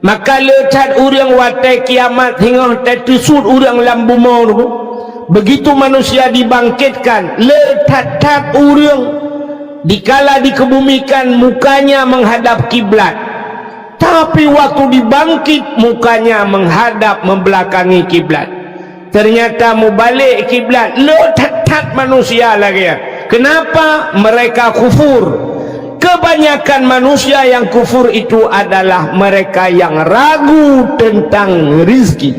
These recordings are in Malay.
maka lecat urang watai kiamat hingga tertusut urang lam bumi tu. Begitu manusia dibangkitkan, letat urang dikala dikebumikan mukanya menghadap kiblat, tapi waktu dibangkit mukanya menghadap membelakangi kiblat. Ternyata mau balik kiblat, letat manusia lagi. Kenapa? Mereka kufur. Kebanyakan manusia yang kufur itu adalah mereka yang ragu tentang rizki.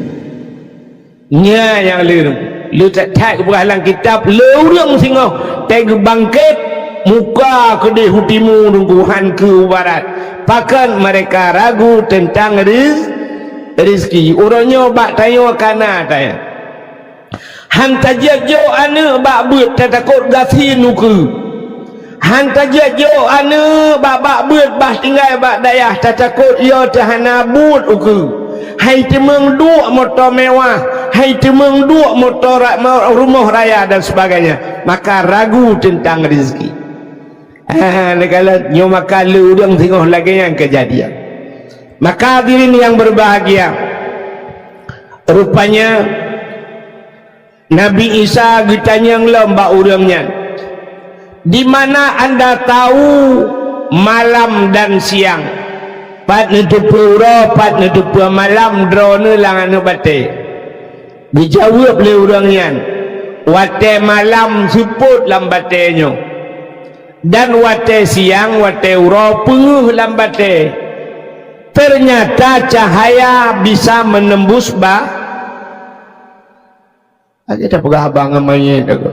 Nya yang liru. Lu tak berhalang kitab, lu orang singoh teg bangkit muka kedai hutimu nungguhan ke barat. Pakan mereka ragu tentang rizki. Orangnya bak tayo kana tanya. Hanta jajo ane bak buat takut gasi nuku. Hanta jajo ane bak buat bah tinggal bak dayah takut yo tahana but uku. Hai temeng duk motor mewah, hai temeng duk motor rumah raya dan sebagainya, maka ragu tentang rezeki. Negala nyo maka lu udang tengok lagi yang kejadian. Maka hadirin yang berbahagia, rupanya Nabi Isa ditanya lembak urangnya, di mana anda tahu malam dan siang? Pat nutupu ura, pat nutupu malam drone lang anu bate. Dijawab oleh orangnya, wate malam suput lam batenyo, dan wate siang wate ura penguh lam bate. Ternyata cahaya bisa menembus aja dah pegah abang namanya dah.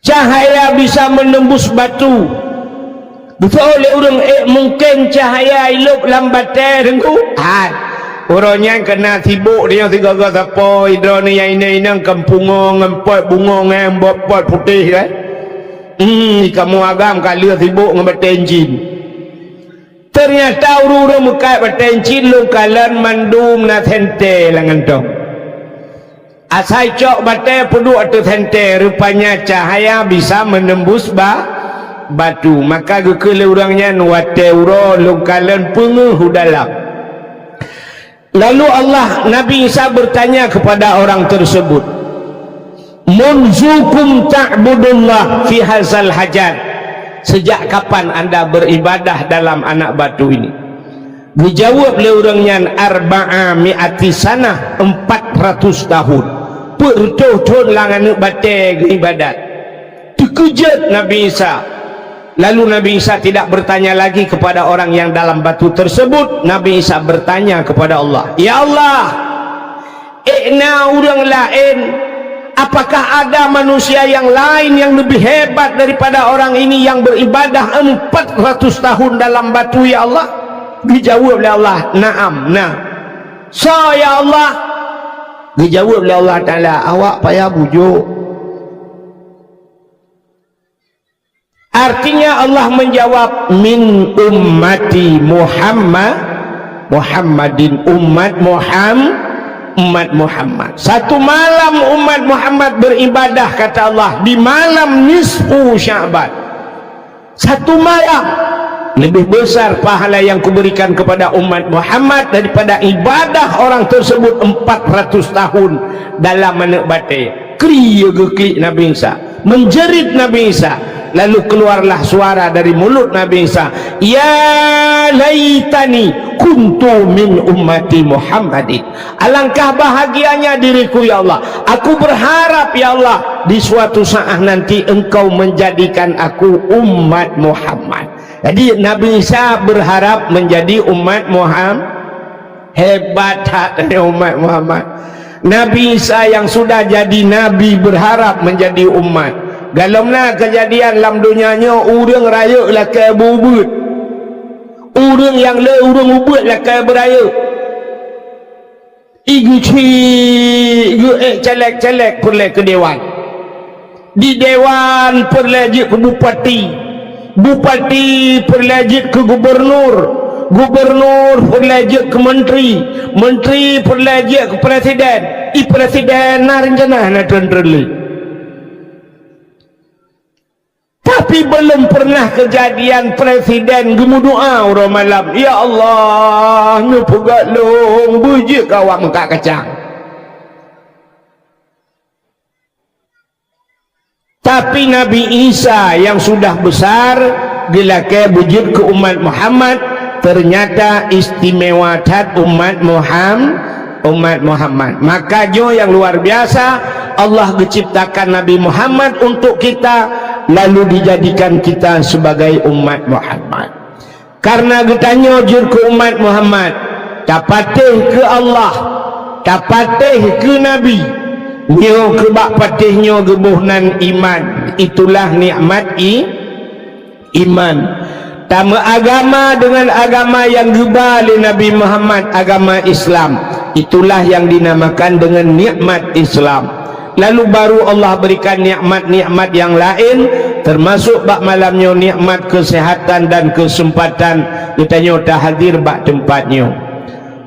Cahaya bisa menembus batu. Betul oleh orang mungkin cahaya iluk lambat tengku. Orangnya kena sibuk dia tiga apa hidro ni yang ini kempungo ngempot bunga ngempot putih kan. Kamu agam kali sibuk ngembat enjin. Ternyata orang muka bertencin lu kalan mandum na tente langan dong. Asai cok bate pedu atau tente, rupanya cahaya bisa menembus batu. Maka gekele orangnya wate uro lungkalan penguh dalam. Lalu Nabi Isa bertanya kepada orang tersebut, munzukum ta'budullah fi hazal hajar, sejak kapan anda beribadah dalam anak batu ini? Dijawab oleh orangnya, arba'a mi'ati sanah, 400 tahun. Pertuh-tuh langan bate ibadat. Terkejut Nabi Isa. Lalu Nabi Isa tidak bertanya lagi kepada orang yang dalam batu tersebut. Nabi Isa bertanya kepada Allah, ya Allah, orang lain, apakah ada manusia yang lain yang lebih hebat daripada orang ini yang beribadah 400 tahun dalam batu, ya Allah? Dijawab oleh Allah, na'am, nah. So ya Allah, dijawab oleh Allah Ta'ala, awak payah bujuk. Artinya Allah menjawab, min ummati Muhammadin, umat Muhammad. Satu malam umat Muhammad beribadah, kata Allah, di malam nisfu Sya'ban. Satu malam lebih besar pahala yang kuberikan kepada umat Muhammad daripada ibadah orang tersebut 400 tahun dalam menikmati. Kriya geklik Nabi Isa, menjerit Nabi Isa. Lalu keluarlah suara dari mulut Nabi Isa, ya laitani kuntu min ummati Muhammadin. Alangkah bahagianya diriku ya Allah, aku berharap ya Allah di suatu saat nanti engkau menjadikan aku umat Muhammad. Jadi Nabi Isa berharap menjadi umat Muhammad. Hebat dari umat Muhammad. Nabi Isa yang sudah jadi nabi berharap menjadi umat. Galamna kejadian dalam dunianya, orang raya lah ke bubut, orang yang le orang ubut lah ke beraya. Igu celek perle ke dewan, di dewan perlejit ke bupati perlejit ke gubernur perlejit ke menteri perlejit ke presiden, presiden na rencana na tenterli. tapi belum pernah kejadian presiden gemu doa orang malam, ya Allah nu pegat long bujik kawang kak kecang. Tapi Nabi Isa yang sudah besar gelakai bujik ke umat Muhammad, ternyata istimewa tat umat Muhammad. Makanya yang luar biasa, Allah menciptakan Nabi Muhammad untuk kita, lalu dijadikan kita sebagai umat Muhammad. Karena getanya jur ke umat Muhammad, tapatih ke Allah, tapatih ke Nabi, nyo ke bak patihnya gebuhnan iman. Itulah nikmat iman. Tama agama dengan agama yang gebal Nabi Muhammad, agama Islam. Itulah yang dinamakan dengan nikmat Islam. Lalu baru Allah berikan nikmat-nikmat yang lain, termasuk bak malamnya nikmat kesehatan dan kesempatan ditanya tak hadir bak tempatnya.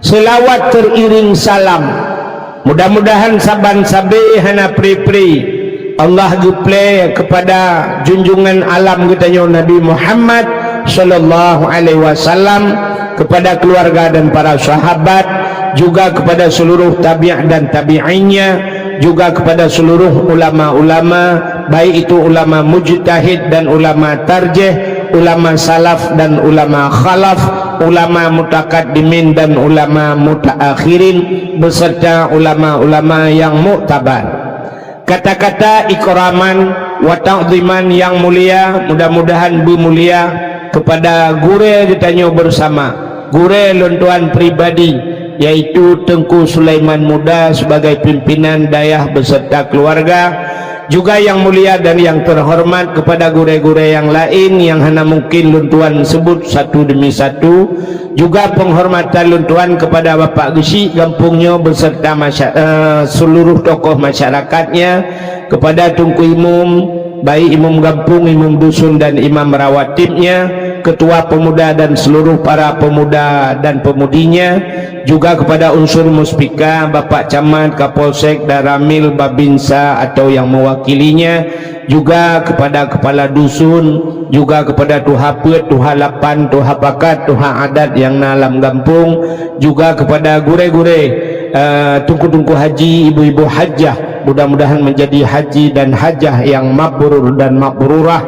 Selawat teriring salam, mudah-mudahan saban sabe hana pri-pri Allah geplay kepada junjungan alam kitanya Nabi Muhammad sallallahu alaihi wasallam, kepada keluarga dan para sahabat, juga kepada seluruh tabi'ah dan tabi'innya, juga kepada seluruh ulama-ulama, baik itu ulama mujtahid dan ulama tarjih, ulama salaf dan ulama khalaf, ulama mutakaddimin dan ulama mutaakhirin, beserta ulama-ulama yang muktabar. Kata-kata ikraman wa ta'ziman yang mulia, mudah-mudahan bermulia kepada gure ditanya bersama, gure lontuan pribadi, yaitu Tengku Sulaiman Muda sebagai pimpinan dayah beserta keluarga, juga yang mulia dan yang terhormat kepada gure-gure yang lain yang hanya mungkin luntuan sebut satu demi satu, juga penghormatan luntuan kepada Bapak Gesi Gampungnya beserta seluruh tokoh masyarakatnya, kepada Tungku Imum, baik imam gampung, imam dusun dan imam rawatibnya, ketua pemuda dan seluruh para pemuda dan pemudinya, juga kepada unsur muspika, Bapak Camat, Kapolsek, Daramil, Babinsa atau yang mewakilinya, juga kepada kepala dusun, juga kepada tuha pet, tuha lapan, tuha bakat, tuha adat yang nalam gampung, juga kepada gure-gure tungku-tungku haji, ibu-ibu hajjah, mudah-mudahan menjadi haji dan hajjah yang mabrur dan mabrurah.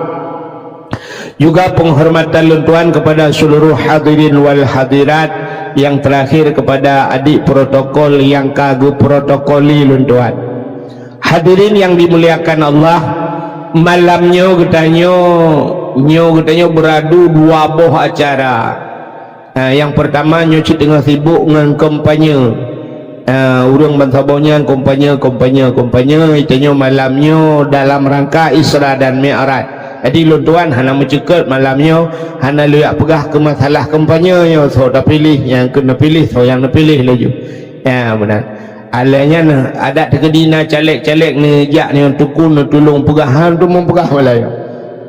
Juga penghormatan luntuan kepada seluruh hadirin wal hadirat, yang terakhir kepada adik protokol yang kagum protokoli luntuan. Hadirin yang dimuliakan Allah, malamnya getanya beradu dua boh acara. Yang pertama nyuci tengah sibuk dengan kampanye, urang bantabaunya kampanye itanya malamnya dalam rangka Isra dan Mi'raj. Jadi luntuan hana mencekat malamnya, hana lihat pegah ke masalah kampanye, so dah pilih yang kena pilih, so yang nak pilih laju. Ya benar. Alanya ada terkedina caleg-caleg ni jak ni tukun tolong pegahan tu mempegah malaya.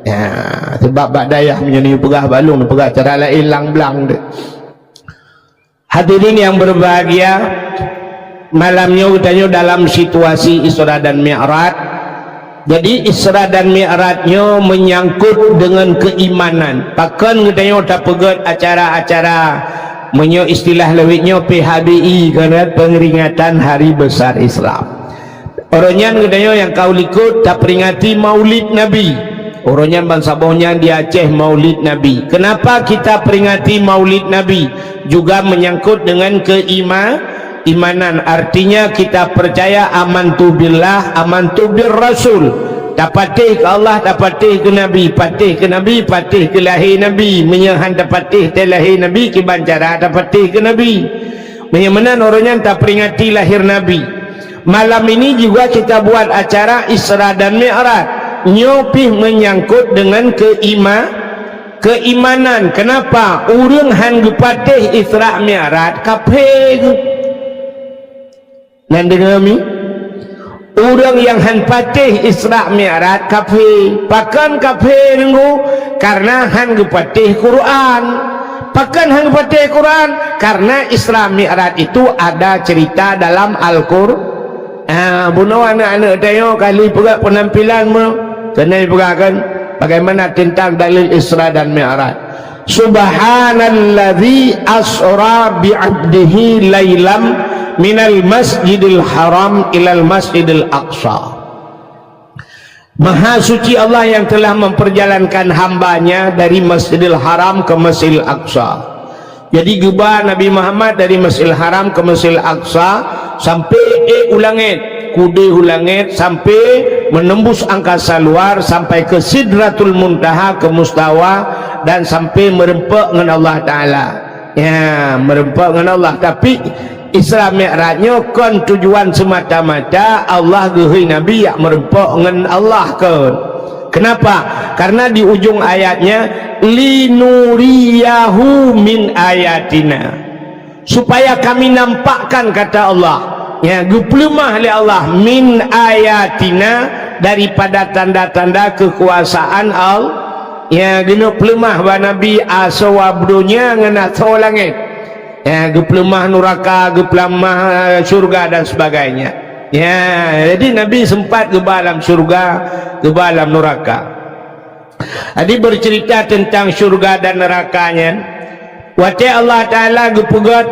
Ya sebab bak dayah punya ni pegah balung, pegah cara lain lang-blang tu. Hadirin yang berbahagia, malamnya katanya dalam situasi Isra dan Mi'raj. Jadi Isra dan Mi'rajnya menyangkut dengan keimanan. Pakan katanya tak pegat acara-acara menyo istilah lewitnya PHBI, kerana peringatan Hari Besar Islam. Orangnya katanya yang kau likut tak peringati Maulid Nabi. Orangnya bangsa bohnya di Aceh Maulid Nabi. Kenapa kita peringati Maulid Nabi? Juga menyangkut dengan imanan, artinya kita percaya amantu billah, amantu bir rasul, dapatih ke Allah, dapatih ke Nabi, patih ke Nabi, patih ke lahir Nabi, menyahan dapatih ke lahir Nabi, ke bancara dapatih ke Nabi. Menyamanan orangnya tak peringati lahir Nabi. Malam ini juga kita buat acara Isra dan Mi'raj, nyopih menyangkut dengan keimanan. Kenapa? Urang han gepatih Isra Mi'raj kafir. Dan dengar mi, orang yang han patih Isra Mi'raj kafir. Pakan kafir nunggu karena han gepatih Quran. Pakan han gepatih Quran karena Isra Mi'raj itu ada cerita dalam Al-Qur'an. Bunuh anak-anak tayo kali pegak penampilan mu, kena dipegakkan bagaimana tentang dalil Isra dan Mi'raj. Subhanalladzi asra bi'abdihi lailam minal masjidil haram ilal masjidil aqsa. Maha suci Allah yang telah memperjalankan hambanya dari Masjidil Haram ke Masjidil Aqsa. Jadi gebah Nabi Muhammad dari Masjidil Haram ke Masjidil Aqsa sampai ulangit, kude ulangit sampai menembus angkasa luar sampai ke Sidratul Muntaha, ke Mustawa, dan sampai merempak dengan Allah Ta'ala. Ya, merempak dengan Allah. Tapi Isra Mi'rajnya kan tujuan semata-mata Allah gehui Nabi yang merempak dengan Allah kan. Kenapa? Karena di ujung ayatnya linuriyahu min ayatina, supaya kami nampakkan, kata Allah, ya, geplemah oleh Allah, min ayatina, daripada tanda-tanda kekuasaan Allah. Ya, gena pelemah ba Nabi asawabdunya ngena tau langit. Ya, geplemah neraka, geplemah syurga dan sebagainya. Ya, jadi Nabi sempat ke dalam syurga, ke dalam neraka. Jadi bercerita tentang syurga dan nerakanya. Wate Allah Ta'ala gepegat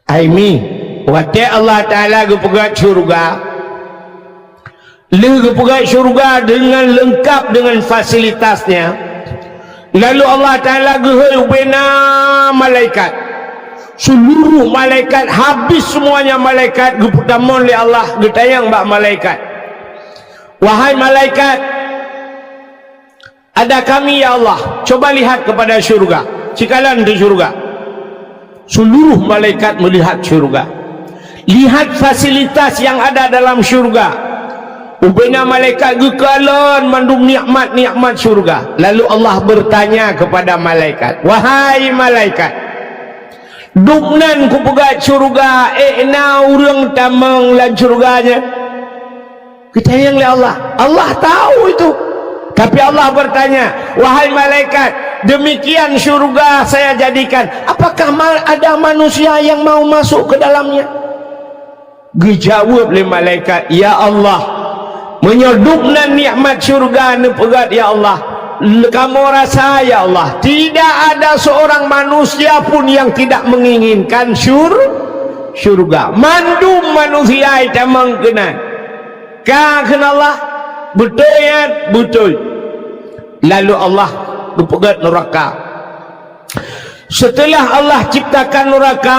Aimi, wate Allah Ta'ala gepegat syurga. Gepegat syurga dengan lengkap dengan fasilitasnya. Lalu Allah Ta'ala gehe bina malaikat, seluruh malaikat, habis semuanya malaikat, geputamon oleh Allah, getayang bak malaikat. Wahai malaikat, ada kami ya Allah, coba lihat kepada syurga, cikalan di syurga. Seluruh malaikat melihat syurga, lihat fasilitas yang ada dalam syurga. Ubena malaikat gekalan mandum nikmat-nikmat syurga. Lalu Allah bertanya kepada malaikat, wahai malaikat, duknan ku pegat syurga, na urang tamang lan syurganya. Kita yang oleh Allah, Allah tahu itu. Tapi Allah bertanya, wahai malaikat, demikian syurga saya jadikan, apakah ada manusia yang mau masuk ke dalamnya? Dijawab oleh malaikat, ya Allah, menyedupkan nikmat syurga ni pegat ya Allah, kamu rasa ya Allah, tidak ada seorang manusia pun yang tidak menginginkan syurga. Mandum manusia itu mengkenan kan Allah, betul ya, betul. Lalu Allah pegat neraka. Setelah Allah ciptakan neraka,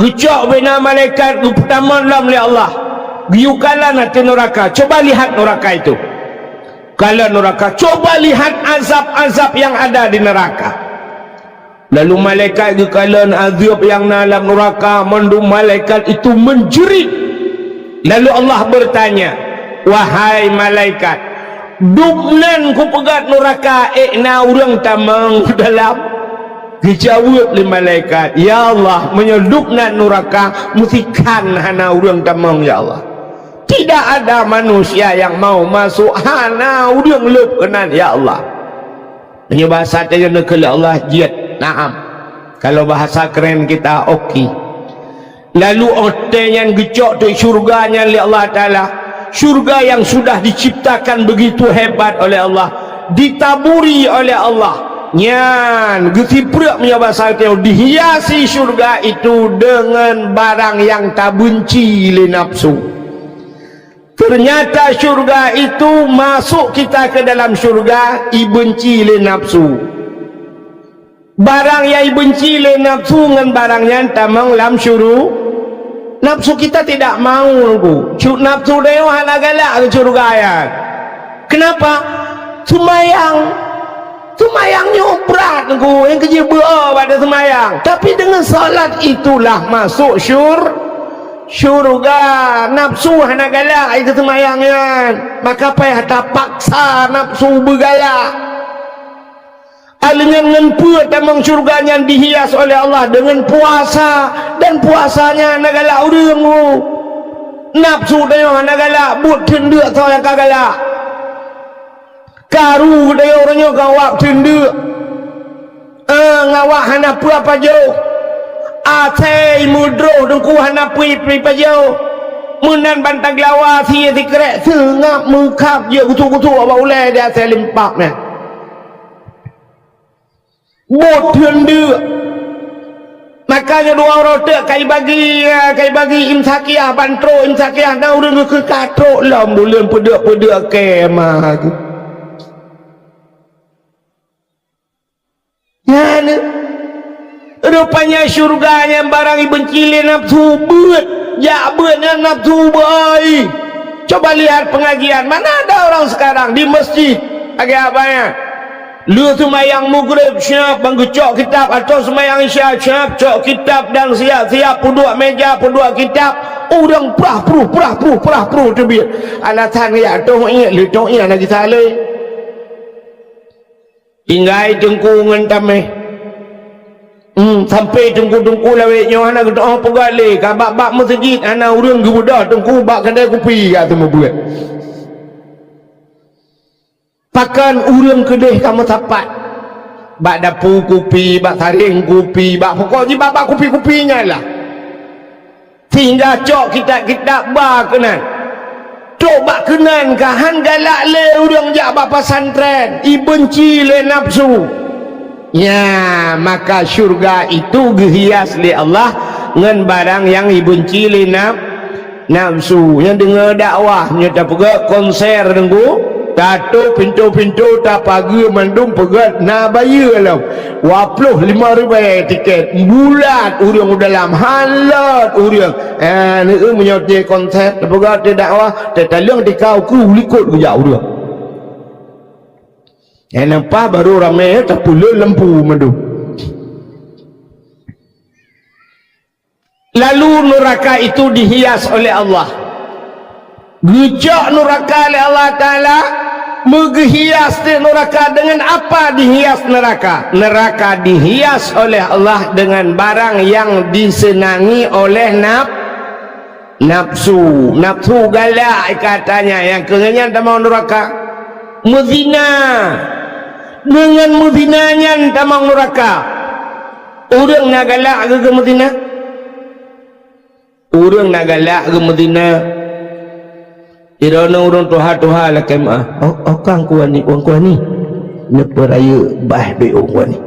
gecok bina malaikat pertama dalam oleh Allah, giukalan hati neraka. Coba lihat neraka itu, kalau neraka, coba lihat azab-azab yang ada di neraka. Lalu malaikat giukalan azab yang dalam neraka, mandum malaikat itu menjerit. Lalu Allah bertanya, wahai malaikat, duknan ku pegat neraka, na urang tamang dalam. Dijawab oleh malaikat, ya Allah, menyedukkan neraka, musikan hana urang tamang ya Allah. Tidak ada manusia yang mau masuk hana urang lep kenan ya Allah. Ini bahasa tanya ke Allah jid, naam. Kalau bahasa keren kita okey. Lalu ote yang gecok tu syurganya oleh Allah Ta'ala, syurga yang sudah diciptakan begitu hebat oleh Allah, ditaburi oleh Allah, nyan getiprak punya bahasa teo, dihiasi syurga itu dengan barang yang tak benci le nafsu. Ternyata syurga itu masuk kita ke dalam syurga, ibenci le nafsu. Barang yang ibenci le nafsu dengan barangnya tamang lam syuru, nafsu kita tidak mau. Nafsu dia hana galak ke syurga ya. Kenapa? Semayangnya berat aku, yang kerja berapa pada semayang. Tapi dengan salat itulah masuk syurga. Nafsu hana galak itu semayangnya, maka payah tak paksa nafsu bergalak. Alnya ngenput tamang syurganya dihias oleh Allah dengan puasa, dan puasanya hana galak urang. Nafsu dia hana galak, but tenduk tau yang kagalak. Karu dia orangnya ngawak tenduk, ngawak hana apa jauh, atai mudro dengku hana pui pa jauh. Munan bantang lawa si kerek sengap mengkap je kutu-kutu apa ulai dia selim pak ni. Bot dia. Makanya dua orang tak kai bagi imsakiah bantro imsakiah dah urang ke katrok lam bulan pedak kemah tu. Ya ni. Rupanya syurganya barang benci le nafsu beut. Ya benar nafsu baik. Coba lihat pengajian. Mana ada orang sekarang di masjid. Agak apanya? Lu semayang maghrib siap menggecok kitab atau semayang isya siap cok kitab dan siap puduk meja puduk kitab. Orang perah pruh terbit. Alasan ya tu ingat lu tu ingat lagi salah. Tinggal tengkungan tamai. Sampai tengku-tengku lawetnya anak kata oh pegale kabak-bak masjid anak urang gebudah tengku bak kedai kopi kat semua buat pakan urang kedai kamu tapat bak dapur kopi bak saring kopi bak pokoknya bak kopi-kopinya lah sehingga cok kitab-kitab bak kenan cok bak kenan kahan galak le urang jak bak pesantren ibenci le nafsu. Ya, maka syurga itu dihias oleh Allah dengan barang yang dibenci oleh nafsu. Yang dengar dakwah, nyata pegat konser tengku, tato pintu-pintu tak pagi mandum pegat nak bayar lah. Wapluh 5,000 tiket bulat urang dalam halat urang. Ni menyoti konser pegat dakwah, tertalung dikau ku likut kejak urang. Yang nampak baru ramai tak pula lampu madu. Lalu neraka itu dihias oleh Allah. Gejak neraka oleh Allah Ta'ala. Menghias neraka dengan apa dihias neraka? Neraka dihias oleh Allah dengan barang yang disenangi oleh nafsu. Nafsu galak katanya. Yang kenanya tak mau neraka. Mezina. Dengan muzinanya tamang neraka. Orang nak galak ke Medina? Orang nak galak ke Medina? Irana orang tuha-tuha lah kemah. Oh kang kuan ni. Napa raya bah be orang ni.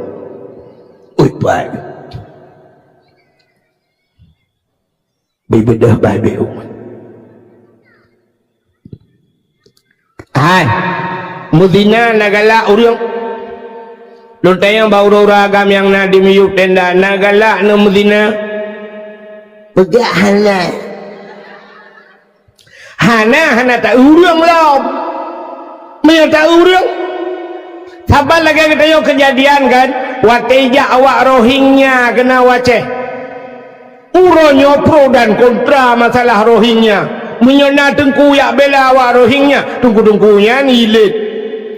Oi bah. Bebedah bah be orang. Hai. Medina nak galak orang. Lontai yang bau ragam yang nak dimiyuk tenda nagalak na Medina pegak hana tak urang lah mereka tak urang sabar lagi kita yang kejadian kan watijak awak Rohingya kena waceh uronyo pro dan kontra masalah Rohingya menyona tengku yak bela awak Rohingya tengku-tengkunya nilit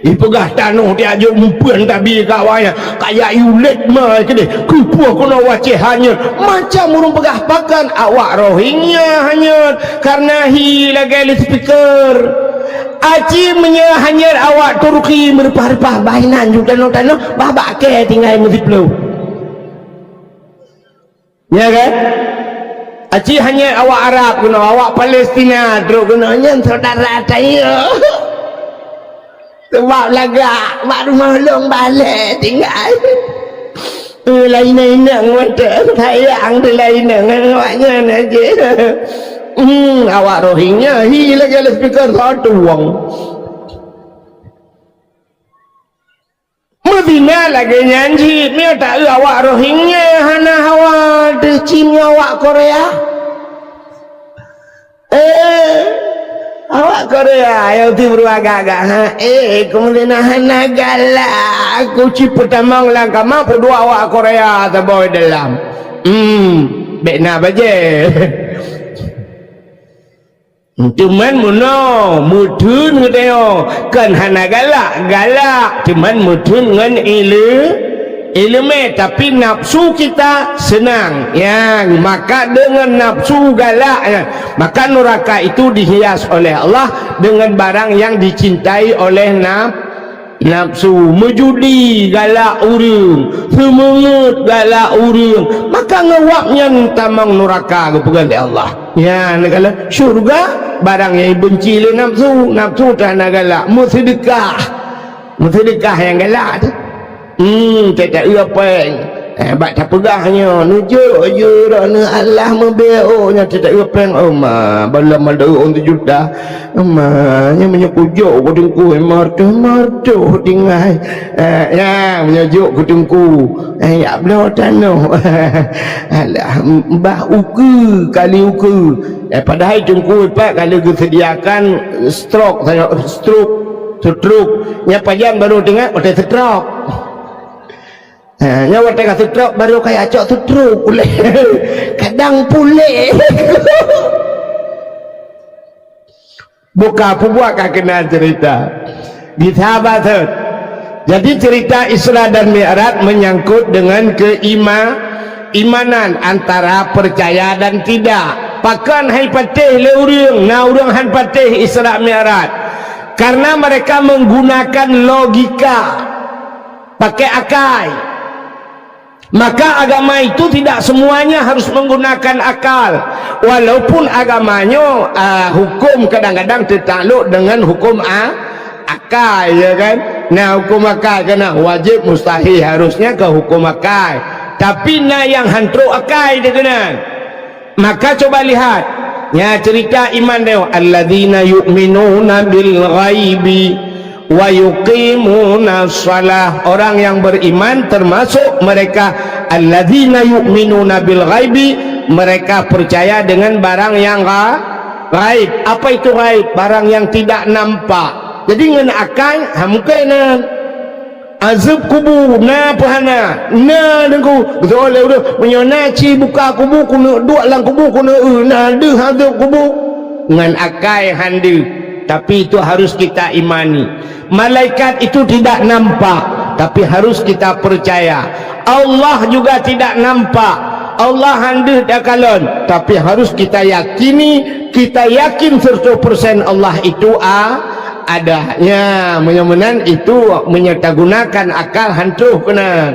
pegah tanuh dia ajuk mumpuan tabi kawanya kayak yulet mah kede kupuh kena waceh hanya macam urung pegah pakan awak Rohingya hanya karena hi lagi speaker aci menya hanya awak Turki berpah-pah bainan juga tanah babak ke tinggal mesti ya kan aci hanya awak Arab kena awak Palestina terus kena hanya saudara saya sebab lagak mak rumah long balik tinggal lain-lain macam sayang tu lain awaknya aja awak Rohingya hi lagi ada speaker satu wang Medina lagi nyanyi ni tak awak Rohingya hana awak decimnya awak Korea awak Korea yang tu beragak-agak kemudian hana galak kuci pertama langkah mampu dua awak Korea terbawa dalam bekna baje cuman muno mudun ngedeo kan hana galak cuman mudun ngan ilmu tapi nafsu kita senang ya maka dengan nafsu galaknya maka neraka itu dihias oleh Allah dengan barang yang dicintai oleh nafsu menjudi galak urang, semangat galak urang, maka ngewaknya tamang neraka kepegang Allah. Ya, kalau syurga barang yang benci le nafsu, nafsu tak nak galak, sedekah yang galak tu. Tak apa. Bak tak pegahnya nujuk je rana Allah membeonya tidak apa oma bala malu on juta oma nya menyepujuk kudungku marto dingai ya menyejuk kudungku ya blo tano alah mbah uku kali uku padahal tungku pak kalau disediakan stroke nya pajang baru dengar ada stroke. Nyawa tengah stroke baru kayak acok stroke pulih kadang pulih buka buat kenal cerita di sahabat. Jadi cerita Isra dan Mi'raj menyangkut dengan keimanan antara percaya dan tidak. Pakan hai patih le urang na urang han patih Isra Mi'raj karena mereka menggunakan logika, pakai akal. Maka agama itu tidak semuanya harus menggunakan akal, walaupun agamanya hukum kadang-kadang tertakluk dengan hukum akal, ya kan? Nah, hukum akal kena wajib mustahil harusnya ke hukum akal, tapi nah yang hantruk akal dia kena. Maka coba lihat ya cerita iman dia, alladzina yu'minuna bil ghaibi wa yuqimuna shalah. Orang yang beriman termasuk mereka alladzina yu'minuna bil ghaibi, mereka percaya dengan barang yang gaib. Apa itu gaib? Barang yang tidak nampak. Jadi ngan akal mungkin azab kubur na pahana na dengku betul udah menyonaci buka kubur kuno dua lang kubur kuno na de hadap kubur ngan akal handi. Tapi itu harus kita imani. Malaikat itu tidak nampak, tapi harus kita percaya. Allah juga tidak nampak, Allah hande dakalon, tapi harus kita yakini, kita yakin 100% Allah itu adanya. Menyemenan itu menyertagunakan akal hantuh kena.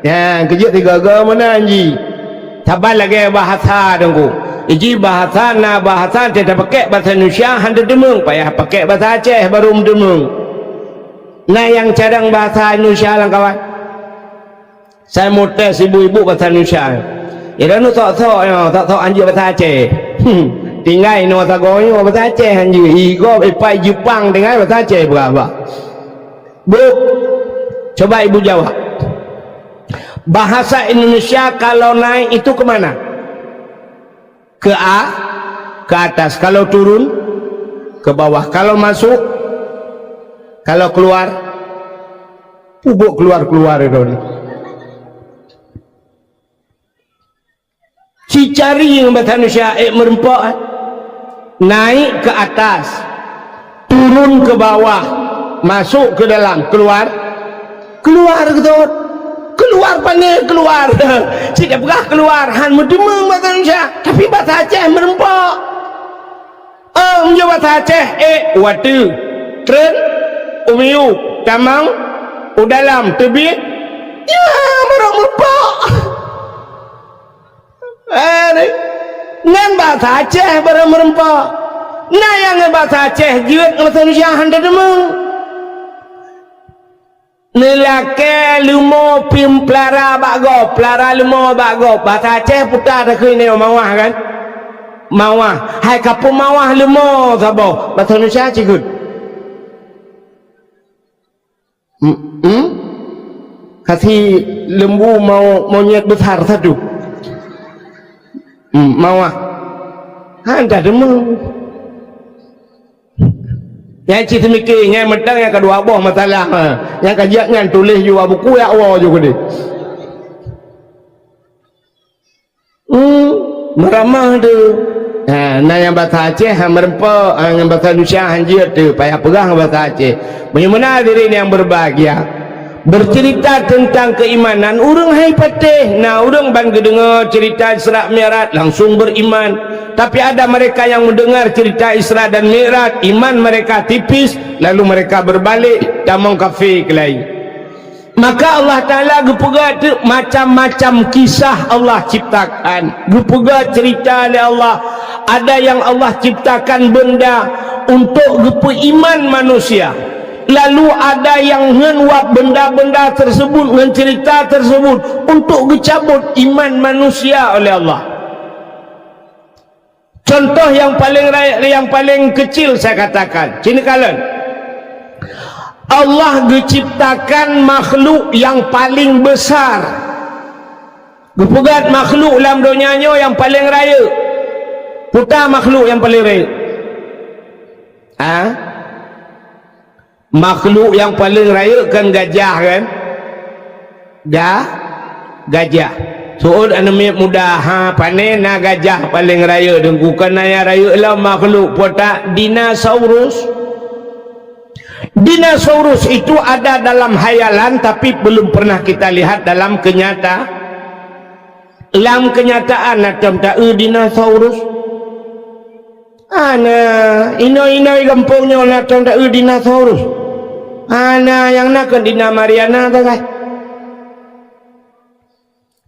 Ya, kejut tiga mana anji. Sabar lagi bahasa dengku. Iji bahasa tidak pakai bahasa Indonesia handa demung, payah pakai bahasa Aceh baru demung. Nah yang cadang bahasa Indonesia lah kawan. Saya mau tes ibu-ibu bahasa Indonesia. Ya nu tak anjir bahasa Aceh. Tinggal no tak goyo bahasa Aceh anjir. Igo ipai Jepang dengan bahasa Aceh berapa? Bu, coba ibu jawab. Bahasa Indonesia kalau naik itu kemana? Ke atas. Kalau turun ke bawah. Kalau masuk, kalau keluar pubuk keluar itu. Si cari yang bahasa Indonesia merempak, naik ke atas, turun ke bawah, masuk ke dalam, keluar gitu. Keluar pandai keluar. Tidak pernah keluar han mendemeng bahasa Indonesia, tapi bahasa Aceh merempak. Bahasa Aceh watu tren umiu tamang udalam tebih ya merempak. Ngan bahasa Aceh merempak. Nah yang bahasa Aceh jiwet bahasa Indonesia handa demeng. Nelake lumo pim pelara bago, pelara lumo bago. Bahasa Aceh putar tak ini mawah kan? Mawah. Hai kapu mawah lumo sabo. Bahasa Indonesia cikut. Kasih lembu monyet besar satu. Mawah. Anda demeng. Yang cerita mikir, yang mentang yang kedua buah masalah. Yang kajian tulis juga buku ya Allah juga deh. Meramah tu. Nah yang bahasa Aceh merempak, yang bahasa Indonesia hanjir tu. Payah pegang bahasa Aceh. Bagaimana diri yang berbahagia. Bercerita tentang keimanan urang hai patih. Nah urang ban dengar cerita Isra Mi'raj langsung beriman. Tapi ada mereka yang mendengar cerita Isra dan Mi'raj, iman mereka tipis, lalu mereka berbalik dan mengkafir ke lain. Maka Allah Ta'ala gepega macam-macam kisah Allah ciptakan, gepega cerita oleh Allah. Ada yang Allah ciptakan benda untuk gepe iman manusia, lalu ada yang ngenwap benda-benda tersebut, ngen cerita tersebut untuk gecabut iman manusia oleh Allah. Contoh yang paling kecil saya katakan, sini kalian, Allah diciptakan makhluk yang paling besar. Gepegat makhluk dalam dunianya yang paling raya. Putar makhluk yang paling raya. Makhluk yang paling raya kan gajah kan? Gajah. Soal anak muda panen na gajah paling raya, dengkukan naya raya lah makhluk putar dinosaurus. Dinosaurus itu ada dalam hayalan tapi belum pernah kita lihat dalam kenyataan. Macam tak dinosaurus. Ana ino gampungnya macam tak dinosaurus. Ana yang nak Dina Mariana tu kan.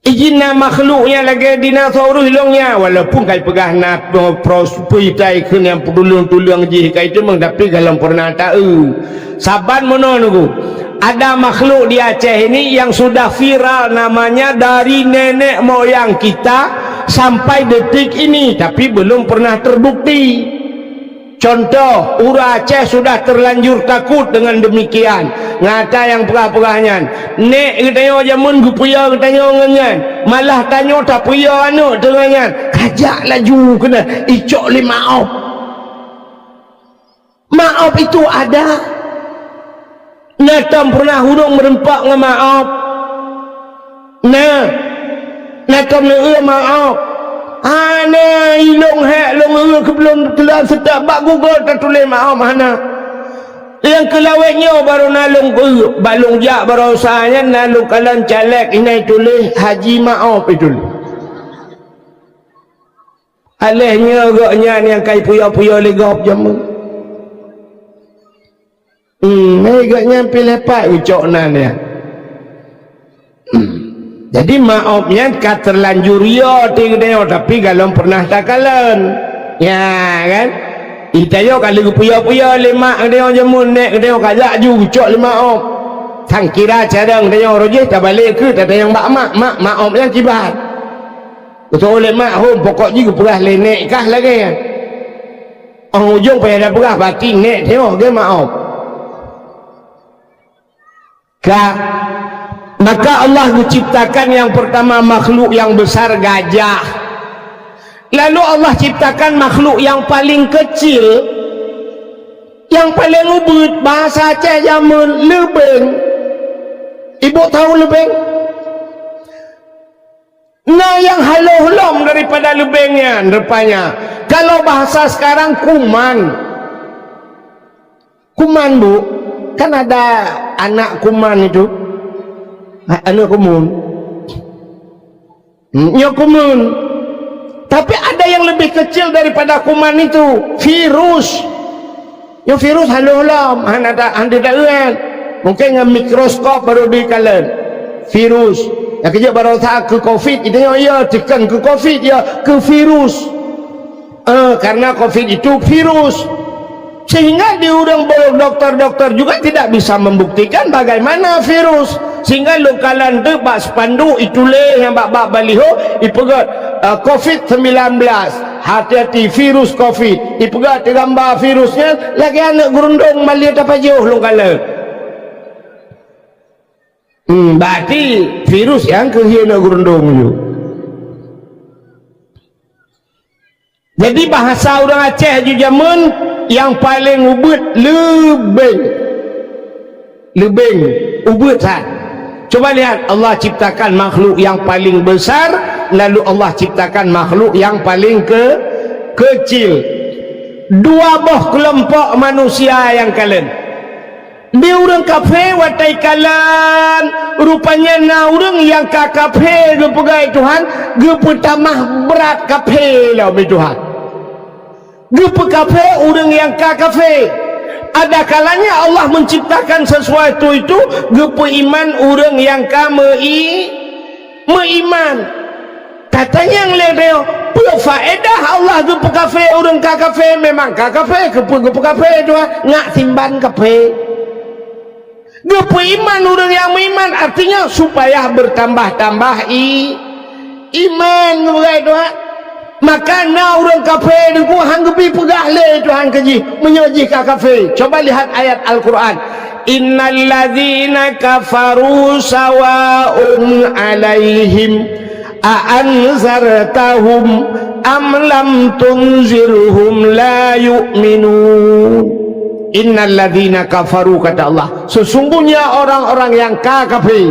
Ijina makhluknya lagi dinosaurus hilangnya, walaupun kai pegah na prospuitai kun yang pedulung-tulung ji kai itu tapi kalau pernah tahu saban menunggu ada makhluk di Aceh ini yang sudah viral namanya dari nenek moyang kita sampai detik ini tapi belum pernah terbukti. Contoh, Ura Aceh sudah terlanjur takut dengan demikian. Ngata yang perah-perahnya, nek katanya jamun gupuya katanya nganyan, malah tanya tak puya anu dengannya, kajak laju kena icok le maaf. Maaf itu ada. Natam pernah hurung merempak dengan maaf. Natam le maaf. Ana ilong hak long kebelum kelas sedap bak Google tak tulis maaf mana. Yang kelawetnya baru nalung balung jak baru usahanya nalung kalan caleg ini tulis haji maaf itu. Alehnya agaknya yang kai puya-puya legap jamu. Agaknya pilih pak ucok nan ya. Jadi maafnya kata terlanjur ya tapi kalau pernah tak kalian ya kan itanya kalau puya-puya lemak dia jamun nek dia kajak ju cok le maaf tang kira cadang dia rojeh tak balik ke tak ada yang mak maafnya cibat betul lemak hom pokok juga perah lenek kah lagi kan ujung payah dah perah batin nek tengok dia maaf kah. Maka Allah menciptakan yang pertama makhluk yang besar gajah. Lalu Allah ciptakan makhluk yang paling kecil, yang paling ubud, bahasa Aceh zaman lebeng. Ibu tahu lebeng? Nah yang halau-halau daripada lebengnya rupanya. Kalau bahasa sekarang kuman. Kuman bu, kan ada anak kuman itu. Anu kumun kumun tapi ada yang lebih kecil daripada kuman itu, virus. Yang virus halau-halau anda daerah mungkin dengan mikroskop baru dikalen virus yang kerja baru tak ke covid itu ya tekan ke covid ya ke virus karena covid itu virus sehingga diurang dokter-dokter juga tidak bisa membuktikan bagaimana virus sehingga lokalan tu bak spanduk itulah yang bak baliho ipegat COVID-19 hati-hati virus COVID ipegat gambar virusnya lagi anak gerundung malia apa jauh lokalan berarti virus yang kehiana gerundung tu. Jadi bahasa orang Aceh juga jamun yang paling ubud lebeng ubud sat. Coba lihat Allah ciptakan makhluk yang paling besar lalu Allah ciptakan makhluk yang paling kecil. Dua boh kelompok manusia yang kalian dia orang kafe watai kalan rupanya na orang yang ka kafe gepegai Tuhan gepetamah berat kafe lah Tuhan Gepa kafir orang yang kafir. Ada kalanya Allah menciptakan sesuatu itu gepa iman orang yang meiman. Katanya yang lain faedah Allah gepa kafir orang kafir memang kafir gepa kafir itu ngak simban kafir. Gepa iman orang yang beriman artinya supaya bertambah-tambah iman begitu. Maka na orang kafir dengan hang gebi pegah le Tuhan keji menyoji ka kafir. Coba lihat ayat Al-Quran. Innal ladzina kafaru sawa'un 'alaihim a anzartahum am lam tunzirhum la yu'minun. Innal ladzina kafaru, kata Allah, sesungguhnya orang-orang yang kafir.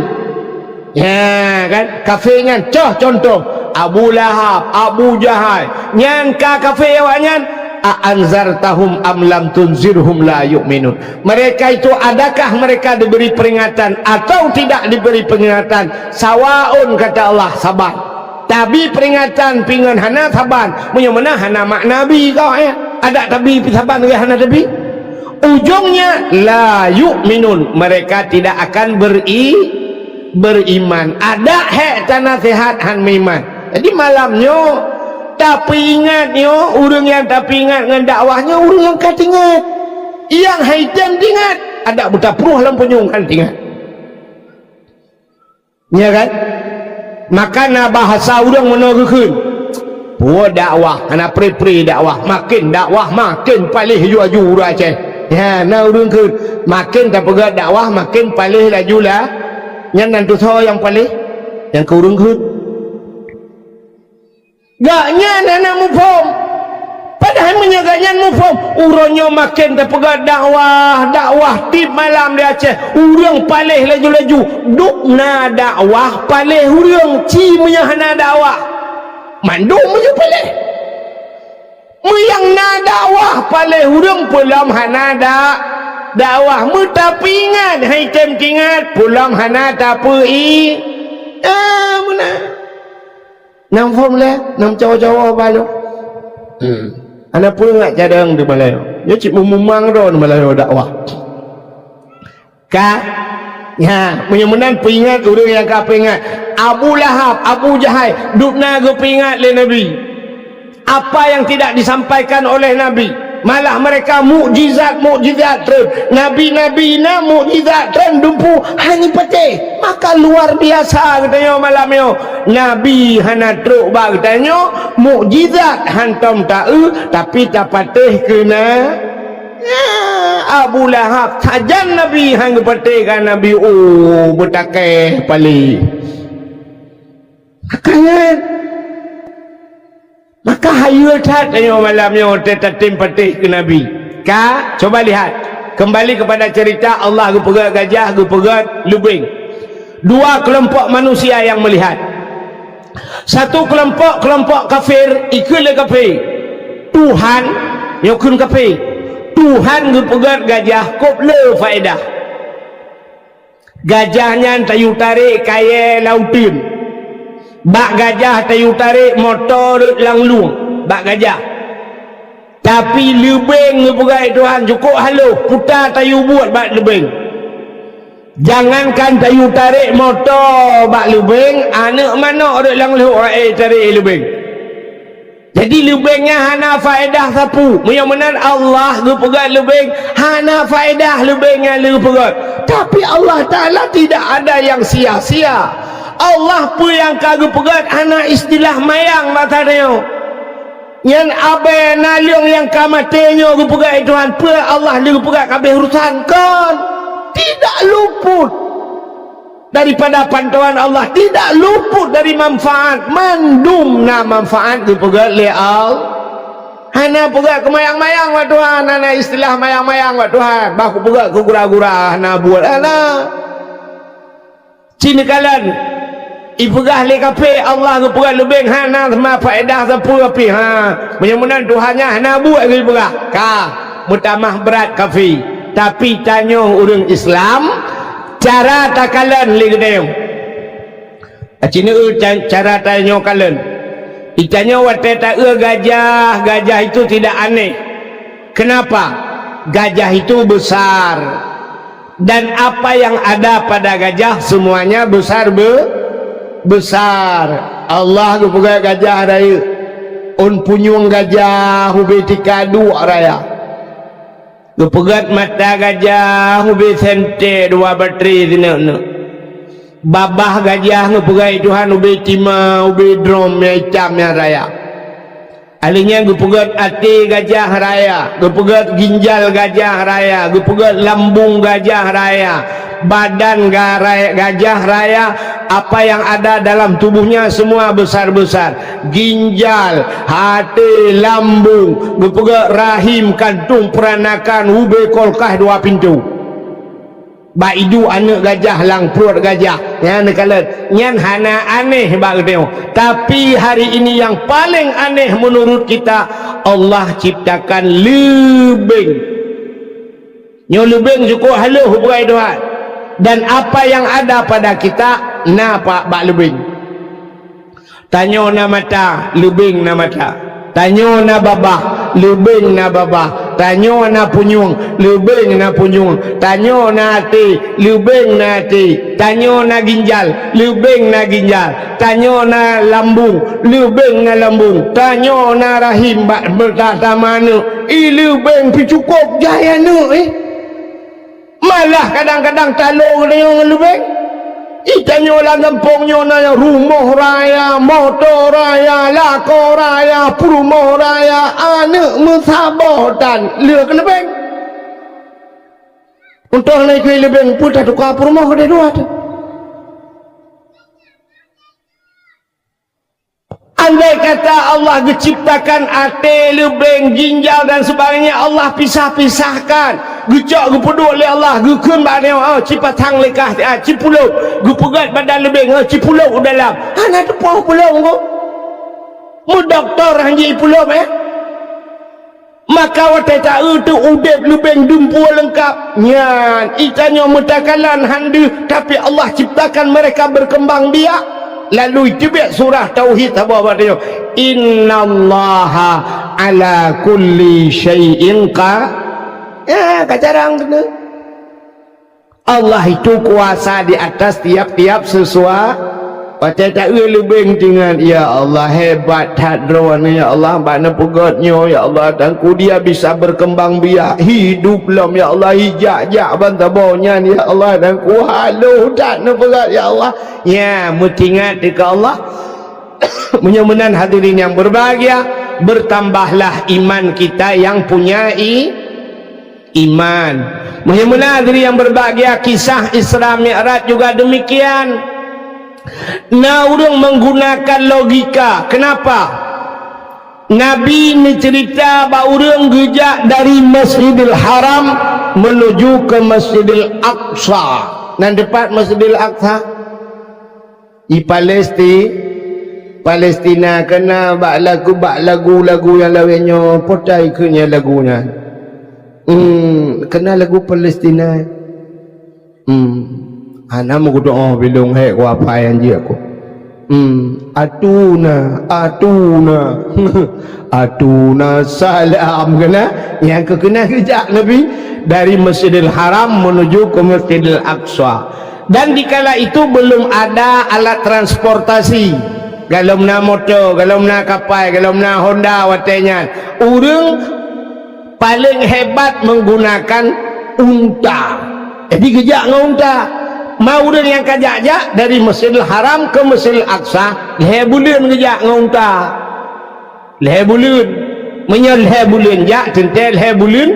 Ya kan, kafir kan contoh Abu Lahab, Abu Jahal, nyan kafir awaknya anzartahum am lam tunzirhum la yu'minun. Mereka itu adakah mereka diberi peringatan atau tidak diberi peringatan? Sawaun, kata Allah, sabar. Tapi peringatan pingan hana saban. Punya mana hana mak nabi kau ya? Ada tapi saban ke hana nabi? Ujungnya la yu'minun, mereka tidak akan beriman. Ada hak tanah sehat han iman. Jadi malamnya tapi ingatnya orang yang tapi ingat dengan dakwahnya orang yang kat ingat. Yang haitan ingat. Ada buta peruh lampu nyungkan ingat. Ya kan? Maka na bahasa orang menurutkan buat dakwah, anak pre-pre dakwah, makin dakwah makin palih laju raja. Ya, na orang ke makin tak pegat dakwah makin palih laju lah. Yang nanti tahu yang palih yang ke orang ke gaknya anak mufum. Padahal menyagaknya mufum. Urangnya makin terpegat dakwah tip malam di Aceh. Urang palih laju-laju. Dukna dakwah palih urang. Ci menyahana dakwah. Mandum menyuh palih. Meyang na dakwah palih urang pulam hana dakwah. Tapi ingat. Hai tem ingat. Pulam hana tapi mana? Nam form le, nam cawa-cawa balo. Ana pun ngak cadang di Melayu. Ya cik memang ro di Melayu dakwah. Ya, menyemenan peringat orang yang kafir ingat. Abu Lahab, Abu Jahal, dukna go peringat le Nabi. Apa yang tidak disampaikan oleh Nabi, malah mereka mukjizat terus. Nabi-nabi na mukjizat terus dumpu hanya pete. Maka luar biasa katanya malamnya. Nabi hana truk bag katanya mukjizat hantam tahu tapi tak patih kena. Ya, Abu Lahab sajan Nabi hang patih kan Nabi bertakeh pali. Maka hayu tat katanya malamnya tetem patih ke Nabi. Coba lihat kembali kepada cerita Allah pegat gajah pegat lubing. Dua kelompok manusia yang melihat. Satu kelompok kafir ikutlah kafir. Tuhan nyokun kafir. Tuhan gepegat gajah kop le faedah. Gajahnya tayu tarik kaya lautin. Bak gajah tayu tarik motor langlung. Bak gajah. Tapi lebeng gepegat Tuhan cukup halu putar tayu buat bak lebeng. Jangankan tayu tarik motor bak lubeng, anak mana orang langluh tarik lubeng. Jadi lubengnya hana faedah sapu. Yang benar Allah ge pegat lubeng, hana faedah lubengnya le pegat. Tapi Allah Taala tidak ada yang sia-sia. Allah pun yang kagak pegat hana istilah mayang matanya. Yang abai naliung yang kamatenya ge pegat Tuhan pun Allah le pegat kabeh urusan kan. Tidak luput daripada pantauan Allah, tidak luput dari manfaat. Mandumna manfaat dipegat oleh Allah. Hana pegat ke mayang-mayang wa Tuhan, hana istilah mayang-mayang wa Tuhan. Baku pegat ke gura-gura hana buat hana. Cina kalan ipegah le kape Allah ke pegat lebih hana sama faedah sapu api menyemunan Tuhannya hana buat ke pegah. Mutamah berat kafi. Tapi tanya orang Islam cara takalan le gedayong. Cina cara tanya kalian Itanya watai tak gajah. Gajah itu tidak aneh. Kenapa? Gajah itu besar. Dan apa yang ada pada gajah semuanya besar besar. Allah ku pegang gajah raya. On punyung gajah hube tikadu raya. Ku pegat mata gajah hube sente dua bateri dina. Babah gajah ku pegang Tuhan hube tima hube drum ya icam ya raya. Alinya gue pegat hati gajah raya, gue pegat ginjal gajah raya, gue pegat lambung gajah raya, badan gajah raya, apa yang ada dalam tubuhnya semua besar-besar. Ginjal, hati, lambung, gue pegat rahim, kantung, peranakan, ube kolkah dua pintu. Baidu anak gajah lang perut gajah ya nekalat nyan hana aneh bagdeo. Tapi hari ini yang paling aneh menurut kita, Allah ciptakan lebeng. Nyo lebeng cukup haluh buai Tuhan. Dan apa yang ada pada kita napa bak lebeng. Tanyo na mata, lebeng na mata. Tanyo na babah, lebeng na babah. Tanyo na punyung, lebeng na punyung. Tanyo na hati, lebeng na hati. Tanyo na ginjal, lebeng na ginjal. Tanyo na lambung, lebeng na lambung. Tanyo na rahim bertata mana. Lebeng pi cukup jaya nu Malah kadang-kadang talung dengan lebeng. Itanyo lah gampongnya na rumah raya, motor raya, lako raya, perumahan raya, anak musabatan, lihat ke lebeng. Untuk naik ke lebeng pun tak tukar perumahan dia dua tu. Andai kata Allah diciptakan hati, lebeng, ginjal dan sebagainya, Allah pisah-pisahkan. Gecak gupuduk oleh Allah, gukun badai, cipatang lekah, cipulau, gupugat badan lebeng, cipulau dalam. Hana tu pau pulau ko. Mu doktor hanji pulau Maka watai tak tu udep lebeng dumpu lengkap. Nyan, itanya mutakalan handu, tapi Allah ciptakan mereka berkembang biak. Lalu itu biar surah tauhid apa dia? Innallaha ala kulli syai'in kacarang kena. Allah itu kuasa di atas tiap-tiap sesuatu. Macam tak lebih dengan ya Allah hebat hadron ya Allah mana pegatnya ya Allah dan ku dia bisa berkembang biak hidup lam ya Allah hijak-jak bantabonya ya Allah dan ku halu tak pegat ya Allah ya mutingat dekat Allah. Mudah-mudahan hadirin yang berbahagia, bertambahlah iman kita yang punya iman. Mudah-mudahan hadirin yang berbahagia, kisah Isra Mi'raj juga demikian. Nah, orang menggunakan logika. Kenapa? Nabi ni cerita bahawa orang gejak dari Masjidil Haram menuju ke Masjidil Aqsa. Dan dekat Masjidil Aqsa di Palestina kena bak lagu yang lainnya potai kena lagunya. Kena lagu Palestina. Ana mau doa bilung hek ku apa yang dia aku. Atuna salam kena yang kena kejak Nabi dari Masjidil Haram menuju ke Masjidil Aqsa. Dan dikala itu belum ada alat transportasi. Galomna motor, galomna kapal, galomna Honda watenya. Orang paling hebat menggunakan unta. Jadi kejak dengan unta. Mau dia yang kajak-jak dari Masjidil Haram ke Masjidil Aqsa, leher bulan kejak dengan unta. Leher bulan. Leher bulan jak, tentel leher bulan.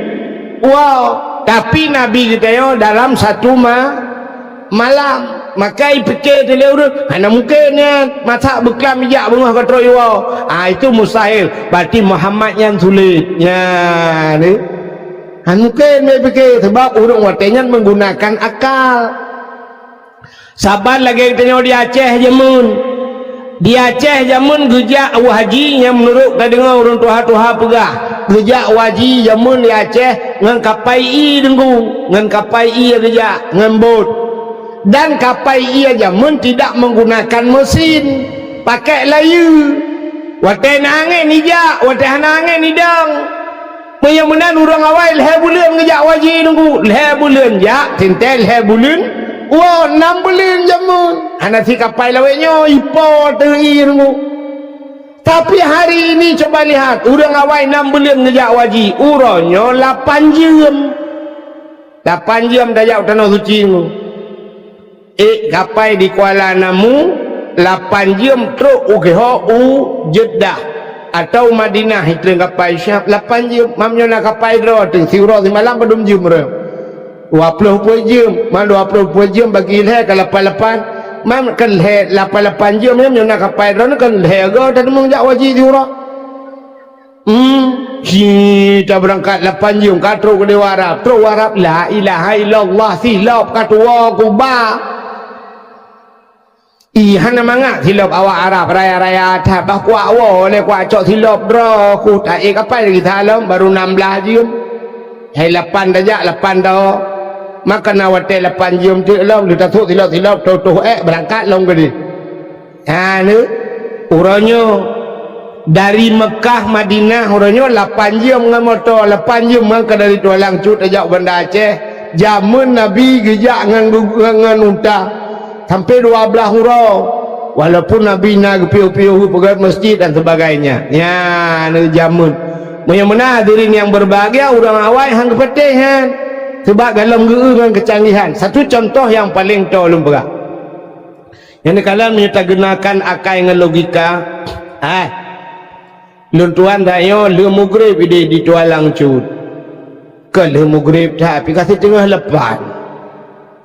Wow. Tapi Nabi kita dalam satu malam. Maka fikir dia urut, mana mungkinnya masa bekam jak bengah katroi wow. Itu mustahil. Berarti Muhammad yang sulit. Ya, ni. Mungkin dia fikir sebab urut watenya menggunakan akal. Sabar lagi tanya di Aceh jamun. Di Aceh jamun gejak haji yang menurut kita dengar orang tuha-tuha pegah. Gejak haji jamun di Aceh ngan kapai i dengung, ngan kapai i gejak ngan bot. Dan kapai i jamun tidak menggunakan mesin, pakai layu. Watai nangin nijak, watai hanangin nidang. Menyamanan orang awal leher bulan ngejak wajib nunggu. Leher bulan jak, tintel leher bulan. Wah, 6 bulan jamun. Anak si kapal lawaknya, ipo teri nunggu. Tapi hari ini coba lihat, orang awal 6 bulan ngejak wajib. Urangnya 8 jam. 8 jam dah jauh tanah suci nunggu. Kapal di Kuala Namu 8 jam terus Jeddah atau Madinah itu kapal Syam 8 jam mamnya nak kapal draw teng sirah di malam belum jam re 20 jam man 20 jam bagi leh ke 88 mam kan leh 88 jam mamnya nak kapal draw kan leh ga dan mengjak wajib sirah kita berangkat 8 jam katro ke dewa Arab terus Arab la ilaha illallah silap katwa kuba hana mangak silap awak Arab raya-raya atas bah kuat oleh kuat cok silap draw ku tak kapal lagi dalam baru 16 jam hai 8 dajak 8 dah maka nawat 8 jam tu lah lu tak thuk silap tu berangkat long ke ni ni urangnya dari Mekah Madinah urangnya 8 jam dengan motor 8 jam maka dari Tualang Cut dajak Banda Aceh zaman Nabi gejak dengan unta sampai 12 hurau walaupun Nabi nak piu-piu pegat masjid dan sebagainya ya ni jamun mana hadirin yang berbahagia orang awal hang kepetih kan sebab dalam dengan kecanggihan satu contoh yang paling tolong berat yang kalian menyata gunakan akal dengan logika luntuan dayo le mugrib di Tualang Cut ke le mugrib tapi kasih tengah lepan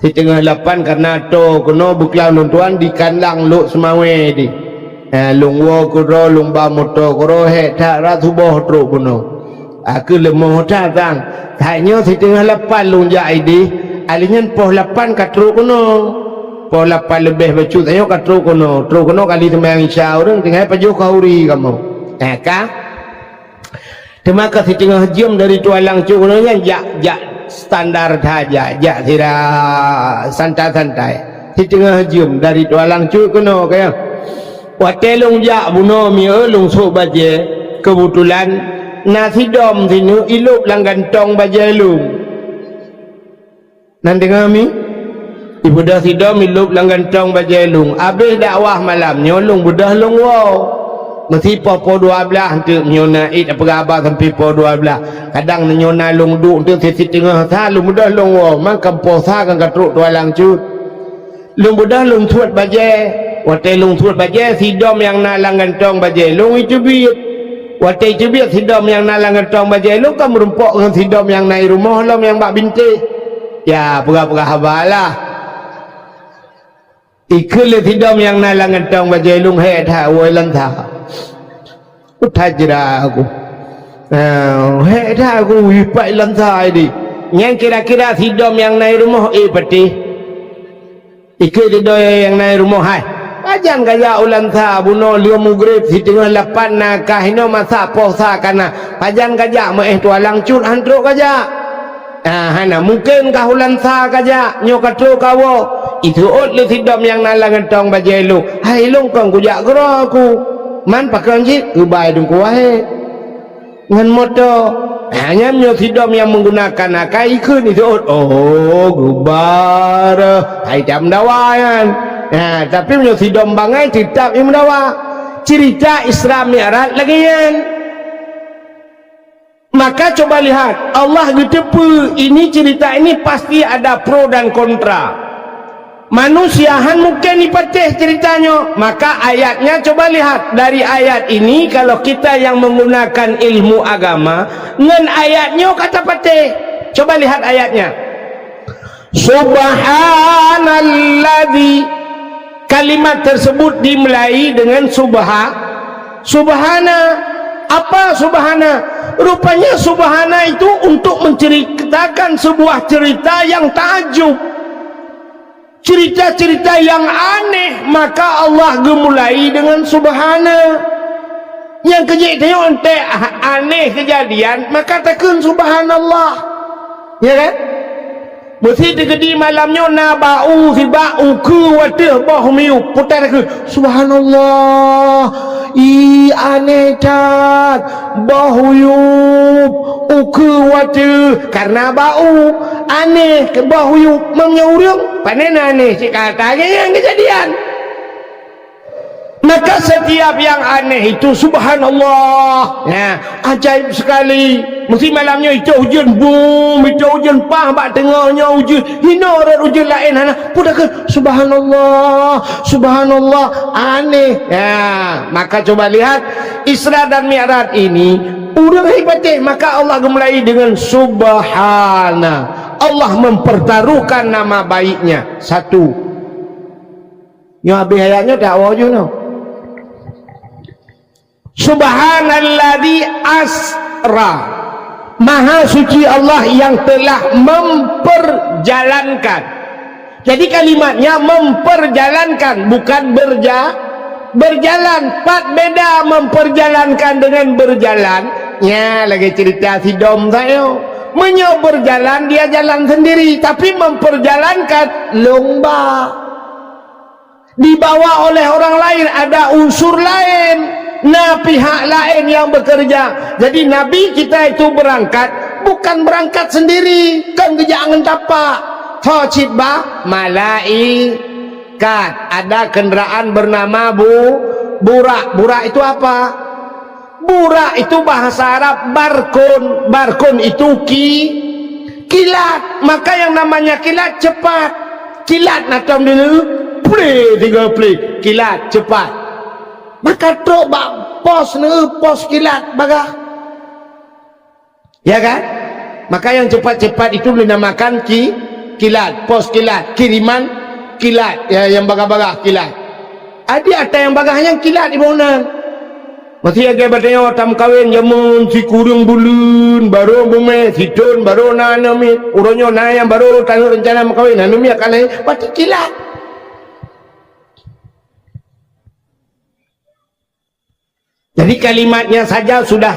di tengah 8 karena to kono buklau nontuan di kandang luk semawe di lung wo kuro lung ba moto kuro he ta ra subuh tro kono aku lemah ta tang hanya di tengah 8 lung jai di alinyan poh 8 katro kono poh 8 lebih bacu tayo katro kono kali sembahyang isya orang tengah pajo kauri kamu ka termaka di tengah jam dari Tualang Cut kono jak standar saja jak tidak santai-santai di tengah jam dari Tualang Cut kono kaya watelung jak buno mi elung sok baje kebetulan nasi dom sini ilup lang gantong baje lung nan dengar mi ibu dah si dom ilup lang gantong baje lung habis dakwah malam nyolong budah lung wow mesti po 12 untuk nyona apa khabar sampai po 12 kadang nyona long du untuk sisi tengah sa lung mudah long wo man kampo sa kan katruk Tualang Cut lung mudah lung tuat baje watai lung tuat baje si dom yang nalang gantong baje lung itu biut watai itu biut si dom yang nalang gantong baje lung kan merumpok dengan si dom yang naik rumah lom yang bak bintik ya pura-pura habalah ikut si dom yang nalang gantong baje lung he tha woi lantha utajra aku dah aku wipai lantai di yang kira-kira hidom yang naik rumah peti ikut hidoy yang naik rumah hai ajan gaya ulanta buno liu mugrib di tengah 8 nakah ino masa posa kana ajan gaya meh Tualang Cut handro gaya hana mungkin kah ulanta gaya nyokatro kawo itu ot le hidom yang nalang tong bajelu hai long kong kujak gro aku man pakai jit ubai dong kuahe ngan moto hanya nyotidom yang menggunakan akai ikut itu gubar hai jam dawayan tapi nyotidom bangai tetap yang dawa cerita Isra Mi'raj lagi yan maka coba lihat Allah getepu ini cerita ini pasti ada pro dan kontra manusiahan mungkin dipatih ceritanya maka ayatnya coba lihat dari ayat ini kalau kita yang menggunakan ilmu agama ngan ayatnya kata patih coba lihat ayatnya subhanalladzi kalimat tersebut dimulai dengan subhana apa subhana rupanya subhana itu untuk menceritakan sebuah cerita yang takjub cerita-cerita yang aneh maka Allah gemulai dengan subhana yang kejadian teh aneh kejadian maka takun subhanallah ya kan mesti tegedi malamnya nabau si bau ku wateh bah miu putar ke subhanallah aneh tat bahuyub ukuwatu karena bau aneh ke bahuyub memnyurung panen aneh si katanya yang kejadian. Maka setiap yang aneh itu subhanallah ya ajaib sekali. Mesti malamnya itu hujan boom, itu hujan pah bak tengahnya hujan hina orang hujan lain hana pudakan subhanallah subhanallah aneh ya. Maka coba lihat Isra dan Mi'raj ini udah hebatnya. Maka Allah mulai dengan subhana, Allah mempertaruhkan nama baiknya satu yang habis ayatnya dakwah je no. Subhanalladzi asra, maha suci Allah yang telah memperjalankan. Jadi kalimatnya memperjalankan, bukan berjalan. Pat beda memperjalankan dengan berjalan. Ya lagi cerita si dom saya menyo berjalan, dia jalan sendiri, tapi memperjalankan lomba dibawa oleh orang lain, ada unsur lain. Nah pihak lain yang bekerja. Jadi Nabi kita itu berangkat bukan berangkat sendiri, kan jangan tapak Thocitbah malaikat, ada kendaraan bernama burak. Burak itu apa? Burak itu bahasa Arab barkun. Barkun itu kilat. Maka yang namanya kilat cepat. Kilat natam dulu play kilat cepat. Maka truk bak pos kilat bagah ya kan. Maka yang cepat-cepat itu dinamakan kilat, pos kilat, kiriman kilat ya, yang bagah-bagah kilat. Ada yang bagahnya kilat di mana masih agak batanya tam kawin jamun si kurung bulun baru bume si don baru nanami uronyo na yang baru tanu rencana makawin nanami akan pati kilat. Jadi kalimatnya saja sudah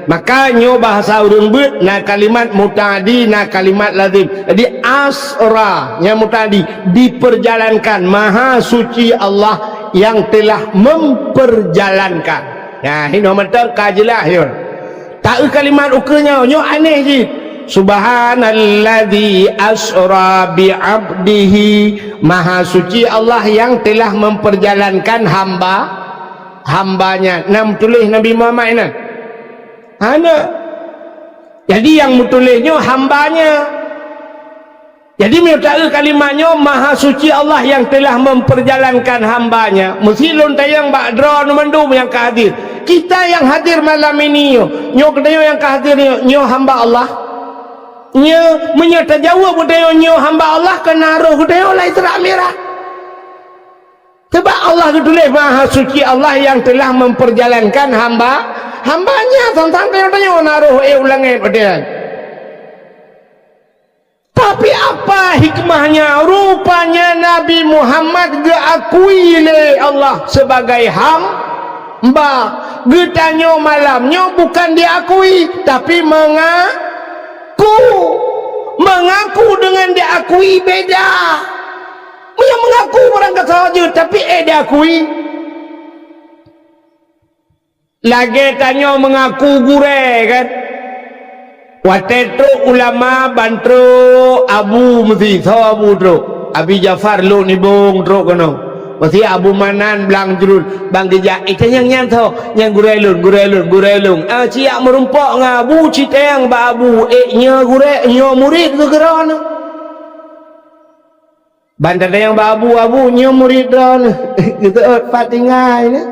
makanya bahasa urang beut na kalimat mutadi na kalimat lazim. Jadi asra nya mutadi diperjalankan, maha suci Allah yang telah memperjalankan. Ya ini nomor kajilah yo. Tak kalimat ukurnya nyo aneh je. Subhanalladzi asra bi 'abdihi, maha suci Allah yang telah memperjalankan hambanya. Nam tulis Nabi Muhammad ini ana. Jadi yang mutulisnya hambanya. Jadi minta kalimatnya maha suci Allah yang telah memperjalankan hambanya. Mesti lon tayang bak drone mendum yang hadir. Kita yang hadir malam ini nyo kedayo yang hadir nyo hamba Allah. Nyo menyata jawab kedayo nyo hamba Allah kena roh kedayo la Isra Mi'raj. Sebab Allah tulis maha suci Allah yang telah memperjalankan hambanya tentang tanya naruh ulangan padahal. Tapi apa hikmahnya? Rupanya Nabi Muhammad diakui oleh Allah sebagai hamba. Getanyo malamnya bukan diakui tapi mengaku dengan diakui beda. Yang mengaku berangkat saja tapi diakui. Lagi tanya mengaku gure kan. Waktu itu ulama bantro Abu mesti so Abu tro. Abi Jafar lu ni bong tro kono. Mesti Abu Manan belang jurul bang geja itu yang nyanto yang gurelun. Ciak merumpok ngabu citeng ba Abu nya gure nya murid ke geron. Bandar yang babu nyo murid don gitu patingai ne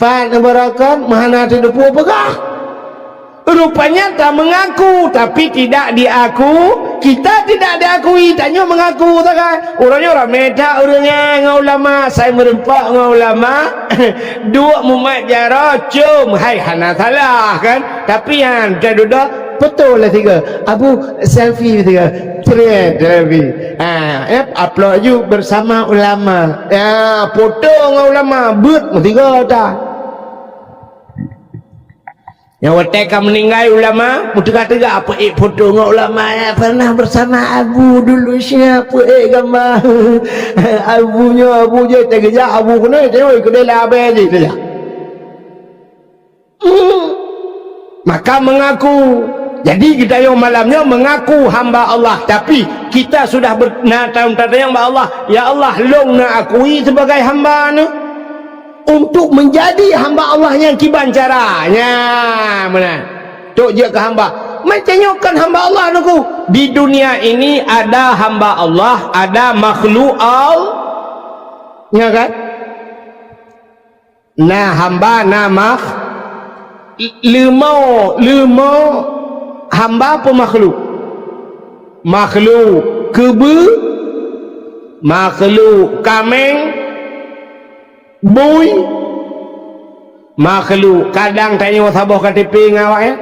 pat barakan mana tu depu begah. Rupanya tak mengaku tapi tidak diaku, kita tidak diakui tanya mengaku tak kan. Orangnya orang meda orangnya ngulama saya merempak ngulama dua mumat jaro cum hai hana salah kan. Tapi yang duduk betul lah tiga Abu selfie tiga selfie upload you bersama ulama ya foto dengan ulama but tiga tak Yang wateka meninggal ulama, mudah kata apa foto dengan ulama ya pernah bersama Abu dulu siapa gambar Abu je tergejar Abu kena tengok kedai labe je saja. Maka mengaku. Jadi kita yang malamnya mengaku hamba Allah, tapi kita sudah bertanya yang Allah, ya Allah long nak akui sebagai hamba ni. Untuk menjadi hamba Allah yang kiban caranya mana tok je ke hamba macamnya kan hamba Allah nuku di dunia ini ada hamba Allah ada makhluk Allah ya kan nah hamba nama lima hamba apa makhluk kebe makhluk kameng boy makhluk kadang tanya sabah KTP ngawak ya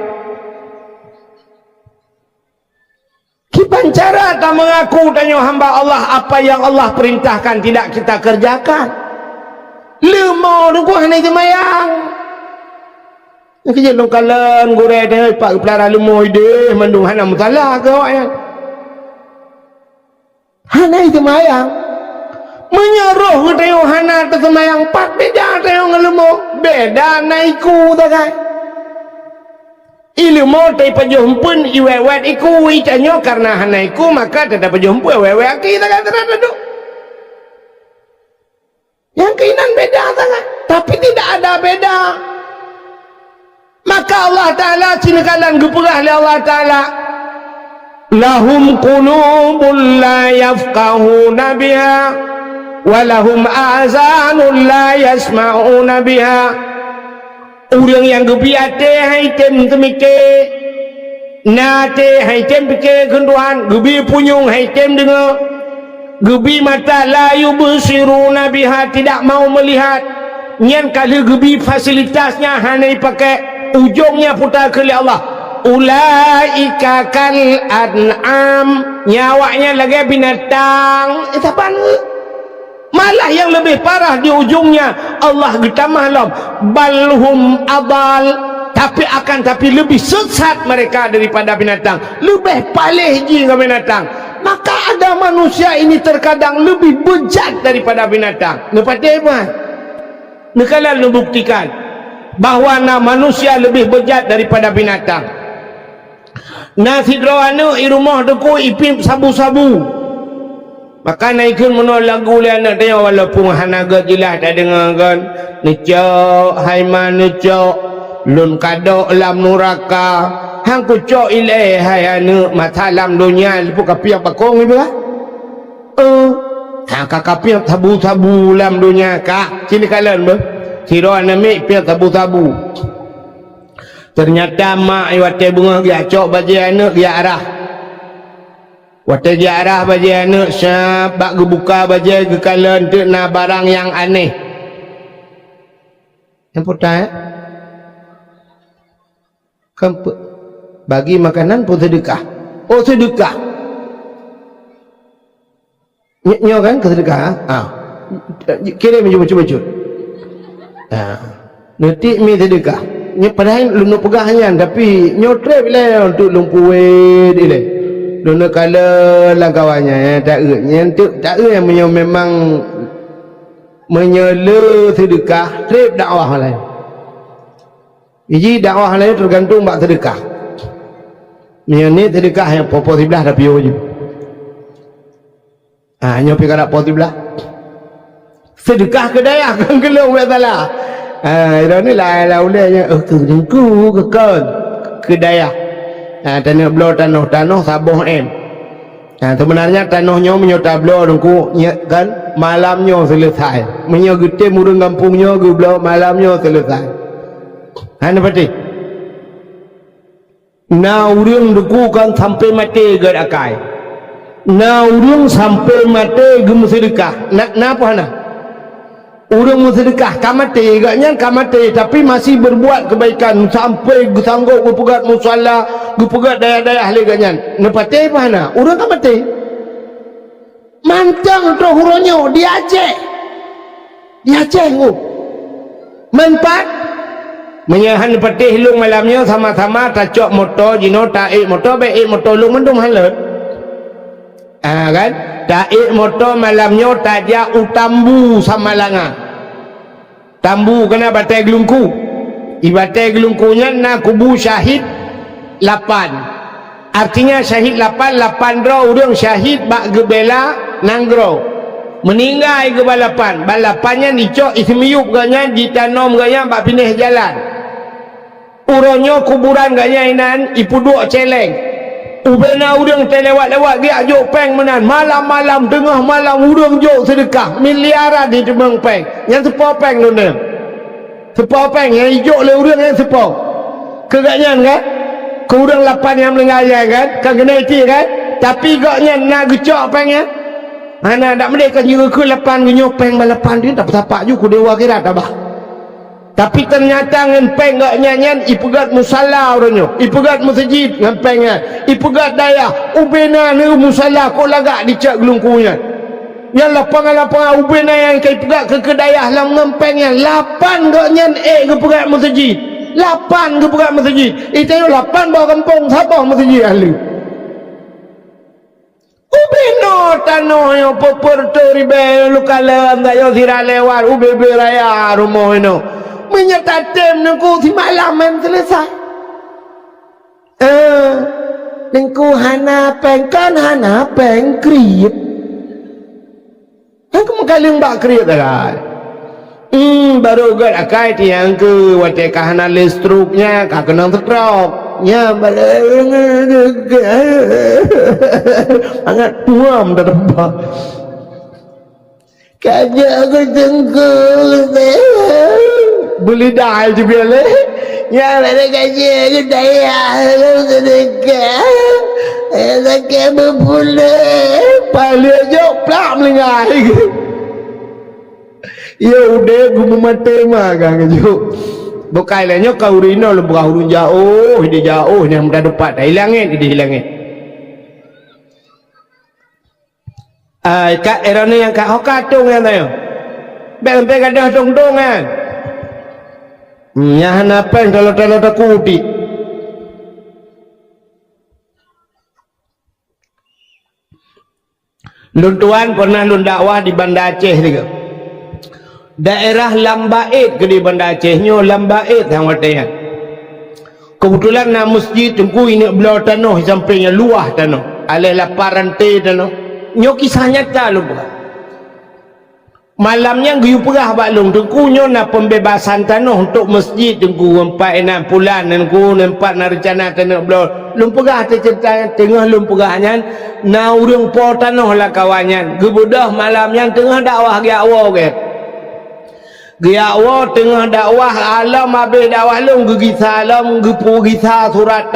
kipan cara tak mengaku tanya hamba Allah apa yang Allah perintahkan tidak kita kerjakan lemau nunggu hanai semayang kerja nungkalan gureh dia pak pelara lemau ide mandung hana mutalah ke awak ya hanai semayang menyeruh tengok hana tersemayang pak beda tengok ngelemo beda naiku tak kan ilmu tay pajumpun iwewet iku icanyo karena hana iku maka tetap pajumpu iwewet kita kan terhadap yang keinan beda tak kan tapi tidak ada beda maka Allah Ta'ala cinakalan gupurah oleh Allah Ta'ala lahum qulubun la yafqahuna biha walahum azanun la yasma'una biha orang yang gebi ate hai tem temike nate hai tem pike kenduan gebi punyung hai tem dengar gebi mata la yubsiruna biha tidak mau melihat nyen kali gebi fasilitasnya hanai pakai ujungnya putar ke Allah ulaika kal an'am nyawanya lagi binatang apaan malah yang lebih parah di ujungnya Allah getamah lam balhum adal tapi lebih sesat mereka daripada binatang lebih palih je dengan binatang maka ada manusia ini terkadang lebih bejat daripada binatang nepati apa nekalan membuktikan bahawa manusia lebih bejat daripada binatang nasi drawanu i rumah deku ipim sabu-sabu maka naikkan menolak lagu le anak dia walaupun hanaga jelas tak dengar kan necok haiman necok lun kadok lam nuraka hang kucok ilai hai anu matalam dunia lipu kapiak bakong ibu lah hang kapiak tabu-tabu lam dunia kak sini kalian ber siro anamik piak tabu-tabu ternyata mak iwate bunga dia cok baju anak dia arah waktu dia arah baju anak sebab gebuka baju kekalan tu na barang yang aneh yang putar bagi makanan pun sedekah oh sedekah nyo kan ke sedekah kirim cuba nanti mi sedekah padahal lu pegahnya tapi nyo trip lah untuk lumpuit ile dona kala lah kawannya ya tak yang memang menyela sedekah trip dakwah lain jadi dakwah lain tergantung bak sedekah ni sedekah yang popo sebelah dah piu je nyo pi kada popo sebelah sedekah kedaya kan kelong buat salah ni lah ulenya tu ke kedaya tanah blow tanah sabuh sebenarnya tanahnya menyota blow dengku kan malamnya selesai menyogete murung kampungnya gu blow malamnya selesai pati na urang dengku kan sampai mati gad akai na urang sampai mati gem sedekah na apa na urang sedekah kamate agaknya kamate tapi masih berbuat kebaikan sampai sanggup berpegat musalla berpegat daya-daya ahli agaknya nepate mana urang kamate mantang tu huronyo di Aceh nguk manfaat menyahan petih lung malamnya sama-sama tacok motor jino taik motor baik motor lung mendung halat kan taik motor malamnya tajak utambu sama langa tambu kena batai gelungku ibatai gelungkunya na kubu syahid 8 artinya syahid 8 draw urang syahid bak gebela nanggro meninggal ke balapannya dicok ismiyup ganya ditanom ganya bak pindah jalan uronyo kuburan ganya inan ipu duk celeng ubena urang terlewat-lewat dia jok peng menan malam-malam tengah malam urang jok sedekah miliaran di demang peng yang sepau peng tu ni sepau peng yang hijau le urang yang sepau keganyan kan ke urang 8 yang melengaya kan kan kena iti kan tapi gaknya nak gecok pengnya mana tak mereka juga ke 8 genyopeng balapan dia tak bertapak juga dewa kira tak bah tapi ternyata dengan peng gak nyanyian ipegat musala orangnya ipegat masjid dengan pengnya ipegat daya ubena ni musala kok lagak dicak gelungkunya yang lapang-lapang ubena yang kaya ipegat ke kedaya dalam ngempengnya 8 gak nyan ke pegat masjid 8 ke pegat masjid itu 8 bawa kampung siapa masjid ahli ubeno tano yo popor toribe lukala ndayo sira lewat ubebe raya rumah ino menyatatem nengku si malaman selesai nengku hana pengkan hana pengkrip aku mengkaling bak krip dah baru gad akai tiang ke wate kahana listruknya kah kenang stroke nya sangat tuam dah tempat kajak aku tengkul boleh dah je biar ya ada kajak aku daya sedekah sedekah berpulih paling jauh plak melengai ya udah aku mematema kan kajak bukai lainnya kau rino lebih hurun jauh dia jauh yang dah dapat dah hilangin dia hilangin kat era ni yang kat hokatung yang tayo sampai kadah dong-dong kan yang apa yang kalau takuti luntuan pernah lun dakwah di Banda Aceh juga daerah Lambaid ke di Banda Aceh nyo Lambaid yang watanya kebetulan na masjid tengku ini belah tanah sampingnya luah tanah alih laparan te tanah nyo kisah nyata lu bukan malamnya giyu perah baklung tengku nyo na pembebasan tanah untuk masjid tengku 4-6 bulan tengku nampak na rencana tanah belah lum perah cerita tengah lum perahnya na urang po tanah lah kawannya gebudah malamnya tengah dakwah ge awal ge Giawa tengah dakwah alam habis dakwah long gi salam gi pergi surat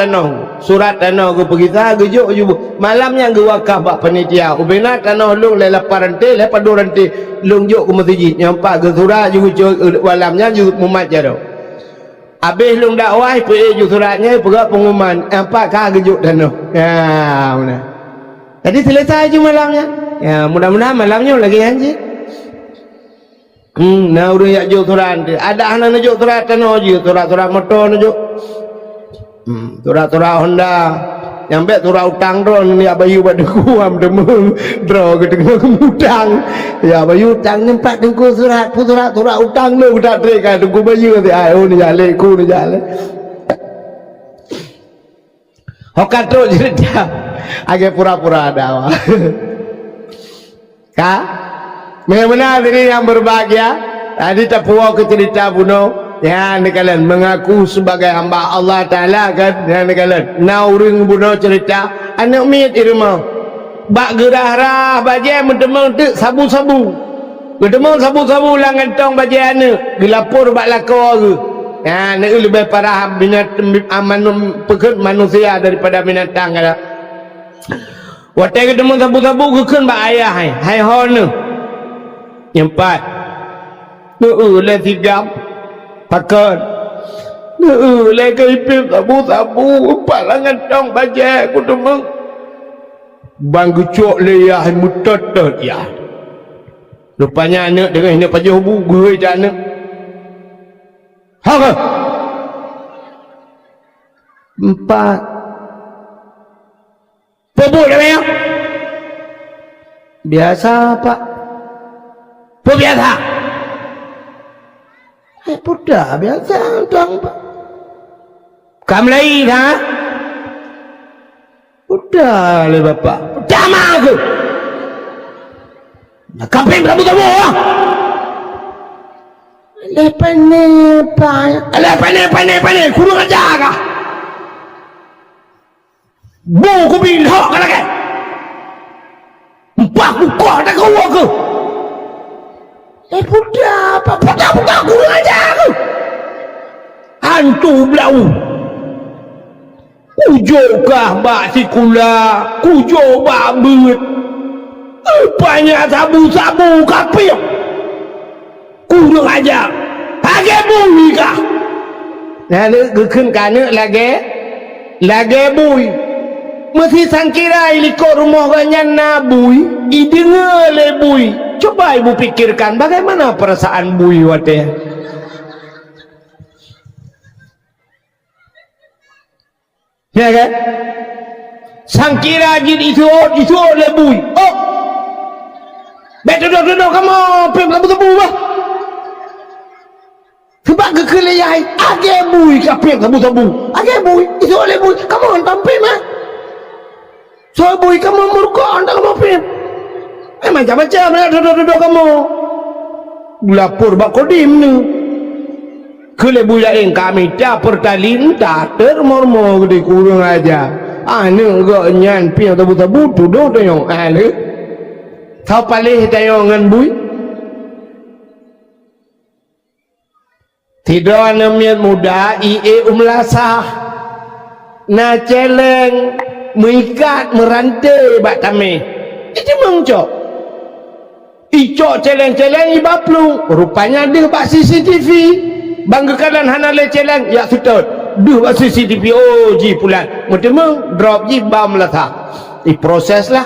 tanah gi pergi gejuk ju malamnya gi wakaf bak panitia ubena tanah long le laparan te le paduran te long juk ke masjid nyampak gi surat ju malamnya ju mumat jaro habis long dakwah pe ju suratnya perak pengumuman empat ka gejuk tanah ya mana tadi selesai ju malamnya ya mudah-mudahan malamnya lagi anjing nah urang yak juk surat ada anak nak juk surat tanah je surat motor nak juk surat Honda yang bet surat utang drone ni abayu pada kuam demung draw ke tengah kemudang ya abayu utang nempat tengku surat utang lu tak trek tengku bayu ti ai oh ni jale ku ni jale hokatruk cerita agak pura-pura ada kah benar ini yang berbahagia tadi tak puas ke cerita bunuh ya kalian mengaku sebagai hamba Allah Ta'ala kan ya kalian nauring bunuh cerita anak mit di rumah bak gerah-rah bajai mendemang tu sabu-sabu mendemang sabu-sabu lah ngentong bajai anak gelapur bak lakau ke ya nak lebih parah manusia daripada binatang kan waktu gedemang sabu-sabu kekun bak ayah hai hon nyempat le tigam pakon le kaipip sabu-sabu palangan dong bajai aku demeng bang gucuk le ya mutot ya rupanya anak dengan ini pajah bugu je anak ha 4. Apa dah bayang? Biasa Pak. Apa biasa? Budak biasa tuang Pak. Kamu lain ha? Budak le Bapak. Budak mak aku. Kamping tabu-tabu lah. Alah pandai. Kurang ajar kah? Bu ku bilhak kan lagi. Empat buka tak kau aku. Budak kurang ajar aku. Hantu belau. Kujokah mbak si kula. Kujok babut. Banyak sabu-sabu kapir. Kurang ajar. Lagi bui kah? Lalu gekun kana lagi bui. Mesti sangkira ilikor rumah banyak nabui. Idengar le bui. Coba ibu pikirkan bagaimana perasaan bui wate. Ya kan? Sangkira jid itu le bui. Oh. Duduk kamu pem-pem bah. Sebab kekeleyai age bui kapem sabu-sabu. Age bui itu oleh bui. Kamu hantam pem ah. So bui kamu murka anda kamu pem. Macam-macam duduk kamu. Lapor bak kodim ni. Kele bui lain kami tak pertalin tak termormo gede kurang aja. Ane gak nyan pem sabu-sabu duduk tayong ane. Tahu palih tayong ngan bui. Tidak namiat muda ie umlasah na celeng mengikat merantai bak tame itu mengcok icok celeng-celeng ibaplung rupanya dia bak CCTV banggakan hanale celeng ya sutut duh bak CCTV oh ji pulan mutemeng drop ji bam latah proses lah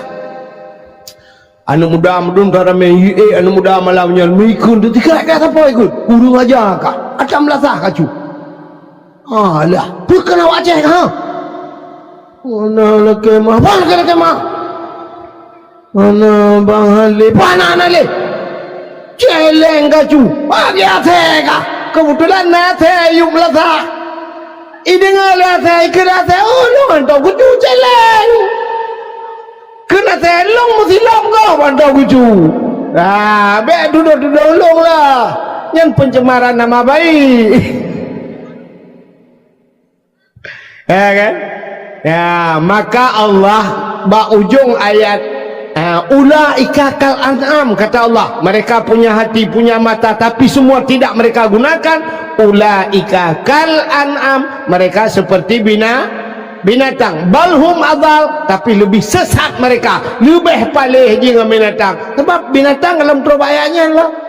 anu muda mudun darame ie anu muda malamnya mikun dekat kata apa ikut kurung aja kah ada melasah kacu. Alah, bukan awak cek ha. Mana lagi mah? Mana lagi mah? Mana bang Ali? Mana Ali? Celeng kacu. Bagi ateka. Kebetulan nate yuk melasah. Idengar latih kena teh ulung antau kucu celeng. Kena teh long mesti long kau antau kucu. Ah, be duduk ulung lah. Yang pencemaran nama baik. Ya kan? Ya, maka Allah bak ujung ayat ulaika kal an'am kata Allah, mereka punya hati, punya mata tapi semua tidak mereka gunakan. Ulaika kal an'am, mereka seperti binatang. Balhum adal, tapi lebih sesat mereka, lebih palih dengan binatang. Sebab binatang dalam terbayanya lah.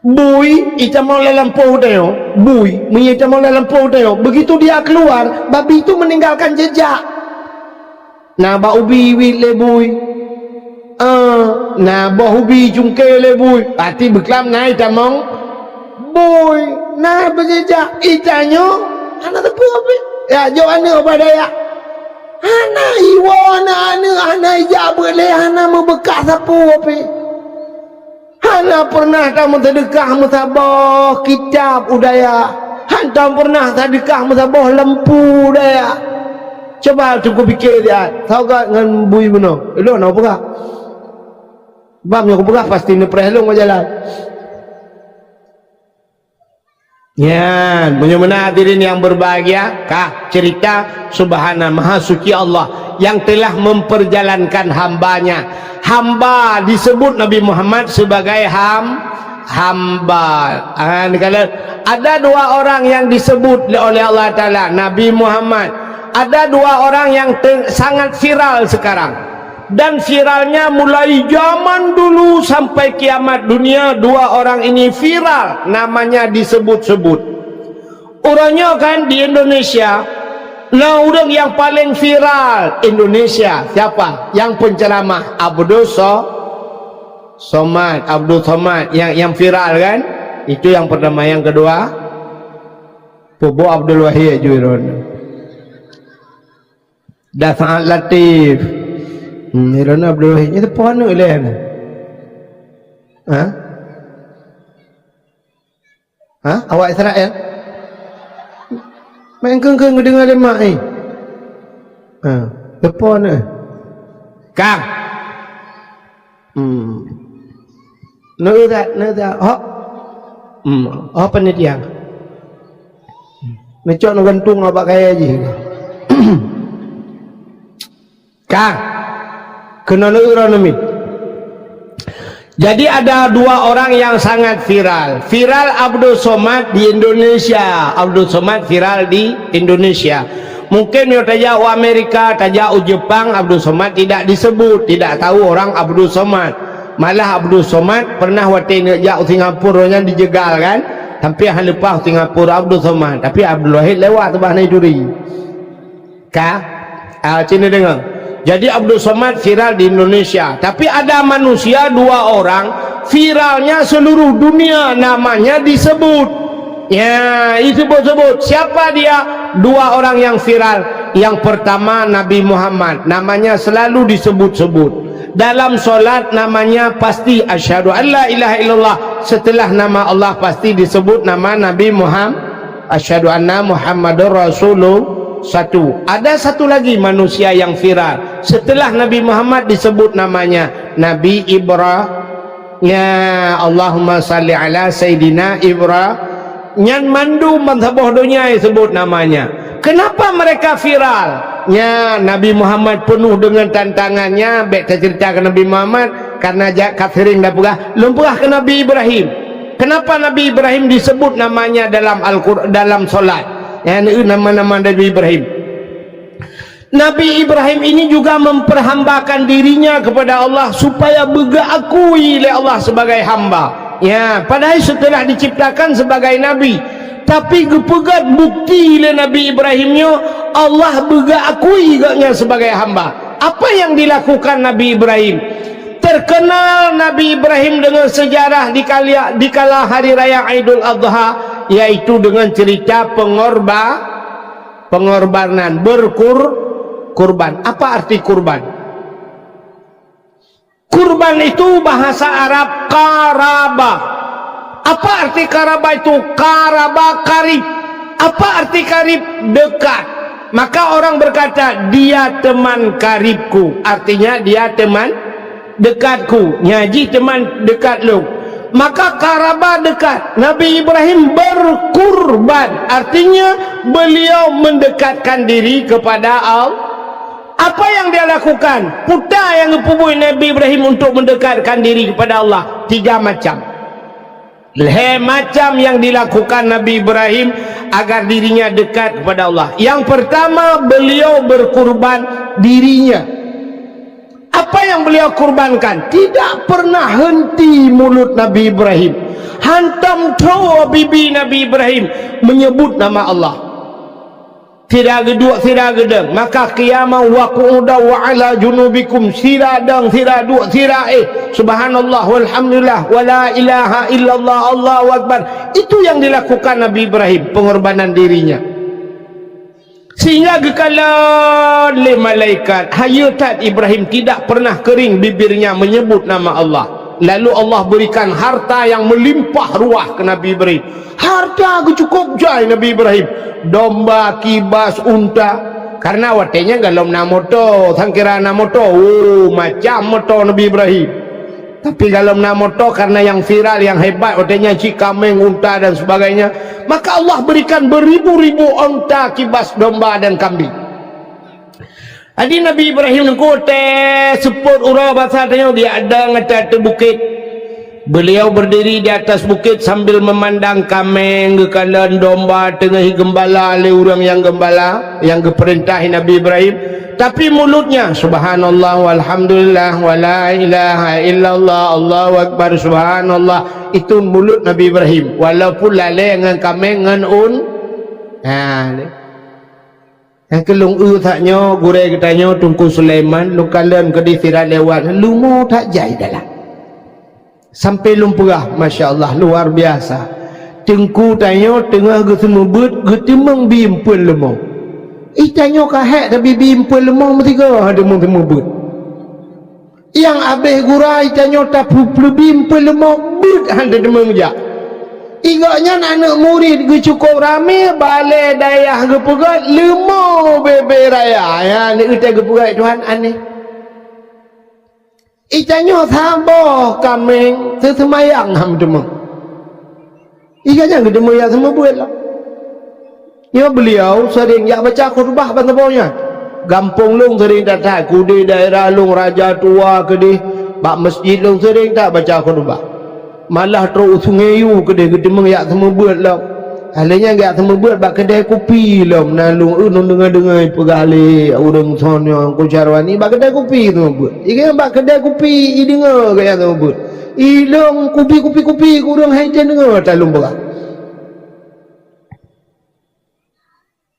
Bui ita mau lelampau dia, bui ita mau lelampau dia. Begitu dia keluar, babi itu meninggalkan jejak. Nah bau ubi le bui, nah bau ubi jungke le bui. Hati beklam naik tamong bui, nah berjejak itanyo. Anak tepu apa? Ya jauh anak pada ya. Anak iwan anak ijab boleh anak membekas apa apa? Hana pernah kamu sedekah musabah kitab udaya. Hantam pernah sedekah musabah lempu udaya. Coba cukup fikir dia. Tahu tak dengan bui benar? Elok nak berah. Bamnya aku berah pasti ni perhelong jalan. Ya, bagaimana hadirin yang berbahagia? Kah cerita subhana maha suci Allah yang telah memperjalankan hambanya. Hamba disebut Nabi Muhammad sebagai hamba. Kalau ada dua orang yang disebut oleh Allah Ta'ala Nabi Muhammad, ada dua orang yang sangat viral sekarang, dan viralnya mulai zaman dulu sampai kiamat dunia. Dua orang ini viral, namanya disebut-sebut. Orangnya kan di Indonesia. Nah, orang yang paling viral Indonesia siapa? Yang penceramah Abdul Somad, yang viral kan? Itu yang pertama. Yang kedua Bobo Abdul Wahid juiron. Dah sangat latif. Irona Abdul Wahid itu pohon ni leh. Ha? Ha? Awak Israel? Main keng-keng dengar lemak ni. Ha, depan ni. Kang. Nak tak? Hok. Apa ni dia? Necok nak gantung apa kaya je. Kang. Kena orang ni. Jadi ada dua orang yang sangat viral. Viral Abdul Somad di Indonesia. Abdul Somad viral di Indonesia. Mungkin yo tajak u Amerika, tajak u Jepang, Abdul Somad tidak disebut, tidak tahu orang Abdul Somad. Malah Abdul Somad pernah waktu nejak u Singapura nya dijegal kan. Tapi hang lepas Singapura Abdul Somad, tapi Abdul Wahid lewat tebah nai duri. Ka? Sini dengar. Jadi Abdul Somad viral di Indonesia. Tapi ada manusia dua orang viralnya seluruh dunia, namanya disebut. Ya, disebut-sebut. Siapa dia? Dua orang yang viral. Yang pertama Nabi Muhammad, namanya selalu disebut-sebut. Dalam solat namanya pasti asyhadu an la ilaha illallah. Setelah nama Allah pasti disebut nama Nabi Muhammad. Asyhadu anna Muhammadur Rasulullah. Satu. Ada satu lagi manusia yang viral. Setelah Nabi Muhammad disebut namanya Nabi Ibrahim. Ya Allahumma salli ala Sayyidina Ibrahim. Nyan mandu mazhabah dunia disebut namanya. Kenapa mereka viral? Ya Nabi Muhammad penuh dengan tantangannya. Baik cerita ke Nabi Muhammad karena kafirin dah pegah. Lumpurah ke Nabi Ibrahim. Kenapa Nabi Ibrahim disebut namanya dalam Al-Quran, dalam solat? Yang nama-nama Nabi Ibrahim. Nabi Ibrahim ini juga memperhambakan dirinya kepada Allah supaya berakui oleh Allah sebagai hamba. Ya, padahal setelah diciptakan sebagai nabi, tapi gepegat bukti oleh Nabi Ibrahimnya Allah berakui gaknya sebagai hamba. Apa yang dilakukan Nabi Ibrahim? Terkenal Nabi Ibrahim dengan sejarah di kala hari raya Idul Adha, yaitu dengan cerita pengorbanan kurban. Apa arti kurban? Kurban itu bahasa Arab karaba. Apa arti karaba itu? Karaba karib. Apa arti karib? Dekat. Maka orang berkata dia teman karibku, artinya dia teman dekatku. Nyaji teman dekat lu. Maka karaba dekat. Nabi Ibrahim berkurban, artinya beliau mendekatkan diri kepada Allah. Apa yang dia lakukan? Putar yang dipubui Nabi Ibrahim untuk mendekatkan diri kepada Allah. 3 macam. Macam yang dilakukan Nabi Ibrahim agar dirinya dekat kepada Allah. Yang pertama, beliau berkurban dirinya. Apa yang beliau kurbankan? Tidak pernah henti mulut Nabi Ibrahim. Hantam tawa bibi Nabi Ibrahim menyebut nama Allah. Tidak geduk, tidak gedeng. Maka qiyamah wa qu'uda wa ala junubikum, siradang, siraduk, siraih. Subhanallah walhamdulillah wa la ilaha illallah Allahu akbar. Itu yang dilakukan Nabi Ibrahim, pengorbanan dirinya. Sehingga gekala le malaikat hayat Ibrahim tidak pernah kering bibirnya menyebut nama Allah. Lalu Allah berikan harta yang melimpah ruah ke Nabi Ibrahim. Harta cukup jai Nabi Ibrahim. Domba, kibas, unta. Karena watenya galom na moto, sangkira na moto. Oh, macam moto Nabi Ibrahim. Tapi galom na moto karena yang viral, yang hebat, watenya cikameng, unta dan sebagainya. Maka Allah berikan beribu-ribu unta, kibas, domba dan kambing. Adi Nabi Ibrahim nengkote seput urau bahasa tanya dia ada ngecat bukit. Beliau berdiri di atas bukit sambil memandang kameng, gekalan domba, tengahi gembala oleh orang yang gembala, yang keperintahi Nabi Ibrahim. Tapi mulutnya subhanallah walhamdulillah wa la ilaha illallah Allahu akbar subhanallah. Itu mulut Nabi Ibrahim. Walaupun lale dengan kameng dengan yang kelung taknya gure katanya Tunku Sulaiman lu kalian ke disirat lewat lu mau tak jai dalam sampai lumpurah, masya Allah luar biasa. Tengku tanya tengah ke semua bet getemang bimpun lemah. Tanya kahek tapi bimpun lemah mestiga ada semua bet. Yang habis gurai tanya tak bimpun lemah bet ada demang jak. Igaknya anak murid ke cukup ramai balai dayah ke pegat lemah bebe raya. Ya ni kita ke pegat Tuhan aneh. Tanya sabar kami sesemayang ham demang. Igaknya ke demang yang semua buat lah. Ya beliau sering ya baca khutbah bantapanya. Gampung long sering datang kudi daerah long raja tua ke di bak masjid long sering tak baca khutbah. Malah terus sungai yu kedai gedemang yak semua buat lah. Halnya yak semua buat bak kedai kopi lah menalung nun dengar pegale urang sono ku carwani bak kedai kopi semua buat. Ikan bak kedai kopi i dengar gaya semua buat. Ilong kopi kurang haiten dengar talung berat.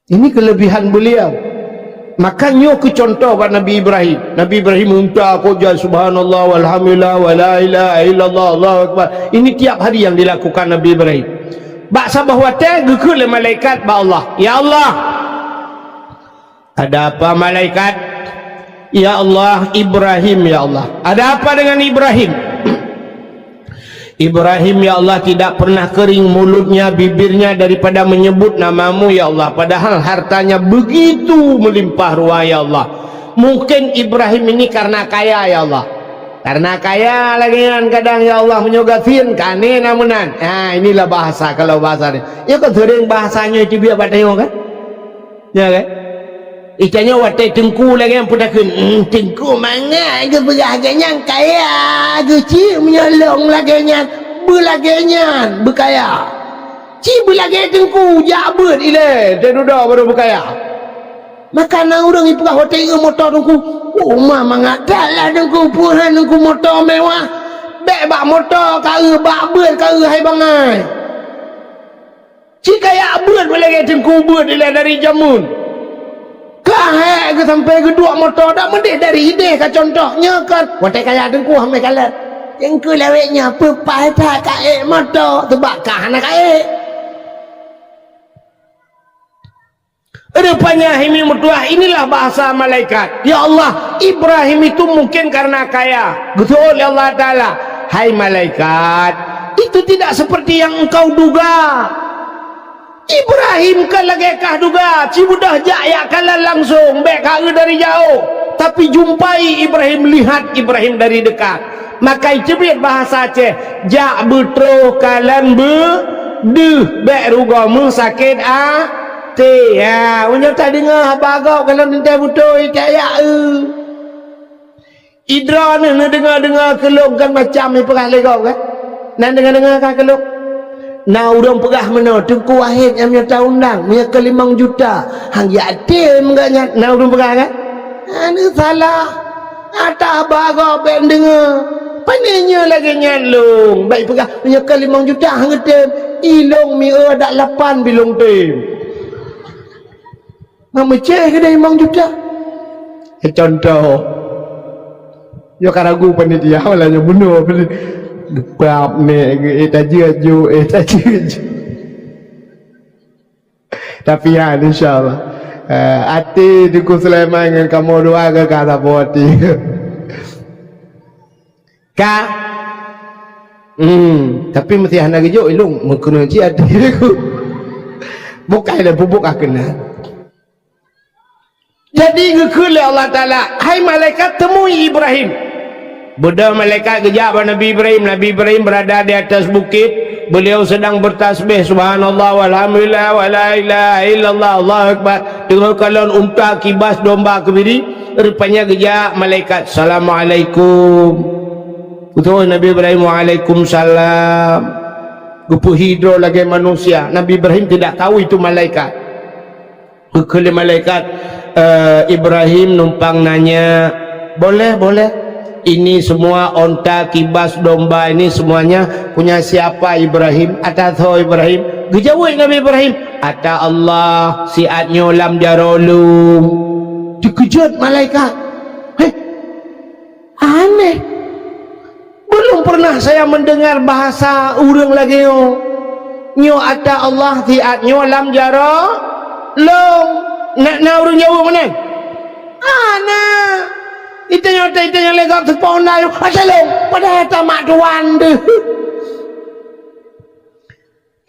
Ini kelebihan beliau. Makanya ke contoh pada Nabi Ibrahim. Nabi Ibrahim minta koja subhanallah walhamdulillah wala ilaha illallah Allahu akbar. Ini tiap hari yang dilakukan Nabi Ibrahim. Bak sabah wate gekul malaikat ba Allah. Ya Allah. Ada apa malaikat? Ya Allah Ibrahim ya Allah. Ada apa dengan Ibrahim? Ibrahim ya Allah tidak pernah kering mulutnya bibirnya daripada menyebut namamu ya Allah, padahal hartanya begitu melimpah ruah ya Allah. Mungkin Ibrahim ini karena kaya ya Allah, karena kaya lagi kan kadang ya Allah menyogatin kane namunan. Nah inilah bahasa kalau bahasa ini ya kan sering bahasanya itu biar pada kan ya kan ikannya watai tengku lagi yang putakan tengku mana ke beraganya kaya guci menyolong laganya belaganya berkaya ci belaganya tengku jabut ile dan udah baru berkaya makanan orang ipu hotel ke motor tengku rumah mengatalah tengku puhan tengku motor mewah bak motor kau bak ber kau hai bangai ci kaya ber belaganya tengku ber ile dari jamun kahek ke sampai kedua motor dah mendek dari ide ke contohnya kan watai kaya dengku hamil kalat dengku leweknya pepai tak kaek motor terbakar anak kaek rupanya ini mertua inilah bahasa malaikat. Ya Allah Ibrahim itu mungkin karena kaya betul ya Allah Ta'ala. Hai malaikat itu tidak seperti yang engkau duga. Ibrahim kan lagi kah duga cibudah jaya kalah langsung beka dari jauh tapi jumpai Ibrahim lihat Ibrahim dari dekat maka icebit bahasa Aceh jak betro kalan be deh bek rugamu sakit te ya unjuk tak dengar bagau kalau nanti betul kaya idra ni dengar keluk kan macam ni perah legau kan nak dengar kan keluk. Nah orang pegah mana tengku wahid yang punya undang punya ke 5 juta hang yatim enggaknya nah orang pegah kan ini salah ada baga ben dengar panenya lagi nyalung baik pegah punya ke 5 juta hang yatim ilong mi ada 8 bilong tim nama ceh ke 5 juta contoh yo karagu panitia walanya bunuh bab ni tajaju tapi ya insyaallah hati Duku Sulaiman dengan kamu dua ke kata poti ka tapi mesti hendak jo ilung mengkena ci hati aku bukai dan bubuk akena jadi ngekul Allah Ta'ala hai malaikat temui Ibrahim. Budak malaikat kejap Nabi Ibrahim berada di atas bukit beliau sedang bertasbih subhanallah walhamdulillah wala ilaha illallah Allahu akbar dengar kalon unta kibas domba kebiri rupanya kejap malaikat assalamualaikum betul Nabi Ibrahim waalaikumsalam gupu hidro lagi manusia Nabi Ibrahim tidak tahu itu malaikat kekele malaikat Ibrahim numpang nanya boleh ini semua onta kibas domba ini semuanya punya siapa Ibrahim atas Ibrahim gejawai Nabi Ibrahim ata Allah siatnya lam jarolum dikejut malaikat aneh belum pernah saya mendengar bahasa urang lagi nyo ata Allah tiat nyo lam jara long nak urang Jawa mana ana itanya legak sepona asalong pada tamak tuan deh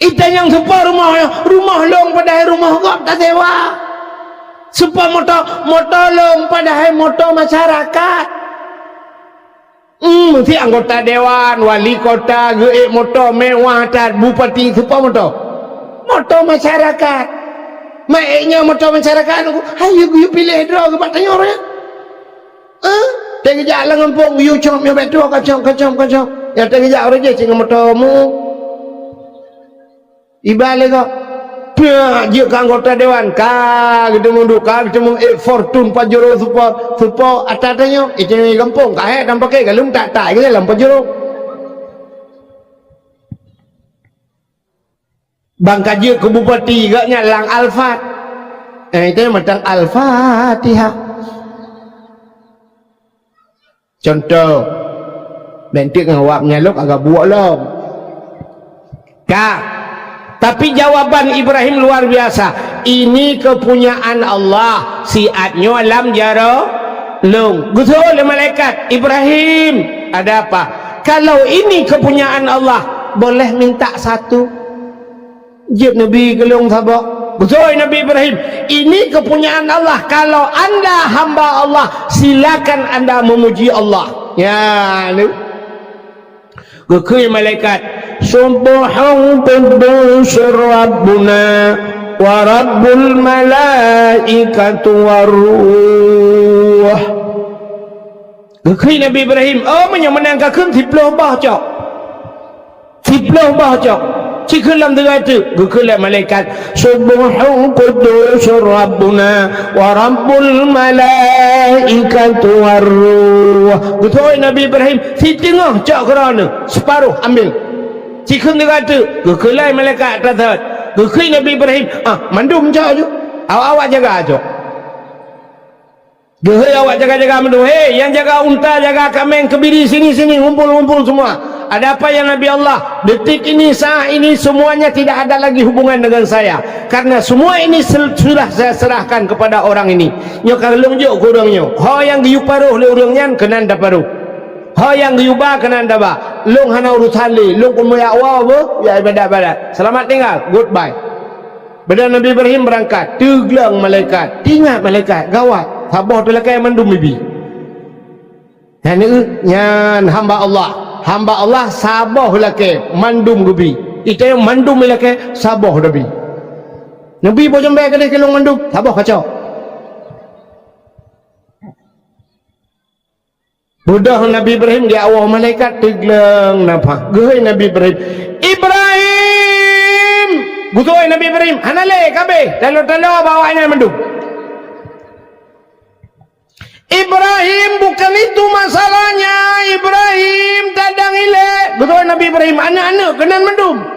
itanya sepa rumah long pada rumah kau tak sewa sepa motor long pada motor masyarakat si anggota dewan, wali kota, motor mewah, bupati, apa motor? Motor masyarakat. Mainnya motor masyarakat. Ayo, you pilih draw ke patanya orang. Tengah jalan ngempung, you com, you betul, kacau. Ya tengah jalan orang je, cingga motormu. Ibalik kau. Dia ke anggota dewan ketemu Fortune Pajero support atatanya itu kampung kayak nampaknya kalau tak ke dalam Pajero bangka dia ke bupati gaknya lang Alfat itu matang Al-Fatihah contoh bentik ngawaknya lo agak buat lo kak. Tapi jawaban Ibrahim luar biasa. Ini kepunyaan Allah. Siatnya alam jaro long. Betul oleh malaikat Ibrahim. Ada apa? Kalau ini kepunyaan Allah, boleh minta satu. Jib Nabi gelung sabak. Betul Nabi Ibrahim. Ini kepunyaan Allah. Kalau anda hamba Allah, silakan anda memuji Allah. Ya, lu. Gekui malaikat. Subhan quddus Rabbuna wa Rabbul malaikatu waruh. Gekui Nabi Ibrahim. Oh, menang kakun tiploh bah cok. Tiploh bah cok. Cikun lam dengar tu. Gekui malaikat. Subhan quddus Rabbuna wa Rabbul malaikatu waruh. Gekui Nabi Ibrahim. Si tengah cok kerana. Separuh ambil. Cikun dia kata, gekelai malaikat kata, gekei Nabi Ibrahim, mandum cak je, awak jaga cak. Gekei awak jaga mandum, yang jaga unta, jaga kambing, kebiri sini ngumpul semua. Ada apa yang Nabi Allah? Detik ini, saat ini semuanya tidak ada lagi hubungan dengan saya, karena semua ini sudah saya serahkan kepada orang ini. Nyo kalung je kurangnya, yang giu paruh le orangnya kena anda paruh. Yang giuba kena anda ba. Long hana urusan li, long pun moyak wow ya ibadat. Selamat tinggal, goodbye. Benda Nabi Ibrahim berangkat, teglang malaikat, tinggal malaikat, gawat. Sabah tu lakai mandum bibi. Nyan hamba Allah sabah lakai mandum bibi. Itu yang mandum lakai sabah Nabi. Nabi boleh sampai ke kelong mandum, sabah kacau. Budak Nabi Ibrahim dia awal malaikat teglang nampak. Gehoi Nabi Ibrahim. Gutoi Nabi Ibrahim. Hanale kabe. Talo bawanya mendung. Ibrahim bukan itu masalahnya. Ibrahim tadang ile. Gutoi Nabi Ibrahim. Anak-anak kenan mendung.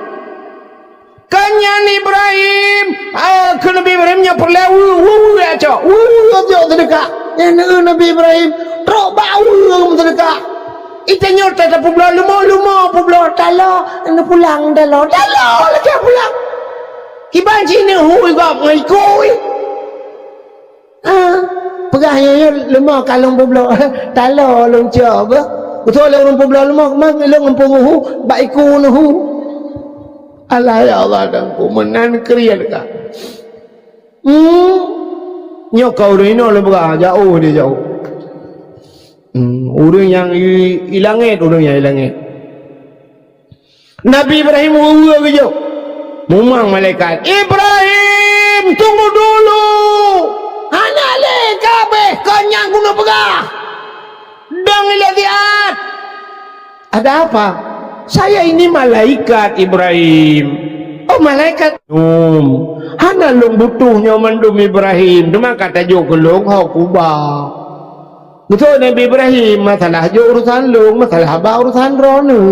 Kanyan Ibrahim. Ke Nabi Ibrahimnya perlawu. Ya cok. Jauh terdekat. Yang Nabi Ibrahim. Rok bau terdekat. Itanya tak pulang lumo pulang talo. Anu pulang talo lagi pulang. Kiban sini hui gap ngai koi. Pegahnya lemah kalung pulang talo long coba. Betul orang pulang lemah mang long pumuhu baiku nuhu. Allah ya Allah dan kumenan kriya dekat. Nyokau rino le begah jauh dia jauh. Orang yang hilangit, Nabi Ibrahim urut ke jauh. Memang malaikat Ibrahim tunggu dulu. Hanale kabeh kanyang guna pegah. Dang lihat. Ada apa? Saya ini malaikat Ibrahim. Oh malaikat. Hana long butuhnya mandum Ibrahim. Demang kata jo kelong hau kubah. Betul Nabi Ibrahim masalah jo urusan lu, masalah ba urusan rono.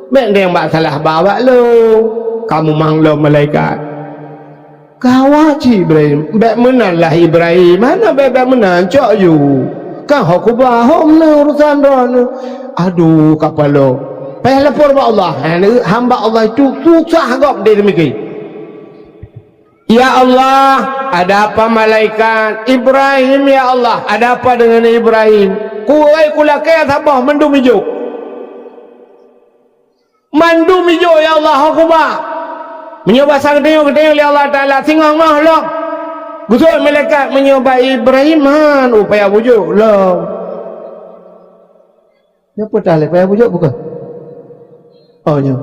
Mek yang masalah bawa lu. Kamu manglo malaikat. Kawat Ibrahim. Bek menanlah Ibrahim. Mana bek menan cok you. Kan aku bahom na urusan rono. Aduh kapalo. payah lapor ba Allah. Hamba Allah itu susah gok dia demikian. Ya Allah, ada apa malaikat? Ibrahim ya Allah, ada apa dengan Ibrahim? Kuai kulakai sabah mandum hijau. Mandum hijau ya Allah akbar. Menyoba sang tengok ya Allah Taala singong mah lah. Gusul malaikat menyoba Ibrahim man upaya bujuk lah. Apa dah le payah bujuk bukan? Oh nya.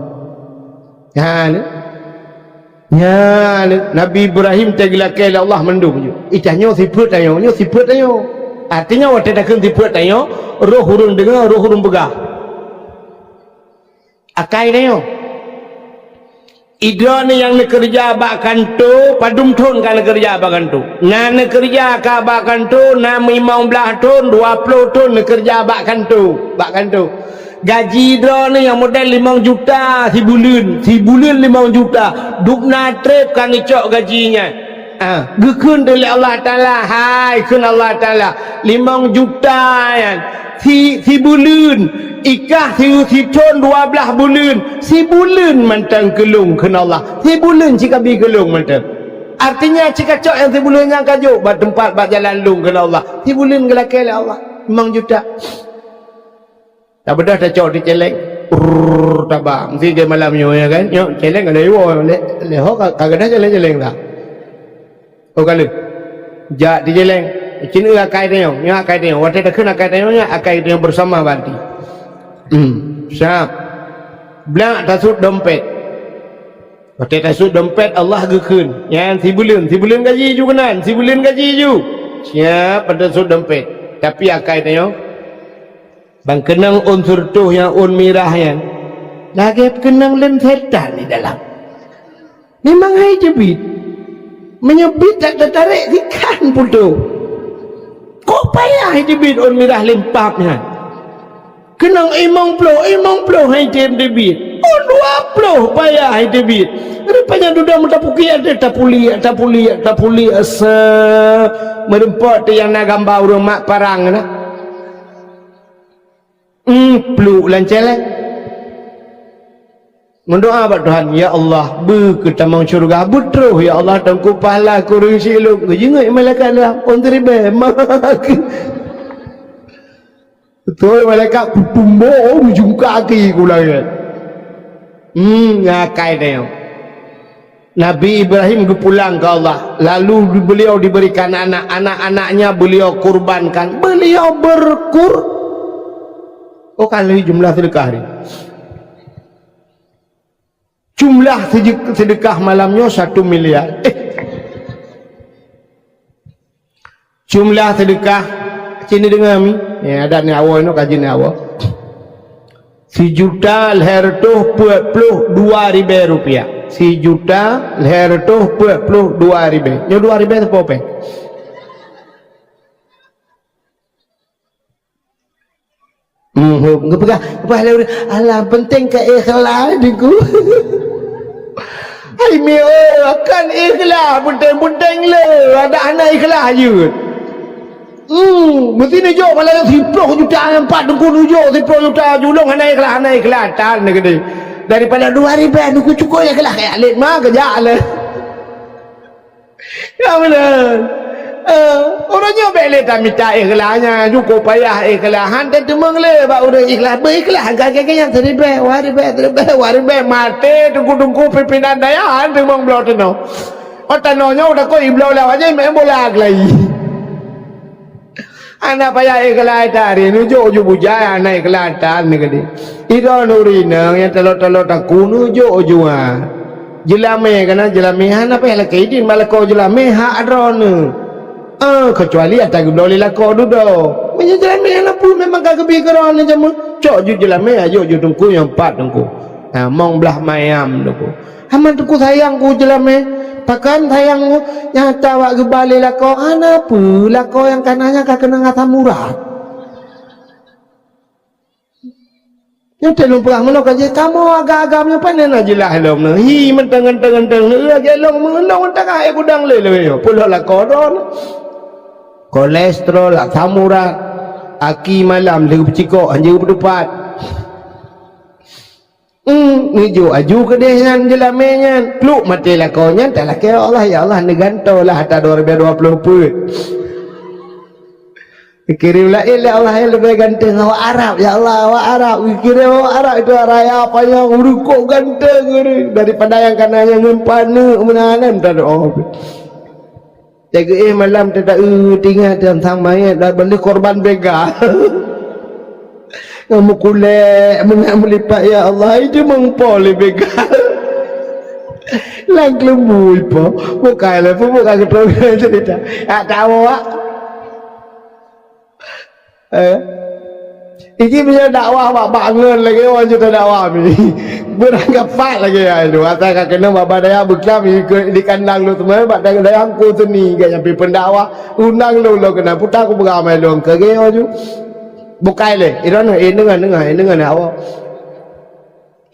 Ya ni. Ya Nabi Ibrahim teglakai Allah mendung je. Itanya sifat ayo, nyo sifat ayo. Artinya waktu dah kan sifat ayo, roh hurun dengar, roh hurun begah. Akai ayo. Ida ni yang nak kerja abakan tu, padum ton kan kerja abakan tu. Nak kerja ka abakan tu, na 15 ton, 20 ton nak kerja abakan tu, gaji dia ni yang modal 5 juta sebulan 5 juta duk na trip kan icok gajinya gekun dari Allah Taala hai kun Allah Taala 5 juta kan si bulan ikah si ton 12 bulan si bulan mantang kelung kun Allah si bulan jika bi kelung mantang artinya jika cok yang si bulan yang kajuk bat tempat bat jalan lung kun Allah si bulan gelakai Allah 5 juta. Tak bedah dah cok di celeng tabak mesti ke malam nyo ya kan nyo celeng ada iwo le ho kagak dah celeng dah oh kali ja di celeng cini akai dia nyo akai dia waktu dah kena akai dia nya akai dia bersama banti siap blak tasut dompet waktu tasut dompet Allah gekun yang si bulan gaji ju kenan si bulan gaji ju siap pada tasut dompet tapi akai dia nyo bang kenang unsur tuh yang mirah yang lagi kenang lem setan di dalam memang hai jebit menyebit tak tertarik ikan pun tu kok payah hai jebit mirah lempapnya kenang imong plo hai jebit 20 payah hai jebit rupanya duda mentapuki ada tapuli asa merempot yang nak gambar rumah parang na peluk lancelek mendoa buat Tuhan ya Allah berketamang syurga butroh ya Allah tangku pahala kurung siluk jenguk malaikat lah ontri be betul malaikat kutumbo ujung kaki kula ya ngakai dia Nabi Ibrahim pulang ke Allah lalu beliau diberikan anak-anaknya beliau kurbankan beliau oh kali jumlah sedekah ni jumlah sedekah malamnya 1 miliar jumlah sedekah sini dengar mi ya ada ni awal ni kaji ni awal 1 juta leher tu 42 ribu rupiah 1 juta leher tu 42 ribu nyo 2 ribu tu apa alah penting ke ikhlas diku ai mi akan ikhlas penting le ada anak ikhlas je mesti ni jok malah 10 juta 4 dengku nujuk 10 juta julung anak ikhlas tan gede daripada 2000 aku cukup ikhlas kayak alik mah kerja le ya benar orangnya boleh tak minta ikhlasnya cukup payah ikhlasan dan temang le bak orang ikhlas berikhlas agak-agak yang waribe mati tunggu pimpinan dayahan temang belau tenau otannya udah kau iblau lawanya main bola lagi anak payah ikhlas tadi nujuk bujaya anak ikhlas tan negeri itu nurina yang telur-telur taku nujuk jual jelame kana jelame hana payah kaidin malah kau jelame ha adrone kecuali atas boleh lakor duduk menjelang ni pun memang kagak bikiran ni jamu cok ju jelame ayo ju tungku yang 4 tungku mong belah mayam tungku aman tungku sayangku jelame pakan sayangmu nyata wak gebali lakor ana apa lakor yang kananya kak kena ngata murah yang telung perah menok aja kamu agak-agamnya panen aja lah helom na hi menteng-menteng lagi helom mengelong tengah air gudang le puluh lakor kolesterol asam urat aki malam lagi bercikok anjing berdepat nuju aju ke dehan jelamenyan pluk mati lakonnya tak laki Allah ya Allah neganto lah hatta 2020 pun kirim lah Allah yang lebih ganteng awak Arab ya Allah awak Arab kirim awak Arab itu raya apa yang urukok ganteng daripada yang kanannya ngempana menahanan tak ada jaga malam tak tinggal dalam mayat dah beli korban bega kamu kulek melipat ya Allah itu mengpol bega lang lembul po bukan lah pun bukan keturunan cerita tak tahu ini punya dakwah bak bangun lagi orang cerita dakwah ni beranggap fat lagi ya itu kata kena bapa daya beklam di kandang lu teman bak daya aku tu ni gak nyampe pendakwah undang lu kena putar aku beramai lu ke ge aju bukai le iron dengan awak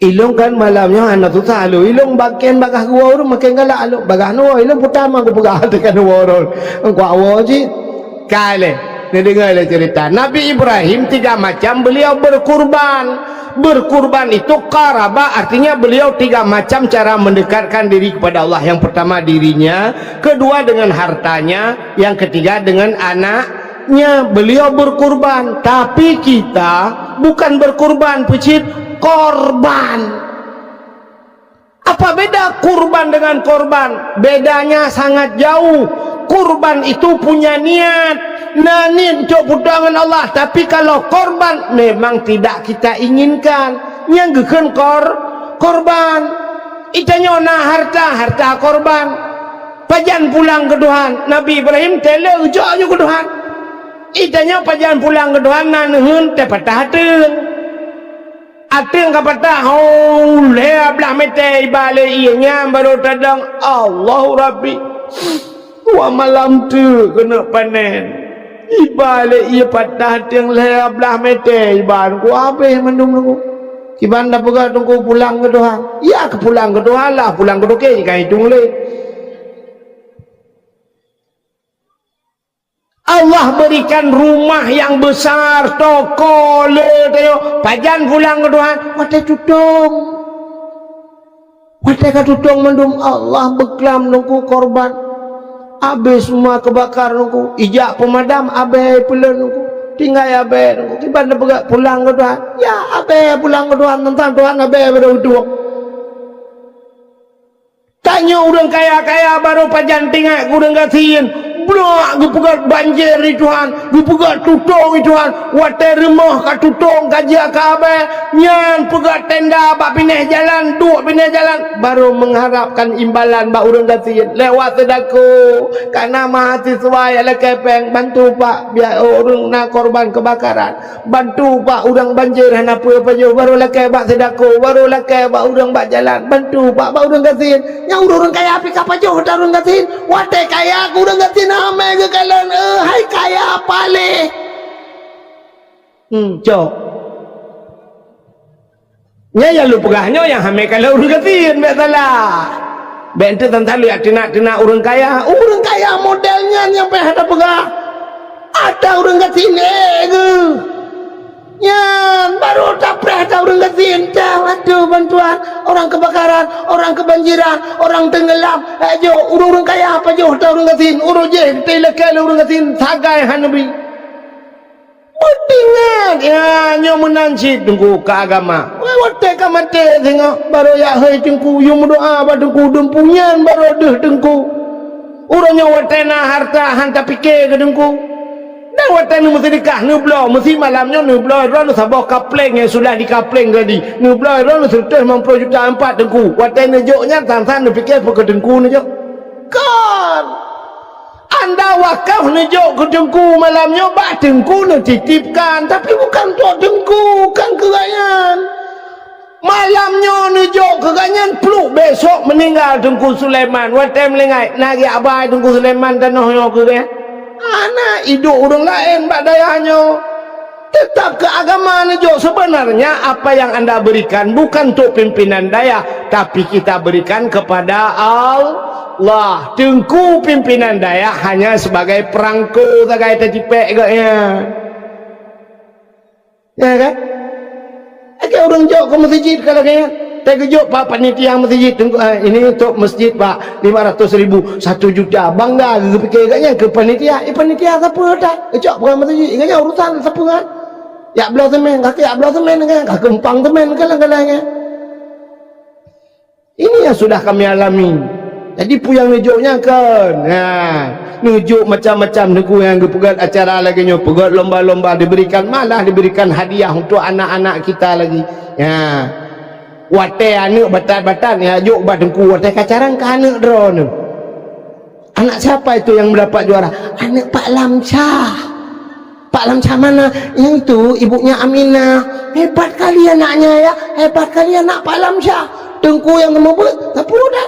ilong kan malamnya anak tu salu ilong bagian bagah gua orang makin galak lu bagah no ilong putar aku pegang tekan orang engko awak ji kai le ni dengar cerita Nabi Ibrahim 3 macam beliau berkurban itu qaraba artinya beliau 3 macam cara mendekatkan diri kepada Allah. Yang pertama dirinya, kedua dengan hartanya, yang ketiga dengan anaknya. Beliau berkurban, tapi kita bukan berkurban pecit, korban. Apa beda kurban dengan korban? Bedanya sangat jauh. Kurban itu punya niat, niat untuk pudangan Allah. Tapi kalau korban memang tidak kita inginkan. Yang geken korban. Itanya harta korban. Pajan pulang ke Tuhan. Nabi Ibrahim tele ujoknya ke Tuhan. Itanya pajan pulang ke Tuhan nanehun tepatah hateng. Ateng kapatah le belah mete balik ianya baru tadang Allahu Rabbi. Wa malam tu kena panen ibalik ia patah tiang leher belah mete iban ku habis mendung iban dah pegang tunggu pulang ke Tuhan ya ke pulang ke Tuhan lah pulang ke Tuhan kan hitung le Allah berikan rumah yang besar toko le tayo pajan pulang ke Tuhan wate tutung mendung Allah beklam nunggu korban habis semua kebakar nunggu ijak pemadam abai pulang nunggu tinggal abai nunggu kiban dah pegak pulang ke Tuhan ya abai pulang ke Tuhan tentang Tuhan abai baru duduk tanya orang kaya baru pajan tinggal kurang kasihin blok gue pegat banjir ni Tuhan gue pegat tutung ni Tuhan watai remah kat tutung kajak ke abai nyan pegat tenda bak pindah jalan duk pindah jalan baru mengharapkan imbalan bak urang kasihin lewat sedako karena mahasiswa yang kepeng bantu pak biar orang nak korban kebakaran bantu pak urang banjir hana apa je baru lakai bak sedako baru lakai bak urang bak jalan bantu pak bak urang kasihin yang urang kaya api kapal jauh dah urang kasihin watai kaya aku urang kasihin amai ke kalian hai kaya apa le cok nya yang lu pegahnya yang hamil kalau urang kasihin tak salah bentuk tentang lu ya tina urang kaya modelnya yang ada pegah ada urang kasihin ke nyan baru dapat ada orang kasihin waduh bantuan orang kebakaran orang kebanjiran orang tenggelam ayo urang kaya apa jo ada orang kasihin urang je telekal orang kasihin sagai hanabi Butingan ya nyo menanci tunggu ke agama. Wate ka mate tengok baru ya hai tengku yo doa ba tengku dempunyan baru deh tengku. Urangnya wate na harta hang tak fikir ke tengku. Dan wate nu mesti nikah nu blo mesti malamnya nu blo ron sabah kapleng yang sudah di kapleng tadi. Nu blo ron sudah 90 juta 4 tengku. Wate ne joknya tan-tan nu fikir ke tengku ne jok. Kan anda wakaf nejuk ke dengku malamnya bak dengku nak titipkan tapi bukan tok dengku kan keganyan malamnya nejuk keganyan peluk besok meninggal dengku Sulaiman wate melengai nagi abai dengku Sulaiman tanahnya keganyan anak hidup orang lain bak dayanya tetap ke agama nejuk sebenarnya apa yang anda berikan bukan untuk pimpinan daya tapi kita berikan kepada Allah. Tengku pimpinan daya hanya sebagai perangko sebagai tercipek agaknya ya kan agak orang jauh ke masjid kalau kaya terkejut Pak panitia masjid ini untuk masjid Pak 500,000 1 juta bangga ke fikir agaknya ke panitia panitia siapa dah kejap bukan masjid agaknya urusan siapa kan ya belah temen kaki ya belah temen kan kaki empang temen kalang-kalangnya ini yang sudah kami alami. Jadi puyang nujuknya kan nujuk macam-macam neku yang pegat acara lagi pegat lomba-lomba malah diberikan hadiah untuk anak-anak kita lagi wate anak batan-batan juk badengku wate kacaran ke anak drone anak siapa itu yang mendapat juara anak Pak Lamsyah. Pak Lamsyah mana yang itu ibunya Aminah hebat kali anaknya ya hebat kali anak Pak Lamsyah tengku yang membuat tak perlu dah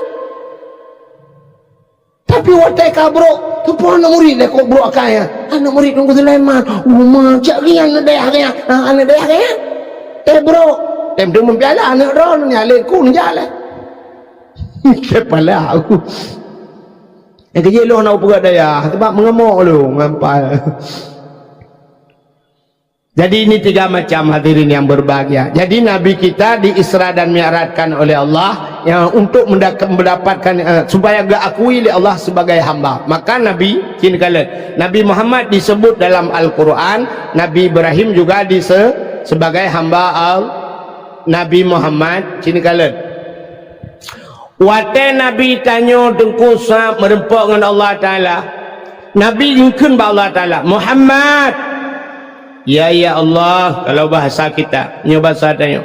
tapi watai kabro tu pun anak murid dah kau bro akaya anak murid tunggu Sulaiman rumah cak rian anak daya kaya bro tem tu mempiala anak ron ni alih ku ni jalan kepala aku yang kerja lu nak pegat daya sebab mengemuk lu ngampal. Jadi ini 3 macam hadirin yang berbahagia. Jadi Nabi kita di Isra dan Mi'rajkan oleh Allah yang untuk mendapatkan supaya diakui oleh Allah sebagai hamba. Maka Nabi kini kala Nabi Muhammad disebut dalam Al-Quran, Nabi Ibrahim juga sebagai hamba Nabi Muhammad kini kala. Wate Nabi tanya dengkusa merempak dengan Allah Ta'ala. Nabi mungkin ba Allah Ta'ala Muhammad ya Allah kalau bahasa kita nyoba bahasa tanya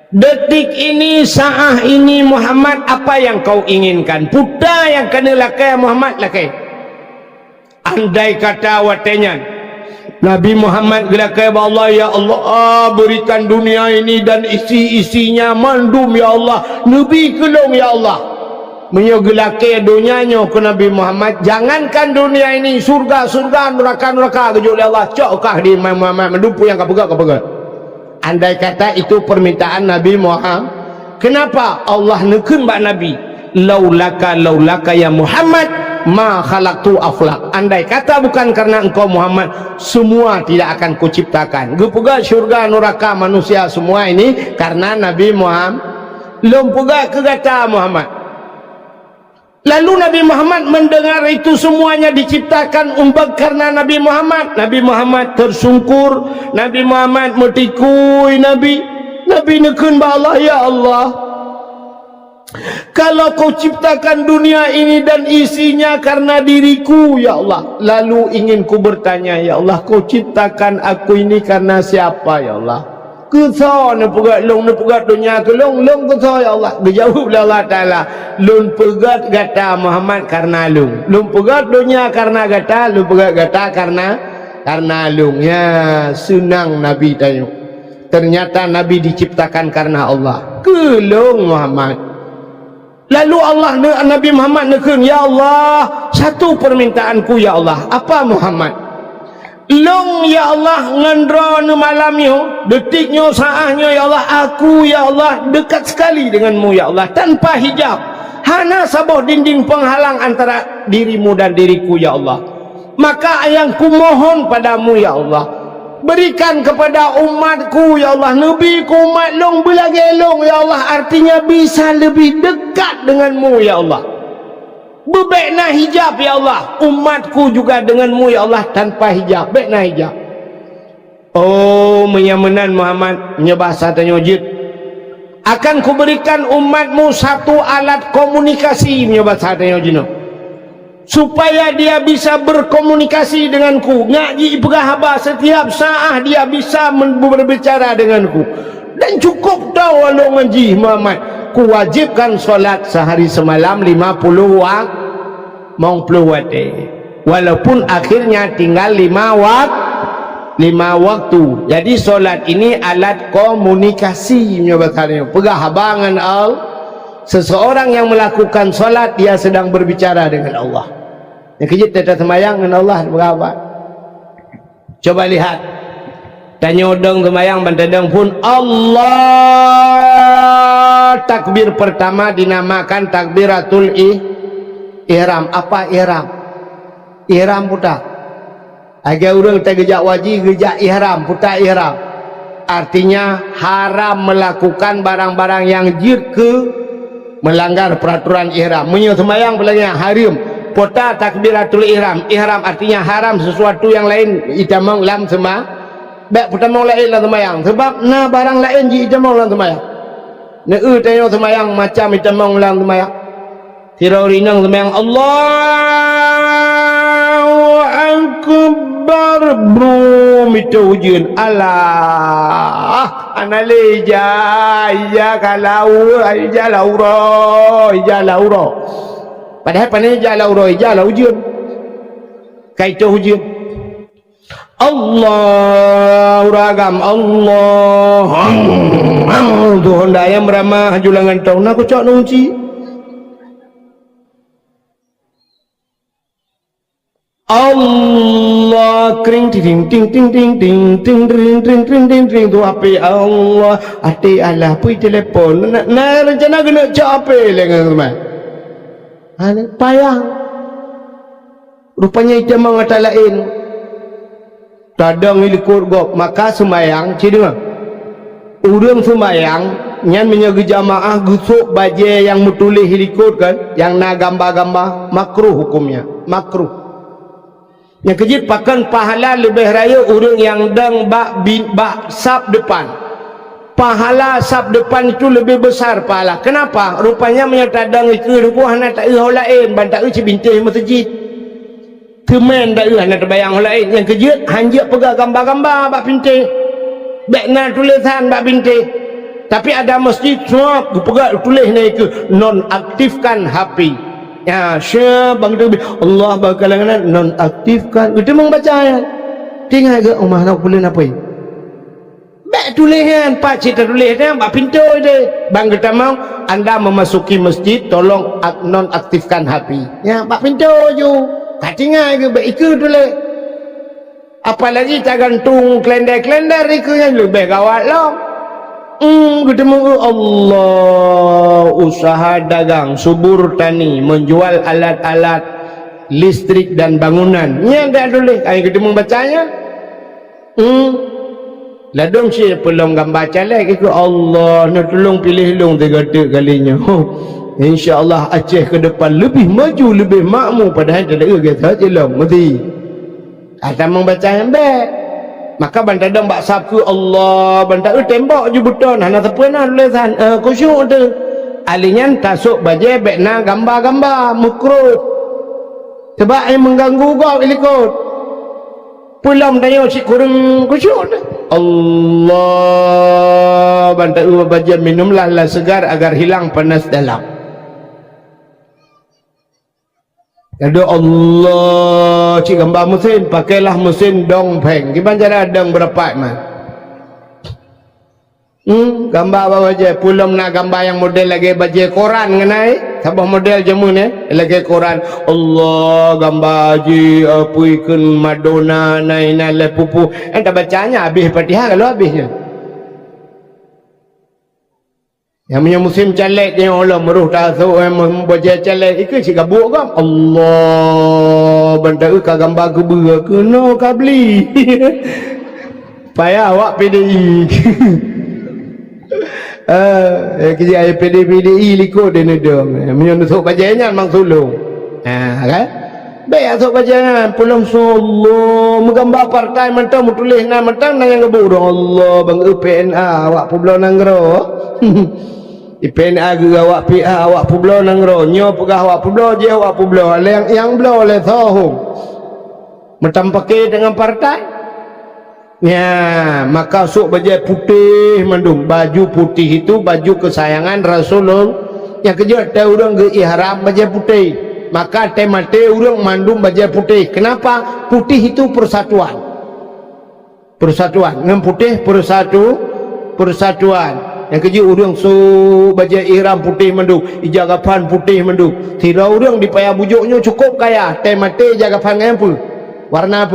detik ini saat ini Muhammad apa yang kau inginkan putra yang kena lakai Muhammad lakai andai kata watenya Nabi Muhammad gelakai Allah ya Allah berikan dunia ini dan isi-isinya mandum ya Allah Nabi kelong ya Allah menyogelakai dunianya ke Nabi Muhammad jangankan dunia ini surga neraka kejuk oleh Allah cokkah di Muhammad mendumpu yang kapegat andai kata itu permintaan Nabi Muhammad kenapa Allah neken bak Nabi laulaka ya Muhammad ma khalaqtu aflaq andai kata bukan karena engkau Muhammad semua tidak akan kuciptakan gepegat surga neraka manusia semua ini karena Nabi Muhammad lompegat ke kata Muhammad. Lalu Nabi Muhammad mendengar itu semuanya diciptakan karena Nabi Muhammad. Nabi Muhammad tersungkur, Nabi Muhammad metikui Nabi neken ba Allah ya Allah. Kalau kau ciptakan dunia ini dan isinya karena diriku ya Allah, lalu ingin ku bertanya ya Allah, kau ciptakan aku ini karena siapa ya Allah? Kesal nak pegat long nak pegat dunia ke long kesal ya Allah. Dijawab oleh Allah Ta'ala long pegat gata Muhammad karena long pegat dunia karena gata long pegat gata karena long ya senang Nabi tanya ternyata Nabi diciptakan karena Allah ke long Muhammad. Lalu Allah Nabi Muhammad neken ya Allah satu permintaanku ya Allah apa Muhammad long ya Allah ngendra malamnya detiknya saahnya ya Allah aku ya Allah dekat sekali denganmu ya Allah tanpa hijab hana sabah dinding penghalang antara dirimu dan diriku ya Allah maka yang kumohon padamu ya Allah berikan kepada umatku ya Allah Nabi ku umat long belagelong ya Allah artinya bisa lebih dekat denganmu ya Allah bebekna hijab ya Allah umatku juga denganmu ya Allah tanpa hijab bekna hijab oh menyamenan Muhammad menyebahasa tanya ujid akan kuberikan umatmu satu alat komunikasi menyebahasa tanya ujid supaya dia bisa berkomunikasi denganku ngaji perahaba setiap saat dia bisa berbicara denganku dan cukup tahu walau ngaji Muhammad kuwajibkan solat sehari semalam 50 waktu walaupun akhirnya tinggal 5 waktu jadi solat ini alat komunikasi pegah habangan seseorang yang melakukan solat dia sedang berbicara dengan Allah yang kejut tetap sembahyang dengan Allah berapa coba lihat tanya udang sembahyang bantadang pun Allah takbir pertama dinamakan takbiratul ihram apa ihram putar agak orang kita gejak wajib gejak ihram putar ihram artinya haram melakukan barang-barang yang melanggar peraturan ihram. Menyo sembahyang pelangnya haram. Pota takbiratul ihram. Ihram artinya haram sesuatu yang lain itamong lam sema. Bek pertama lain lah sembahyang. Sebab na barang lain ji itamong lam sembahyang. Ne tayo sembahyang macam itamong lam sembahyang. Tirau rinang sembahyang Allahu Akbar bro itu ujian Allah analeja iya kalau iya lauro padahal panai iya lauro ujian kaitu ujian Allah ragam Allah Tuhan daya meramah julangan tau nak cok nunci Allah kring ting ting ting ting ting ting ting ting ting ting ting tu api Allah ati Allah pui telefon na rencana kena cak api lengan teman payah rupanya itu mengata lain tadang ilikut gop maka sembayang ciri urang sembayang nyan menyaga jamaah gusuk baje yang mutulih ilikut kan yang na gambar-gambar makruh hukumnya makruh. Yang kejit pakan pahala lebih raya urang yang dang bak sab depan. Pahala sab depan itu lebih besar pahala. Kenapa? Rupanya menyatadang itu rupuh anak tak euh lain ban tak euh cibintih masjid. Kemen tak euh anak terbayang lain. Yang kejit hanjak pegang gambar-gambar bak pintih. Bekna tulisan bak pintih. Tapi ada masjid semua pegang tulis ni ke nonaktifkan HP. Ya, syah bang tu Allah bakalangan nonaktifkan. Kita membaca ya. Tinggal ke rumah nak boleh apa? Baik tulisan, pak cita tulisnya, pak pintu dia. Bang kita mau anda memasuki masjid, tolong nonaktifkan HP. Ya, pak pintu je. Katingai ke baik ikut tulis. Apalagi tak gantung klender-klender ikutnya lebih gawat lah. Ketemu Allah usaha dagang subur tani menjual alat-alat listrik dan bangunan nya tak boleh ai ketemu bacanya ladong si pelong gambar calek ikut Allah nak tolong pilih long 3 kalinya insyaallah Aceh ke depan lebih maju lebih makmur padahal tak ada kata jelong mesti ada membaca yang baik. Maka bantadang bak sabku Allah bantak tembok je betul hana tepuan tulisan khusyuk tu alinyan tasuk baje bekna gambar-gambar makruh sebab ai mengganggu kau ilikut pulang tanya si kurang khusyuk tu Allah bantak baje minumlah la segar agar hilang panas dalam. Ada Allah cik gambar mesin pakailah mesin dongpeng gimana cara dong berapa mah gambar apa aja pulang nak gambar yang model lagi baje koran ngenai sabah model jamu ni lagi koran Allah gambar ji apa ikan Madonna naina le pupu entah bacanya habis Fatihah kalau habisnya yang punya musim calek yang Allah meruh tasuk membaca calek itu si gabuk kan Allah bantai ka gambar keber kena ka beli payah awak PDI kerja ayah PDI likut dia nedong menyusuk bajanya memang sulung kan baik asuk bajanya pulang Allah menggambar partai mentang tulis nama mentang yang gebur Allah bang PNA awak pulau nanggro IPNA juga awak PA awak pulau nanggro nyo pegah awak pulau je awak pulau yang belau oleh tahu mentang pakai dengan partai ya maka sok baju putih mendung baju putih itu baju kesayangan Rasulullah yang kerja ada orang ke ihram baju putih maka temate orang mandum baju putih kenapa putih itu persatuan dengan putih persatuan yang kerja orang so baju ihram putih mendung ijagapan putih mendung tidak orang dipayah bujuknya cukup kaya temate jagapan apa warna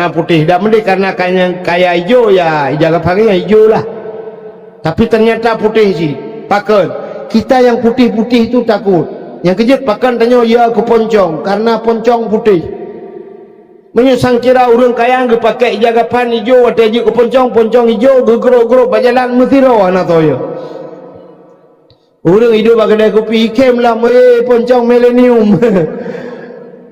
putih tak mending karena kaya hijau ya jagapannya hijau lah tapi ternyata putih sih pakan kita yang putih-putih itu takut yang kejut pakan tanya ya aku poncong karena poncong putih Menyusang kira orang kaya ke pakai jagapan hijau atau je ke poncong hijau gerok-gerok berjalan mutiro anak toyo. Orang hidup bagi kedai kopi ikem lah poncong milenium.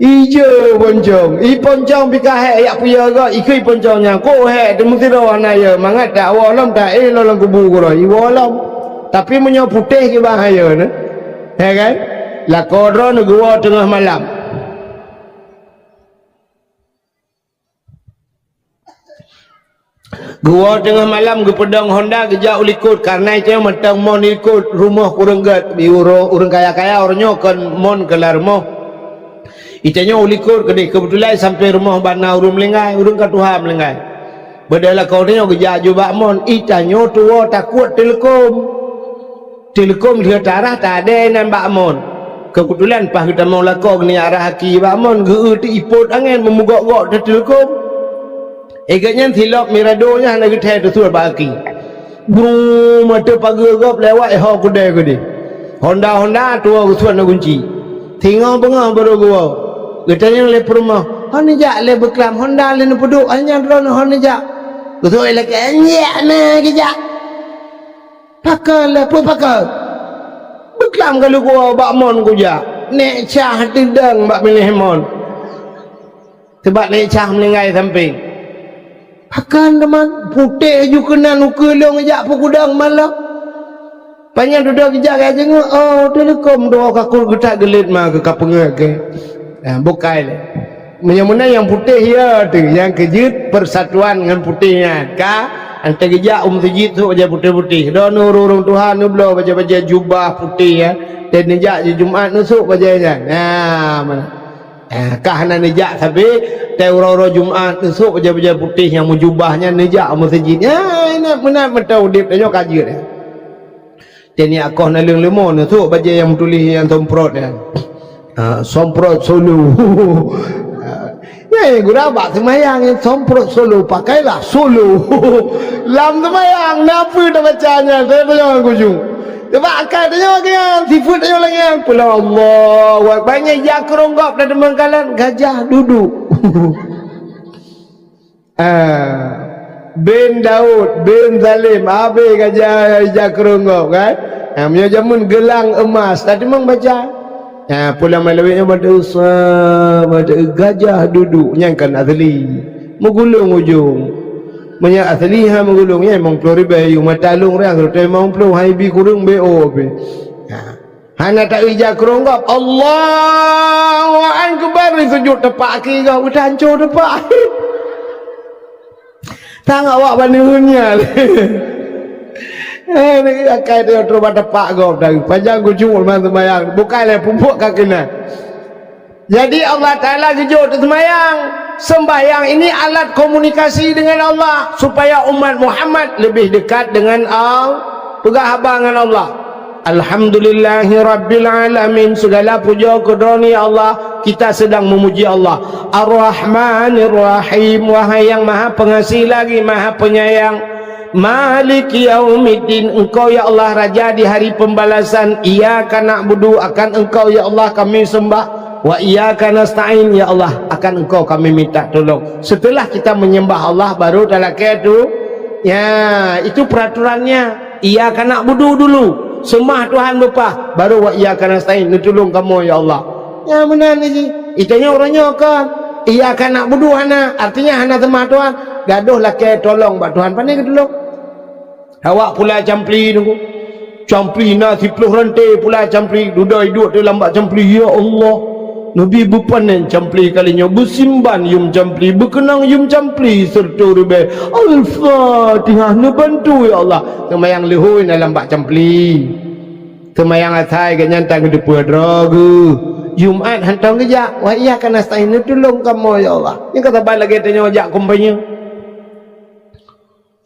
Hijau poncong. Poncong bikah yak puya ga ikui poncongnya. Ko de mutiro anak ya. Mangat tak walam tak lolang kubu goro. Walam. Tapi menyo putih ke bahaya ne. Ya kan? La kodro negua tengah malam. Gua tengah malam ke pedang Honda kejak ulikut karena itu matang mon ikut rumah kurang gat bi urang kaya-kaya orangnya kan mon kelar mo. Itanya ulikut kedai kebetulan sampai rumah bana urang melengai urang katuha melengai. Bedala kau tanya kejak jubak mon itanya tua takut telekom dia tarah tak ada nampak mon. Kebetulan pas kita mau lakok ni arah haki bak mon ge ipot angin memugak-gak di telekom. Agaknya tilok miradonya nak kita tu suruh baki. Brum mata pagi gap lewat ho kedai. Honda tua usuan nak kunci. Tinggal bengah baru gua. Getanya le rumah. Hon jak le beklam Honda le peduk hanya drone hon jak. Betul le kenyak na kejak. Pakal le pu pakal. Beklam kalau gua bak mon gua jak. Nek cah tidang bak milih mon. Sebab nek cah melengai samping. Akan teman putih ju kena nukulong ajak pukudang malam. Panjang duduk kejak aja ngok. Oh telekom doa kakul getak gelit mah ke kapengak ke. Bukai le. Menyamuna yang putih ya tu, yang kejut persatuan dengan putihnya. Ka ante kejak sejid tu aja putih-putih. Dah urung Tuhan nu belo baca-baca jubah putih ya. Dan nejak je Jumaat nusuk bacanya. Nah, mana? Kahana nejak tapi teuro Jumaat esok baca-baca putih yang mujubahnya nejak masjidnya ini benar betul dia tanya kaji dia. Teni akoh nalung lemon esok baca yang tulis yang somprot ya. Somprot solo. Guna bak semayang yang somprot solo pakailah solo. Lam semayang napa dah bacanya saya tanya kujung. Sebab akal tanya kan sifat tanya lagi pula Allah banyak jak keronggap dan demangkalan gajah duduk. Bin Daud bin Zalim abe gajah jak keronggap kan. Punya jamun gelang emas tadi memang baca. Pula malawiknya pada usah pada gajah duduk nyangkan asli menggulung ujung. Banyak asliha menggulungnya memang pelori bayu matalung orang terus memang pelori haibi kurung BO be. Hana tak ija keronggap Allahu akbar sujud tepak kira udah hancur tepak. Tang awak bandingnya. Ni akai dia terus tepak gop dah. Panjang gujung man sembayang bukanlah pupuk kakina. Jadi Allah Taala sujud sembayang. Sembahyang ini alat komunikasi dengan Allah supaya umat Muhammad lebih dekat dengan Allah, pegah dengan Allah. Alhamdulillahi Rabbil Alamin. Segala puja kepada Allah. Kita sedang memuji Allah. Ar-Rahmanir Rahim. Wahai yang maha pengasih lagi maha penyayang. Maliki yaumiddin. Engkau ya Allah Raja di hari pembalasan. Iyyaka na'budu. Akan Engkau ya Allah kami sembah. Wa iyyaka nasta'in ya Allah akan Engkau kami minta tolong. Setelah kita menyembah Allah baru dalake itu ya itu peraturannya. Iyyaka na'budu dulu sembah Tuhan lupa baru wa iyyaka nasta'in tolong kamu ya Allah. Ya benar ni itanya orangnya kan iyyaka na'budu hana artinya hana sembah Tuhan gaduh lake tolong bak Tuhan pandai ke tolong. Awak pula campli nunggu campli nasi peluh rantai pula campli duduk hidup dalam bak campli ya Allah. Nabi bupanen campli kalinya bersimban yum campli berkenang yum campli serta rebe Al-Fatihah bantu ya Allah kemayang lehoy dalam bak campli kemayang atai ke nyantang ke depan draga Jumaat hantang kejak wa iya kan nasta'in tolong kamu ya Allah ini kata balik lagi tanya ajak kumpanya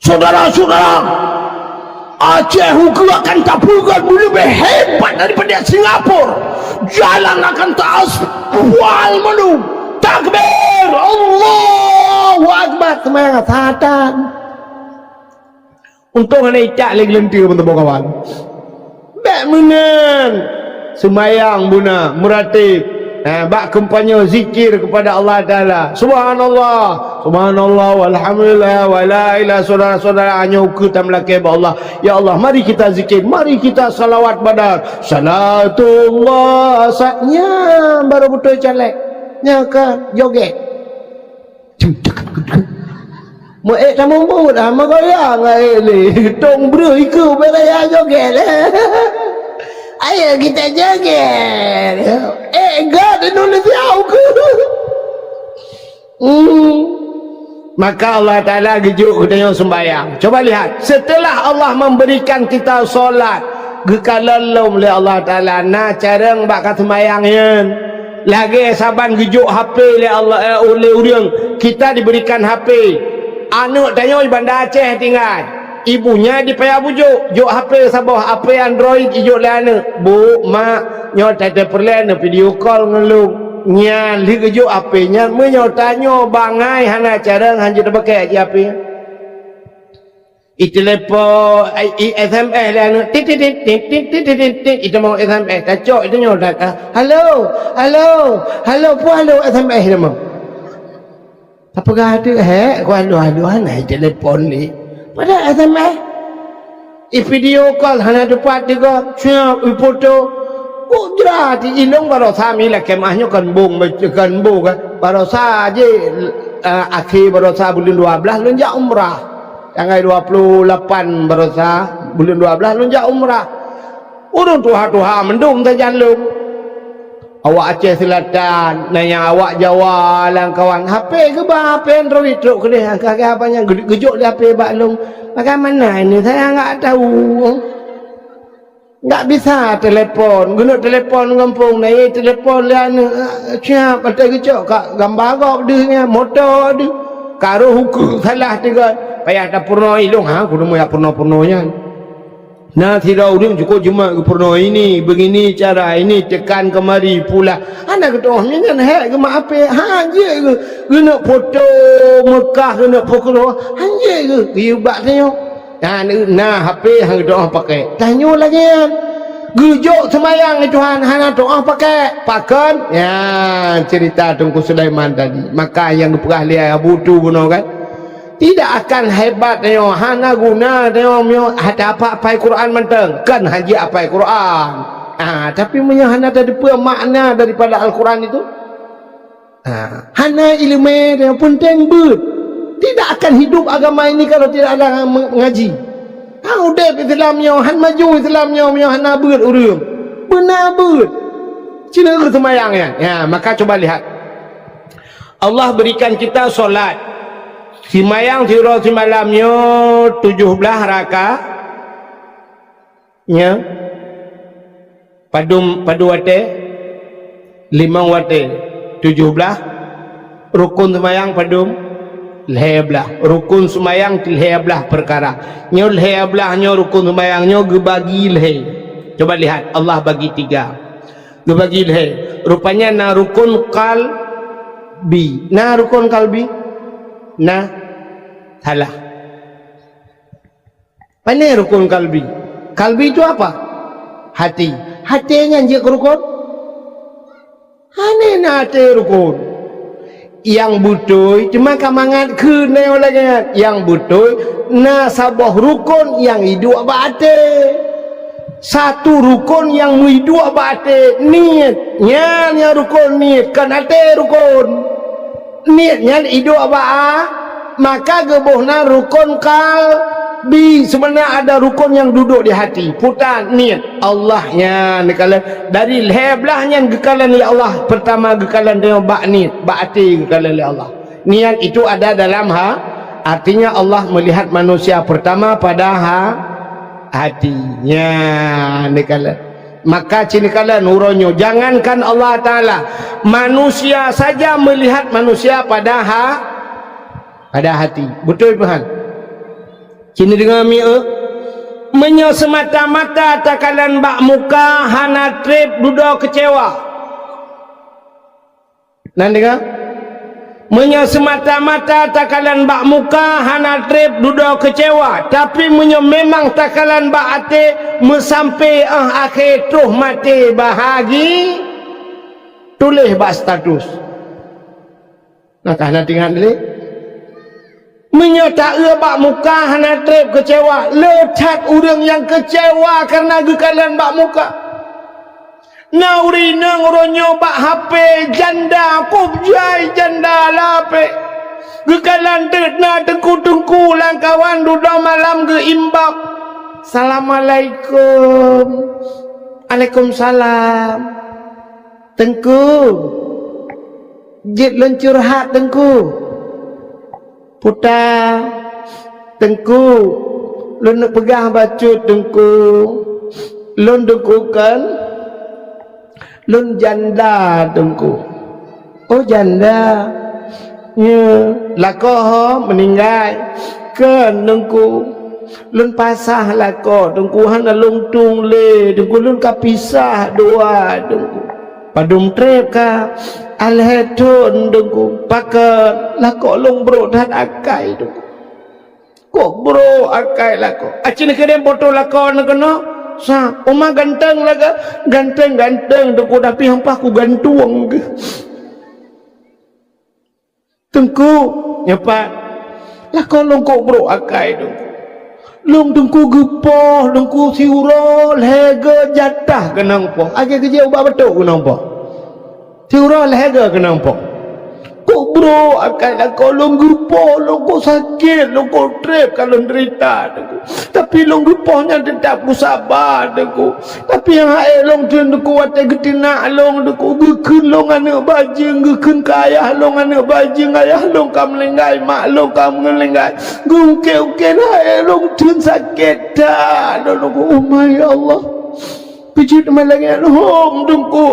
saudara-saudara Aceh hukum akan tapukan lebih hebat daripada Singapura. Jalan akan teraspal menu. Takbir Allahu Akbar. Semayang satan. Untung ada ikat lagi lentir teman-teman kawan. Baik menan. Semayang buna meratib. bak kempanya zikir kepada Allah Ta'ala. Subhanallah, subhanallah, walhamdulillah, wala ilaha, saudara-saudara hanya ukur tam laki Allah. Ya Allah, mari kita zikir, mari kita salawat badar. Salatullah saatnya baru betul calek. Nya kan joget. Mo tamu mu dah magoyang ai tong bro iku beraya joget. Ayo kita joget. God Indonesia aku. Maka Allah Ta'ala gejuk kita sembahyang. Coba lihat, setelah Allah memberikan kita solat, gekalalum oleh Allah Ta'ala na cara bak kat sembahyangnya. Lagi saban gejuk HP oleh Allah oleh urang, kita diberikan HP. Anak tanya di Bandar Aceh tinggal. Ibunya dipayah bujuk, juk HP sabah, HP Android ijuk le anak. Bu, mak, nyo tete perlen video call ngelung. Nya li gejuk HP nya, me nyo tanyo bangai hana cara hanjut pakai HP. I telefon, i SMS le anak. Tit tit tit tit tit tit tit itu mau SMS. Kacok itu nyo dak. Halo, halo, halo pu halo SMS dia mau. Apa gada ku halo hana telefon ni. Pada SMS video call hana dapat juga siap foto ujra di ilong barosa mila kemahnya kan bung kan barosa aja akhir barosa bulan 12 lunjak umrah tanggal 28 barosa bulan 12 lunjak umrah urung tuha mendung terjalung awak Aceh Selatan nanya awak Jawa lang kawan HP ke bah HP Android truk ke dia kakak apanya gejuk di HP baklung bagaimana ini saya enggak tahu enggak bisa telepon guna telepon kampung naik telepon lian siap ada gejuk kak gambar kau dia motor dia karo hukum salah juga payah tak purno ilung kudu mau ya purno-purnonya. Nah tidak urang cukup cuma purno ini begini cara ini tekan kemari pula anak ketuanya kan hek ke mak apa hanje ke guna foto Mekah guna foto hanje ke ibat tanya nah HP hang doa pakai tanya lagi gejuk semayang Tuhan hana doa pakai ya cerita Tungku Sulaiman tadi maka yang pernah lihat butuh guna kan tidak akan hebat tengok hana guna tengok ada apa Quran menteng kan haji apa Quran tapi punya hana ada makna daripada Al-Quran itu hana ilmu yang penting ber tidak akan hidup agama ini kalau tidak ada mengaji udah Islamnya han maju Islamnya hana ber urang benar ber cina ke semayangnya ya maka coba lihat Allah berikan kita solat simayang siro simalamnya 17 rakaat nya padu wate 5 wate 17 rukun semayang padum leheblah rukun semayang leheblah perkara nyo leheblah nyo rukun semayang nyo gebagi lehe coba lihat Allah bagi 3 gebagi lehe rupanya na rukun kalbi salah. Mana rukun kalbi? Kalbi itu apa? Hati. Hati yang dia rukun? Hane hati rukun. Yang butuh cuma kamangan kena lagi. Yang butuh na sabah rukun yang hidup bate. Satu rukun yang hidup bate niatnya rukun niat kan hati rukun. Niatnya hidup maka gebuhna rukun kalbi sebenarnya ada rukun yang duduk di hati putar niat Allahnya nekala dari leblahnya gekalan ya Allah pertama gekalan dia niat hati gekalan ya Allah niat itu ada dalam artinya Allah melihat manusia pertama pada hatinya nekala maka cinikala nuronyo jangankan Allah Ta'ala manusia saja melihat manusia pada hati betul Tuhan cini dengan menyo semata-mata takalan bak muka hana trip duduk kecewa nanti kan menyo semata-mata takalan bak muka hana trip duduk kecewa tapi menyo memang takalan bak ate mesampai akhir tuh mati bahagi tulis bak status. Nah hana tinggal ni menyata bak muka hana trip kecewa. Lecat orang yang kecewa karena gekalan bak muka. Nauri nang ronyo bak HP janda kubjai janda lape. Gekalan terna tengku-tengku lang kawan duduk malam ke imbak. Assalamualaikum. Waalaikumsalam. Tengku jit lencur hat tengku puta tengku lu nak pegang bacut tengku lu dengkukan lu janda tengku. Oh janda ya lakoh meninggal kan tengku lun pasah lakoh tengku hana lungtung le tengku lun kapisah doa tengku padum trep ka alhetun tengku pakat lakoh lung bro dat akai tengku kok bro akai lakoh acin kedem botol lakoh nak kena sa oma ganteng laga ganteng tengku tapi hampah ku gantung ke tengku nyapa lakoh lung kok bro akai tengku lung tengku gepoh tengku siuro lega jatah kenang po age kerja ubah betul kenang po siuro lega kenang po kok bro akan lakoh lung gepoh lung kok sakit lung kok trip kalau derita tengku tapi lung gepohnya tetap ku sabar tengku tapi yang air lung tengku watai getina lung tengku gekun lung anak bajing gekun kayah lung anak bajing ayah lung kam lenggai mak lung kam ngelenggai gungke air lung tun sakit dah lung oh my Allah pijit malangnya lung tengku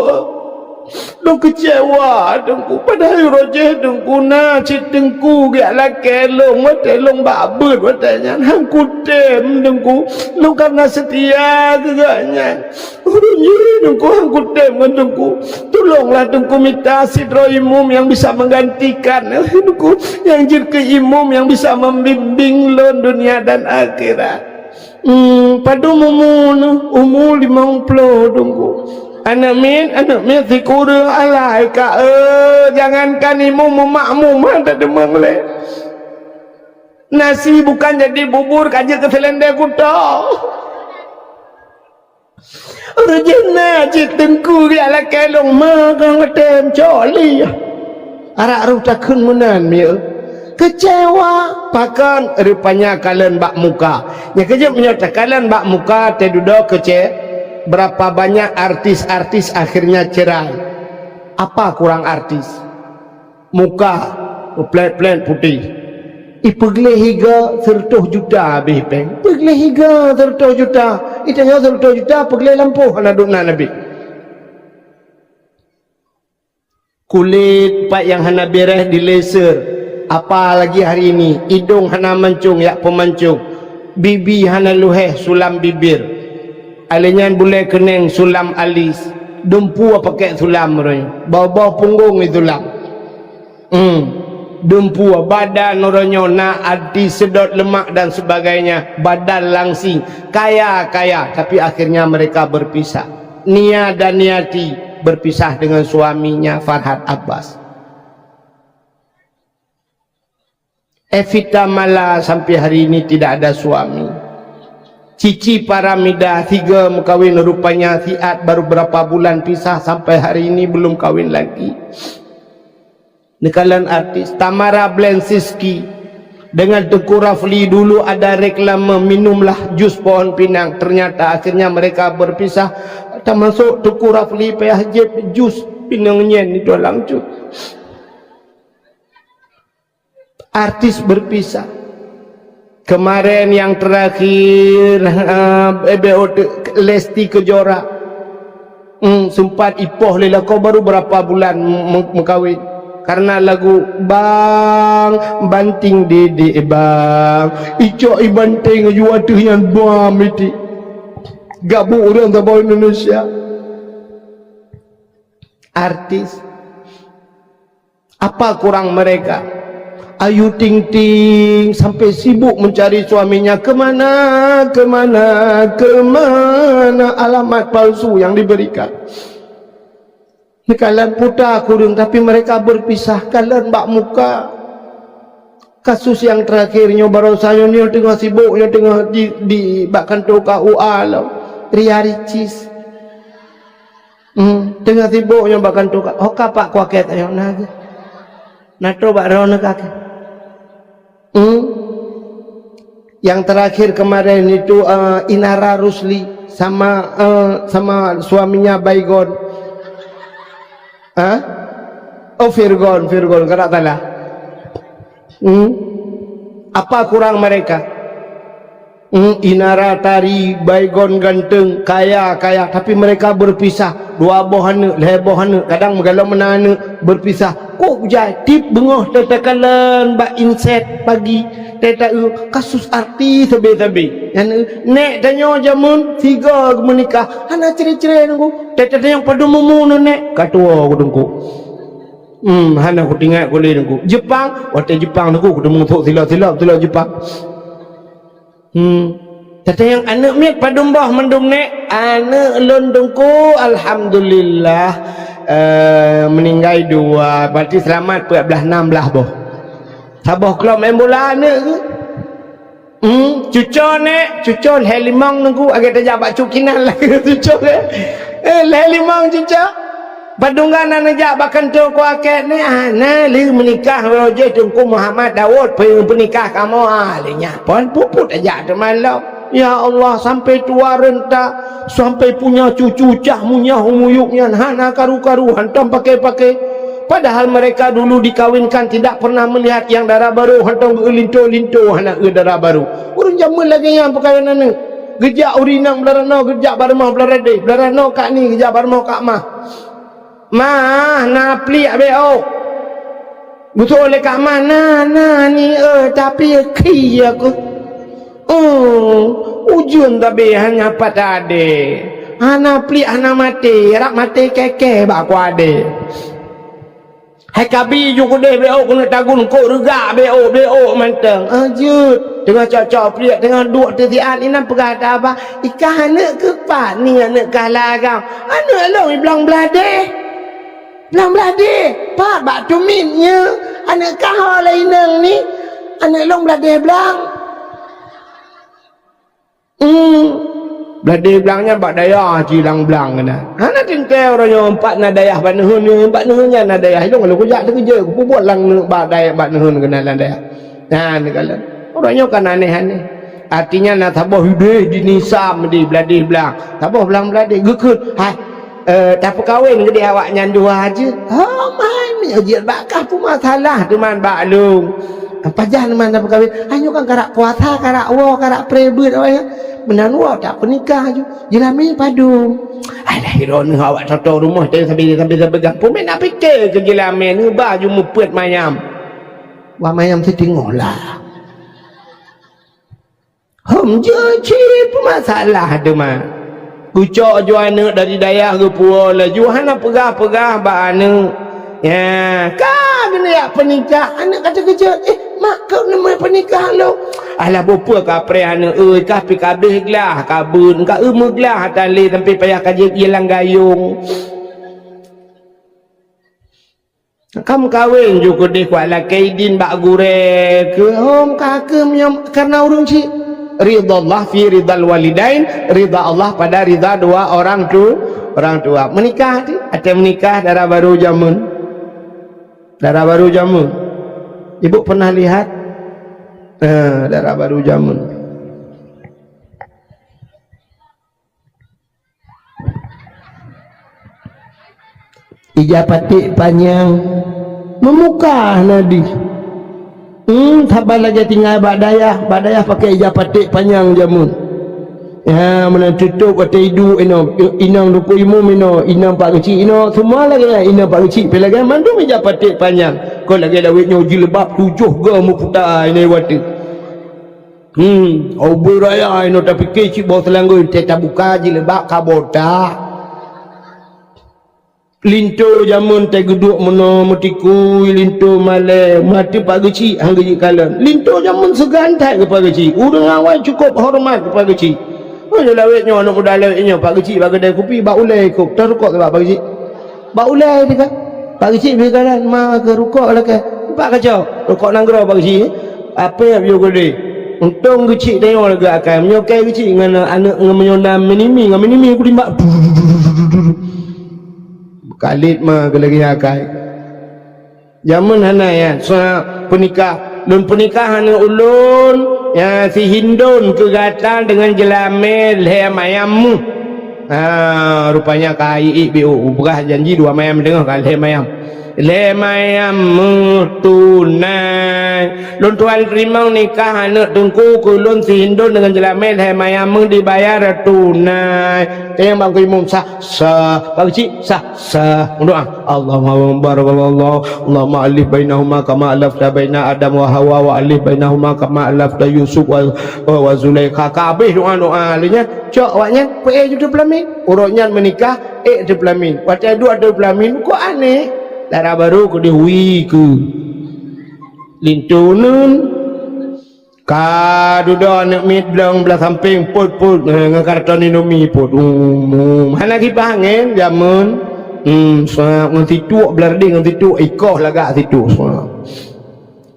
lung kecewa tengku padahal rojeh tengku na cik tengku giak laki lung watai lung babut watainya hang kutem tengku lung karena setia kegaknya rojeh tengku hang kutem kan tengku tolonglah tengku minta sidro imum yang bisa menggantikan tengku yang jir ke imum yang bisa membimbing lon dunia dan akhirat padu umur 50 tengku anak min si kurang alai ka jangankan imum memakmum ada demang le nasi bukan jadi bubur kaje ke selendai kuda rejena cik tengku dia lah kelong magang tem coli arak ruh takun menan mil kecewa pakan rupanya kalian bak muka nya kejap menyata kalian bak muka te duduk kece berapa banyak artis-artis akhirnya cerai. Apa kurang artis? Muka plan putih. Ipegle higa 100 juta habis peng. Pegle higa 100 juta. Itanya 100 juta pegle lampu hana dukna nabi. Kulit pak yang hana beres di laser. Apa lagi hari ini? Hidung hana mancung ya pemancung. Bibi hana luheh sulam bibir. Alinyan boleh keneng sulam alis dumpu pakai sulam bawah punggung itu sulam dumpu badan oronyo na adi sedot lemak dan sebagainya badan langsing kaya tapi akhirnya mereka berpisah. Nia dan Niati berpisah dengan suaminya Farhad Abbas. Evita Mala sampai hari ini tidak ada suami. Cici Paramida 3 mengkawin rupanya Fiat baru berapa bulan pisah sampai hari ini belum kawin lagi. Nekalan artis Tamara Blensiski dengan Tengku Rafli dulu ada reklame minumlah jus pohon pinang, ternyata akhirnya mereka berpisah termasuk Tengku Rafli payah jeb jus pinangnya itu langsung. Artis berpisah. Kemarin yang terakhir Lesti Kejora sempat ipoh lela kau baru berapa bulan mengkawin karena lagu bang banting dede bang ico ibanting juatuh yang bam itu gabung orang tabau Indonesia. Artis apa kurang mereka? Ayu Ting Ting sampai sibuk mencari suaminya kemana alamat palsu yang diberikan. Kalian putar kurung tapi mereka berpisah. Kalian bak muka. Kasus yang terakhirnya baru saya ni tengah sibuk, yang tengah di bak kantor KUA lah. Ria Ricis. Tengah sibuk yang bak kantor KUA. Oh kapak kuaket ayo naga. Nato bak rona kaki. Yang terakhir kemarin itu Inara Rusli sama suaminya Baygon. Oh Virgon kada salah. Apa kurang mereka? Inara tari, Baygon ganteng, kaya, tapi mereka berpisah. Dua bohana, lebohana, kadang megalau menana berpisah. Kok jadi bengoh tetakalan bak inset pagi. Teta kasus artis tabe-tabe. Nek tanya jamun tiga menikah. Hana cere-cere nunggu. Teta yang pada mumun nek. Katua aku tunggu. Hana aku tinggal aku le nunggu. Jepang, waktu Jepang aku temu silap Jepang. Teta yang anak miat pada mbah mendung nek. Anak londongku alhamdulillah meninggal 2. Berarti selamat 14 16 boh. Sabah kelom embola ni ke? Cucon cucon helimang nunggu agak terjak bak cukinan lah cucon helimang cucon padungan najak bakan tu ku akad ni ana li menikah roje tungku Muhammad Daud penikah kamu alinya pon puput aja malam. Ya Allah sampai tua renta sampai punya cucu cah munyah umuyuknya hana karu-karuan tam pakai padahal mereka dulu dikawinkan tidak pernah melihat yang darah baru hantong linto-linto anak darah baru urun jamun lagi yang perkawinan ni gejak urinang belarano gejak barmah belarade belarano kak ni gejak barmah kak mah napli abeo betul oleh kak mana ni tapi ki aku ujung tapi hanya pada ade anak pli anak mati rak mati keke bak ku ade. Hai kabi juga deh beo kena tagun kok rega beo manteng. Ajut tengah cocok pria tengah duk tertian ini perkata apa? Ikan anak ke pak ni anak kalah kau. Anak long bilang belade. Pak bak tuminnya anak kau lainang ni. Anak long belade belang. Belade belangnya bak daya cilang belang kena. Hana tingkai orangnya empat na dayah bak nehunnya na dayah. Itu kalau kujak kerja aku buat lang bak dayah bak nehun kena lang dayah. Nah ni kalau orangnya kan aneh-aneh. Artinya nak tabah hidup di nisam di belade belang. Tabah belang belade gekut. Hai tak perkahwin ke dia awak nyandua aja. Oh mai ajir bakah pun masalah teman bak long. Apa jangan mana perkahwin. Hanya kan karak puasa karak wa karak prebet awak. Menanua tak pernikah je jelami padu alah hiron awak toto rumah teh sampai pegang pun nak fikir ke jelami ni baju mupet mayam wa mayam setengahlah je cip masalah tu mah ucok juana dari dayah ke pula juana pegah ba anu ya kan kena ya pernikah anak kata kerja mak kau nama pernikah lo alah bopa ka pre anu kah pi kabeh glah kabun ka glah tali sampai payah kaji ilang gayung kamu kawin juga deh kuala kaidin bak gure ke hom kakem yang karena urung ci ridha Allah fi ridal walidain ridha Allah pada ridha dua orang tua menikah ada menikah darah baru jamun ibu pernah lihat darah baru jamun ijapati panjang memukah nadi sabar lagi tinggal badayah pakai ijapati panjang jamun ya mana tutup kata hidu inang duku imum inang pak kecil semua lagi inang pak kecil pelagi mandum ijapati panjang kau lagi lawitnya jilbab 7 ke mu putar ini waktu obor raya ini tapi kecil bawa selanggur tetap buka jilbab kabota linto jamun teh geduk meno mutiku linto male mati pak kecil hanggi kalan linto jamun segantai ke pak kecil urang awak cukup hormat ke pak kecil oh lawitnya anak muda lawitnya pak kecil bagi kedai kopi bak ulai kok terkok ke pak kecil Bak ulai dekat. Pak kecil bila kanan ma ke rukuk lah kan. Pak kacau. Rukuk nanggro pak kecil. Apa yang bio gede? Untung kecil tengok lagi akan menyokai kecil dengan anak dengan menyonam minimi aku timbak. Kalit mah lagi akai. Zaman hana ya, so penikah, lun pernikahan ulun ya si Hindun kegatan dengan jelamel he mayammu. Rupanya kai BO berah janji dua mayam dengar kan le mayam tunai lun tuan terima nikah anak tungku kulun si Hindun dengan jelamel le mayam dibayar tunai yang bang imam sah bang cik sah doa Allahumma barakallahu Allahumma alif bainahuma kama alafta baina Adam wa Hawa wa alif bainahuma kama alafta Yusuf wa Zulaikha kabeh doa linya cok awaknya pe juta pelamin urutnya menikah juta pelamin waktu dua pelamin kok aneh darah baru ke dihui ke lintunun kadudo anak midlang belah samping put ngakarton indomie put mana kipangen jamun nganti tuak belah dia nganti tuak ikoh lagak situ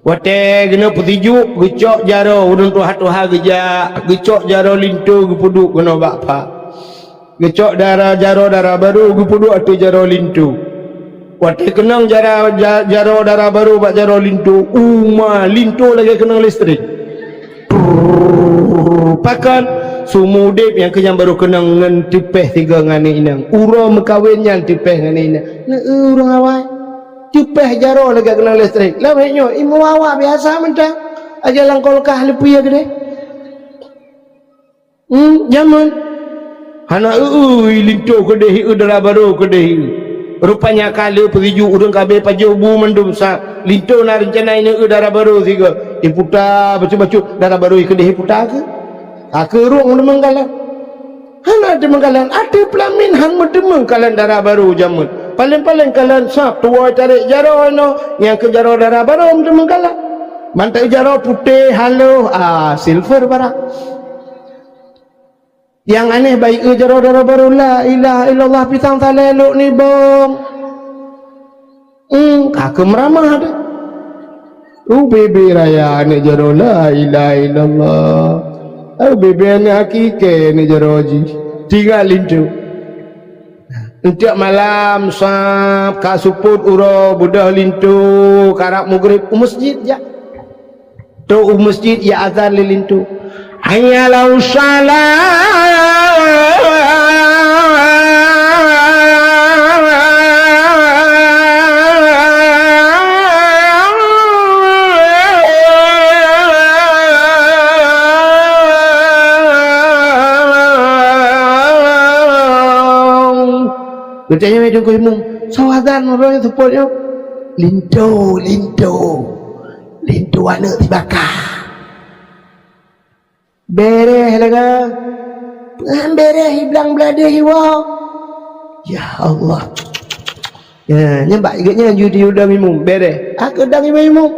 wate kena petiju gecok jaro udun tuha gejak gecok jaro lintu gepuduk kena bakpa gecok jaro darah baru gepuduk atau jaro lintu waktu kenang jaro darah baru bak jaro lintu lintu lagi kenang listrik pakan sumudip yang kenyang baru kenang ngan tipeh tiga ngani inang uro mekawin yang tipeh ngani inang urang awak tipeh jaro lagi kenang listrik lah baiknya imu awak biasa mentang aja langkolkah lepu ya gede zaman anak lintu kedehi darah baru kedehi rupanya kali periju urang kabeh paju bu mendum sa lintu na rencana ini darah baru tiga iputa bacu darah baru ikut iputa ke akerung demenggalan hana demenggalan ada pelamin han demenggalan darah baru jamun paling kalian sap tua tarik jaro no yang ke jaro darah baru demenggalan mantai jaro putih halo silver barang yang aneh baik jaro darah baru la ilaha illallah pisang saleluk ni bong kakak meramah ada bebe raya ni jaro la ilaha illallah bebe ni hakike ni jaro ji tinggalin tu untuk malam sab kasuput uro budah lintu karab maghrib masjid ya tu masjid ya azan lilintu hayyalau bertanya macam kau imum sawadan orang supportnya lintu anak dibakar bereh laga bereh bilang belada hiwa ya Allah ya nyembak iganya judi udah imum bereh aku dang imum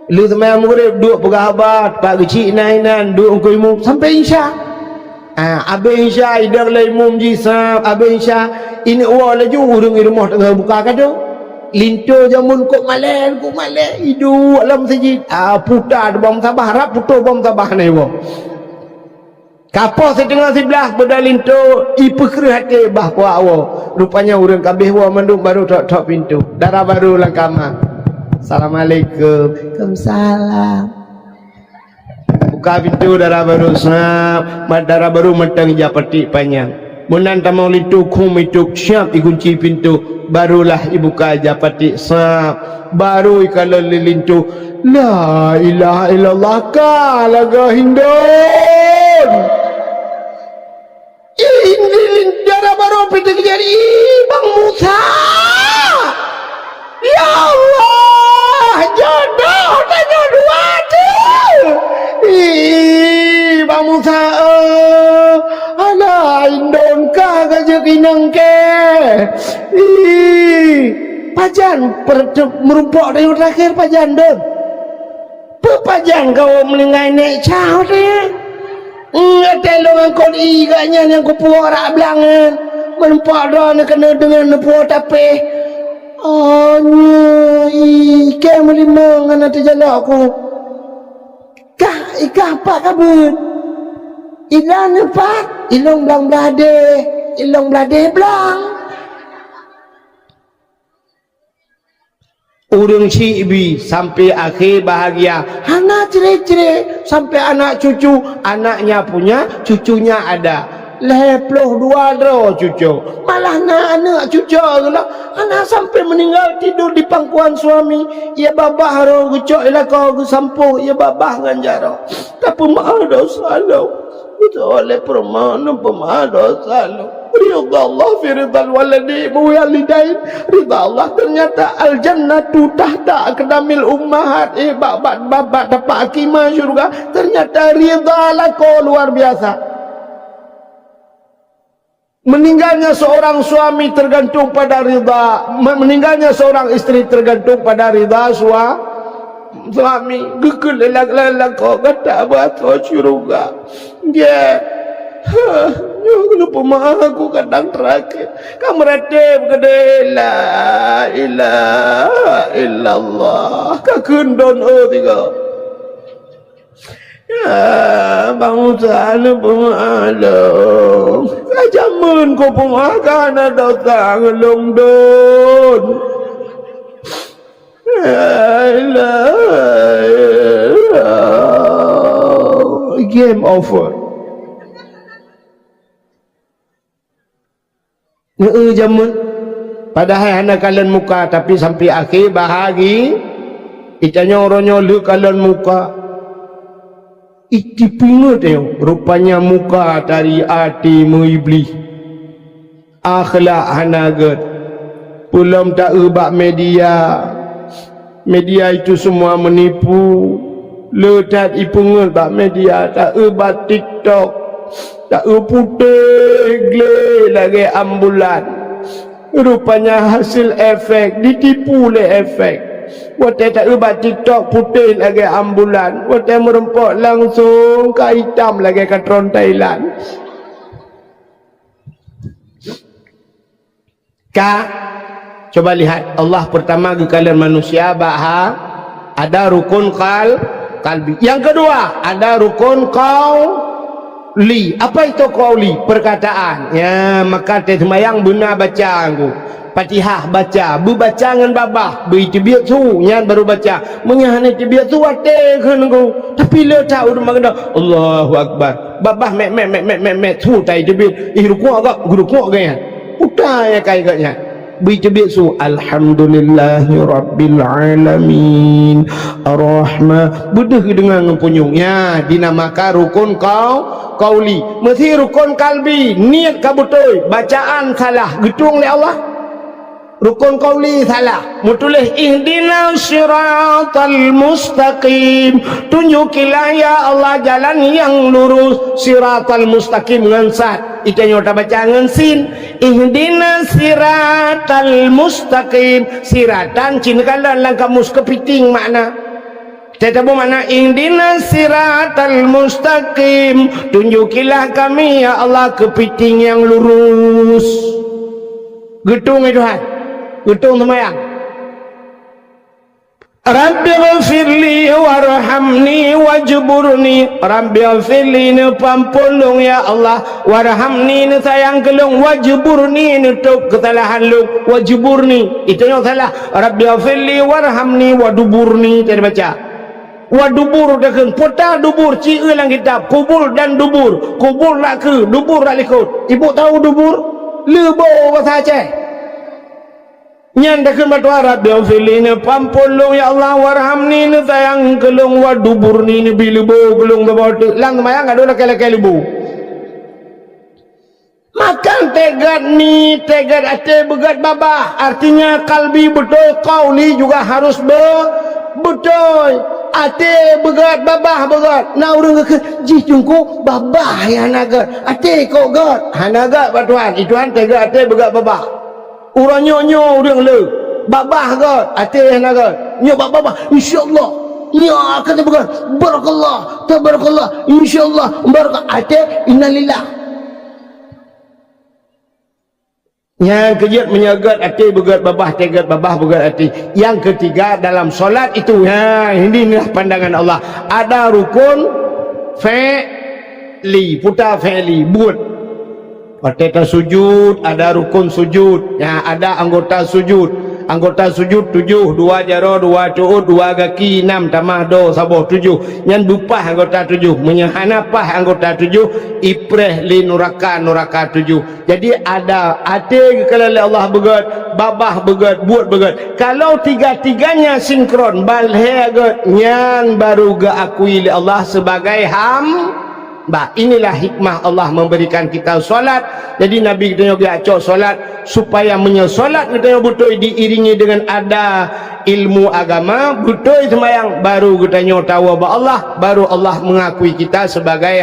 lu teman murid duk pegahabat pak kecil nainan duk kau imum sampai insya abe insya idang lai imum jisab abe insya ini awal laju urung rumah tengah buka kado lintu jamun kok malel hidu alam sejid putar bom sabah harap putar bom sabah ni bo kapal setengah sebelah beda lintu ipekru hati bah ku awo rupanya urang kabeh wa mandung baru tok pintu darah baru lang kamar assalamualaikum waalaikumsalam buka pintu darah baru darah baru mentang japati panjang munan tamau lintu kum itu siap dikunci pintu barulah dibuka japati baru kalau lintu la ilaha illallah kalaga Hindun ini darah baru pintu jadi Bang Musa ya Allah jodoh tanya dua tu Bang Musa ala Indon ka gajak inang ke pajan merumpok dari terakhir pajan don pajan kau melingai nek cau dia ngetelong kau iganya yang kau puara belangan merumpok don kena dengan puara tapi Oh ikan melimang anak terjalak aku. Ikan apa kabut? Ilang nepat, ilong belang belade belang. Urang cibi sampai akhir bahagia. Anak cere-cere sampai anak cucu, anaknya punya, cucunya ada. Leploh dua dro cucu. Malah anak cucu lah. Anak sampai meninggal tidur di pangkuan suami. Ya babah ro gucok ila kau sampo ya babah ganjaro. Tapi mah dosa lo. Itu oleh permana pemah dosa lo. Ridha Allah fi ridhal walidain. Ridha Allah ternyata al jannatu tahta aqdamil ummahat. Babat dapat akimah syurga. Ternyata ridha lako luar biasa. Meninggalnya seorang suami tergantung pada ridha, meninggalnya seorang istri tergantung pada ridha suami. Gekul lelak kau kata buat kau syurga. Dia kenapa mah aku kadang terakhir kamu ratib gede la ilaha illallah kakundon tiga. Ya bang salu pemalung kajamun ko pumakan ada tangelong don. Game over. Jamun padahal anak kalian muka tapi sampai akhir bahagi itanya orangnya lu kalian muka. Iti pingat rupanya muka dari hati muiblis akhlak hanagat belum tak ubah media itu semua menipu letat ipungat bak media tak ubah TikTok tak putih gle lagi ambulan rupanya hasil efek ditipu le efek. Wate tak ubah TikTok putih lagi ambulan. Wate merempok langsung ke hitam lagi ke tron Thailand. Coba lihat Allah pertama ke kalian manusia ada rukun kalbi. Yang kedua ada rukun qauli. Apa itu qauli? Perkataan. Ya maka semayang benar baca aku. Fatihah baca, baca dengan babah, itu biar tu, nyan baru baca. Menyahani biar tu wate kan aku. Tapi le tahu rumah kena Allahu Akbar. Babah mek tu tai biar. Rukuk agak gaya. Udah ya kayaknya. Itu biar tu alhamdulillahi rabbil alamin. Ar-Rahman. Budah dengan punyungnya dinamakan rukun qauli. Mesti rukun kalbi, niat ka betul, bacaan salah, gedung oleh Allah. Rukun qauli salah, mutulih ihdinas siratal mustaqim, tunjukilah ya Allah jalan yang lurus, siratal mustaqim ngansat itanya ta baca ngansin ihdinas siratal mustaqim, siratan cin kalan lang kamus kepiting makna tetapi makna ihdinas siratal mustaqim, tunjukilah kami ya Allah kepiting yang lurus. Gedung itu Gedung semayang. Rabbi ghafirli warhamni wajburni. Rabbi ghafirli ni pampulung ya Allah, warhamni ni sayang kelung, wajburni ni tuk kesalahan lung, wajburni itu yang salah. Rabbi ghafirli warhamni waduburni. Tadi baca wadubur dekan pota dubur ci ulang kitab kubur dan dubur. Kubur lah ke dubur lah likut. Ibu tahu dubur lebo bahasa Aceh. Nyandakan batu Arab dia filini pampulung ya Allah warhamni ni sayang kelung waduburni ni bilubu kelung berbau lang mayang ada nak kele bu makan tegat ate begat babah artinya kalbi betul qauli juga harus betul ate begat babah begat na urang ke ji jungku babah ya naga ate kau gat hanaga batuan ituan tegat ate begat babah. Orang nyo orang le babah ke hati naga nyo babah insyaallah ya kata bukan barakallah tabarakallah insyaallah barakah hati innalillah Yang kejut menyegat hati, begat babah, tegat babah, begat hati. Yang ketiga dalam solat itu, inilah pandangan Allah. Ada rukun fi'li, putar fi'li, buat. Pada sujud, ada rukun sujud. Ada anggota sujud. Anggota sujud 7, 2 jaro, 2 cuud, 2 kaki, 6 tamah do, saboh 7. Yang dupah anggota 7, menyahanapah anggota 7, ipreh li nuraka 7. Jadi ada hati kalau Allah begat, babah begat, buat begat. Kalau tiga-tiganya sinkron, balhe begat, yang baru ga akui li Allah sebagai inilah hikmah Allah memberikan kita solat. Jadi Nabi kita juga acok solat supaya menyesolat kita betul diiringi dengan ada ilmu agama, betul semayang baru kita tahu bahwa Allah, baru Allah mengakui kita sebagai